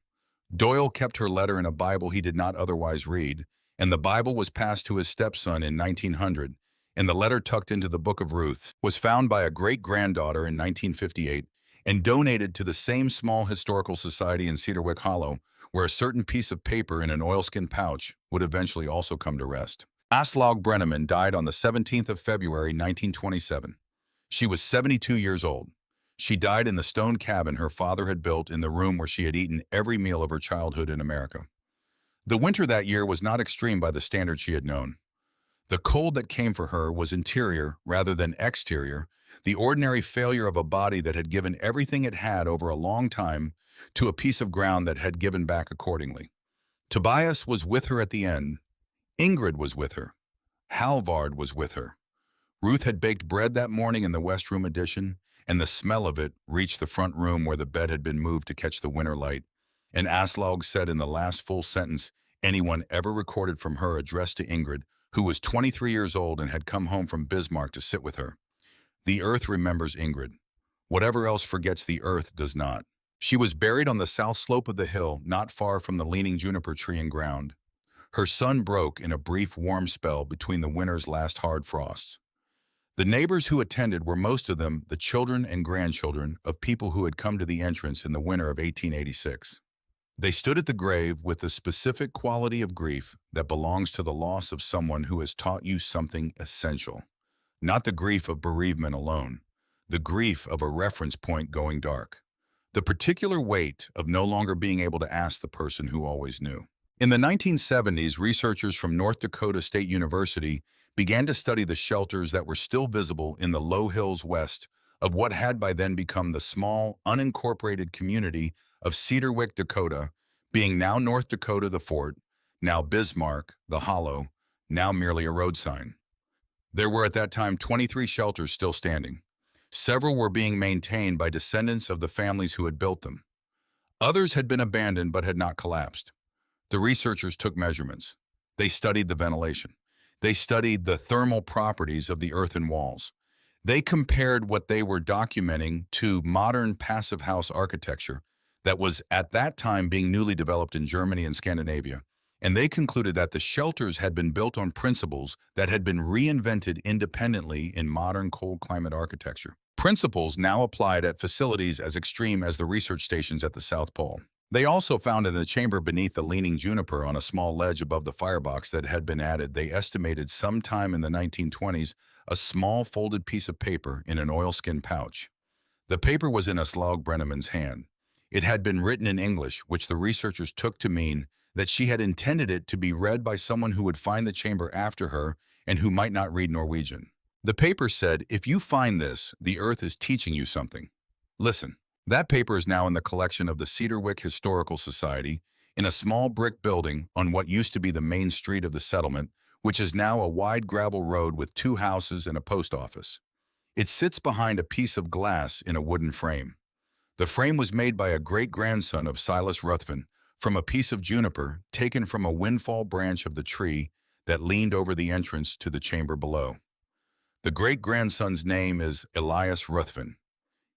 Doyle kept her letter in a Bible he did not otherwise read, and the Bible was passed to his stepson in 1900, and the letter tucked into the Book of Ruth was found by a great-granddaughter in 1958 and donated to the same small historical society in Cedarwick Hollow, where a certain piece of paper in an oilskin pouch would eventually also come to rest. Aslaug Brenneman died on the 17th of February, 1927. She was 72 years old. She died in the stone cabin her father had built in the room where she had eaten every meal of her childhood in America. The winter that year was not extreme by the standards she had known. The cold that came for her was interior rather than exterior, the ordinary failure of a body that had given everything it had over a long time to a piece of ground that had given back accordingly. Tobias was with her at the end. Ingrid was with her. Halvard was with her. Ruth had baked bread that morning in the West Room addition, and the smell of it reached the front room where the bed had been moved to catch the winter light. And Aslaug said in the last full sentence anyone ever recorded from her addressed to Ingrid, who was 23 years old and had come home from Bismarck to sit with her. The earth remembers Ingrid. Whatever else forgets the earth does not. She was buried on the south slope of the hill, not far from the leaning juniper tree and ground. Her sun broke in a brief warm spell between the winter's last hard frosts. The neighbors who attended were most of them the children and grandchildren of people who had come to the entrance in the winter of 1886. They stood at the grave with the specific quality of grief that belongs to the loss of someone who has taught you something essential. Not the grief of bereavement alone, the grief of a reference point going dark. The particular weight of no longer being able to ask the person who always knew. In the 1970s, researchers from North Dakota State University began to study the shelters that were still visible in the low hills west of what had by then become the small, unincorporated community of Cedarwick, Dakota, being now North Dakota the Fort, now Bismarck, the Hollow, now merely a road sign. There were at that time 23 shelters still standing. Several were being maintained by descendants of the families who had built them. Others had been abandoned but had not collapsed. The researchers took measurements. They studied the ventilation. They studied the thermal properties of the earthen walls. They compared what they were documenting to modern passive house architecture that was at that time being newly developed in Germany and Scandinavia, and they concluded that the shelters had been built on principles that had been reinvented independently in modern cold climate architecture. Principles now applied at facilities as extreme as the research stations at the South Pole. They also found in the chamber beneath the leaning juniper on a small ledge above the firebox that had been added, they estimated sometime in the 1920s, a small folded piece of paper in an oilskin pouch. The paper was in Aslaug Brenneman's hand. It had been written in English, which the researchers took to mean that she had intended it to be read by someone who would find the chamber after her and who might not read Norwegian. The paper said, "If you find this, the earth is teaching you something. Listen." That paper is now in the collection of the Cedarwick Historical Society in a small brick building on what used to be the main street of the settlement, which is now a wide gravel road with 2 houses and a post office. It sits behind a piece of glass in a wooden frame. The frame was made by a great-grandson of Silas Ruthven from a piece of juniper taken from a windfall branch of the tree that leaned over the entrance to the chamber below. The great-grandson's name is Elias Ruthven.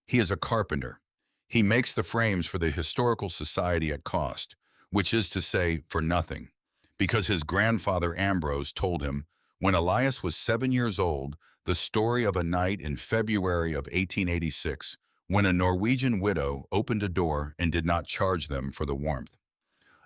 He is a carpenter. He makes the frames for the Historical Society at cost, which is to say, for nothing, because his grandfather Ambrose told him, when Elias was 7 years old, the story of a night in February of 1886, when a Norwegian widow opened a door and did not charge them for the warmth.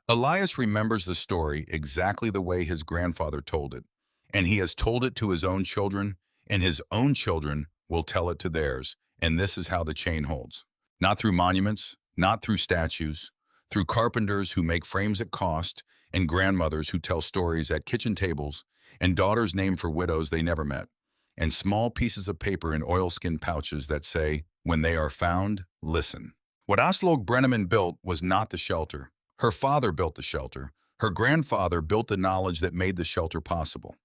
Elias remembers the story exactly the way his grandfather told it, and he has told it to his own children, and his own children will tell it to theirs, and this is how the chain holds. Not through monuments, not through statues, through carpenters who make frames at cost, and grandmothers who tell stories at kitchen tables, and daughters named for widows they never met, and small pieces of paper in oilskin pouches that say, when they are found, listen. What Aslaug Brenneman built was not the shelter. Her father built the shelter. Her grandfather built the knowledge that made the shelter possible.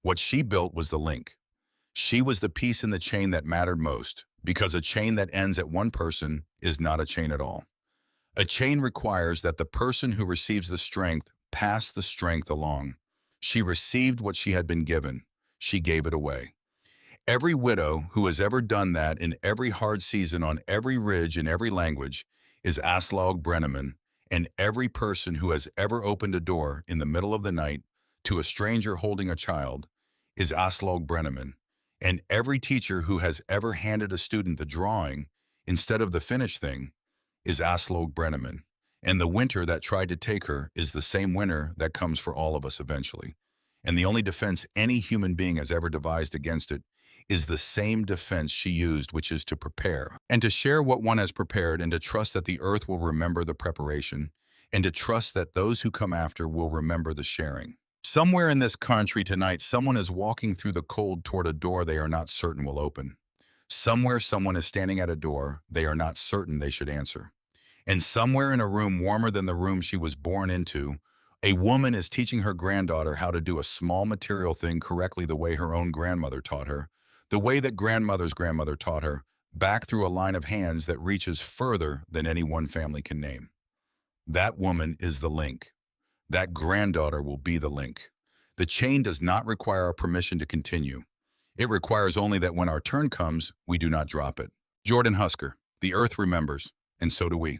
What she built was the link. She was the piece in the chain that mattered most, because a chain that ends at one person is not a chain at all. A chain requires that the person who receives the strength pass the strength along. She received what she had been given. She gave it away. Every widow who has ever done that in every hard season on every ridge in every language is Aslaug Brenneman, and every person who has ever opened a door in the middle of the night to a stranger holding a child is Aslaug Brenneman, and every teacher who has ever handed a student the drawing instead of the finished thing is Aslaug Brenneman. And the winter that tried to take her is the same winter that comes for all of us eventually. And the only defense any human being has ever devised against it is the same defense she used, which is to prepare. And to share what one has prepared, and to trust that the earth will remember the preparation, and to trust that those who come after will remember the sharing. Somewhere in this country tonight, someone is walking through the cold toward a door they are not certain will open. Somewhere someone is standing at a door they are not certain they should answer. And somewhere in a room warmer than the room she was born into, a woman is teaching her granddaughter how to do a small material thing correctly the way her own grandmother taught her, the way that grandmother's grandmother taught her, back through a line of hands that reaches further than any one family can name. That woman is the link. That granddaughter will be the link. The chain does not require our permission to continue. It requires only that when our turn comes, we do not drop it. Jordan Husker, the earth remembers, and so do we.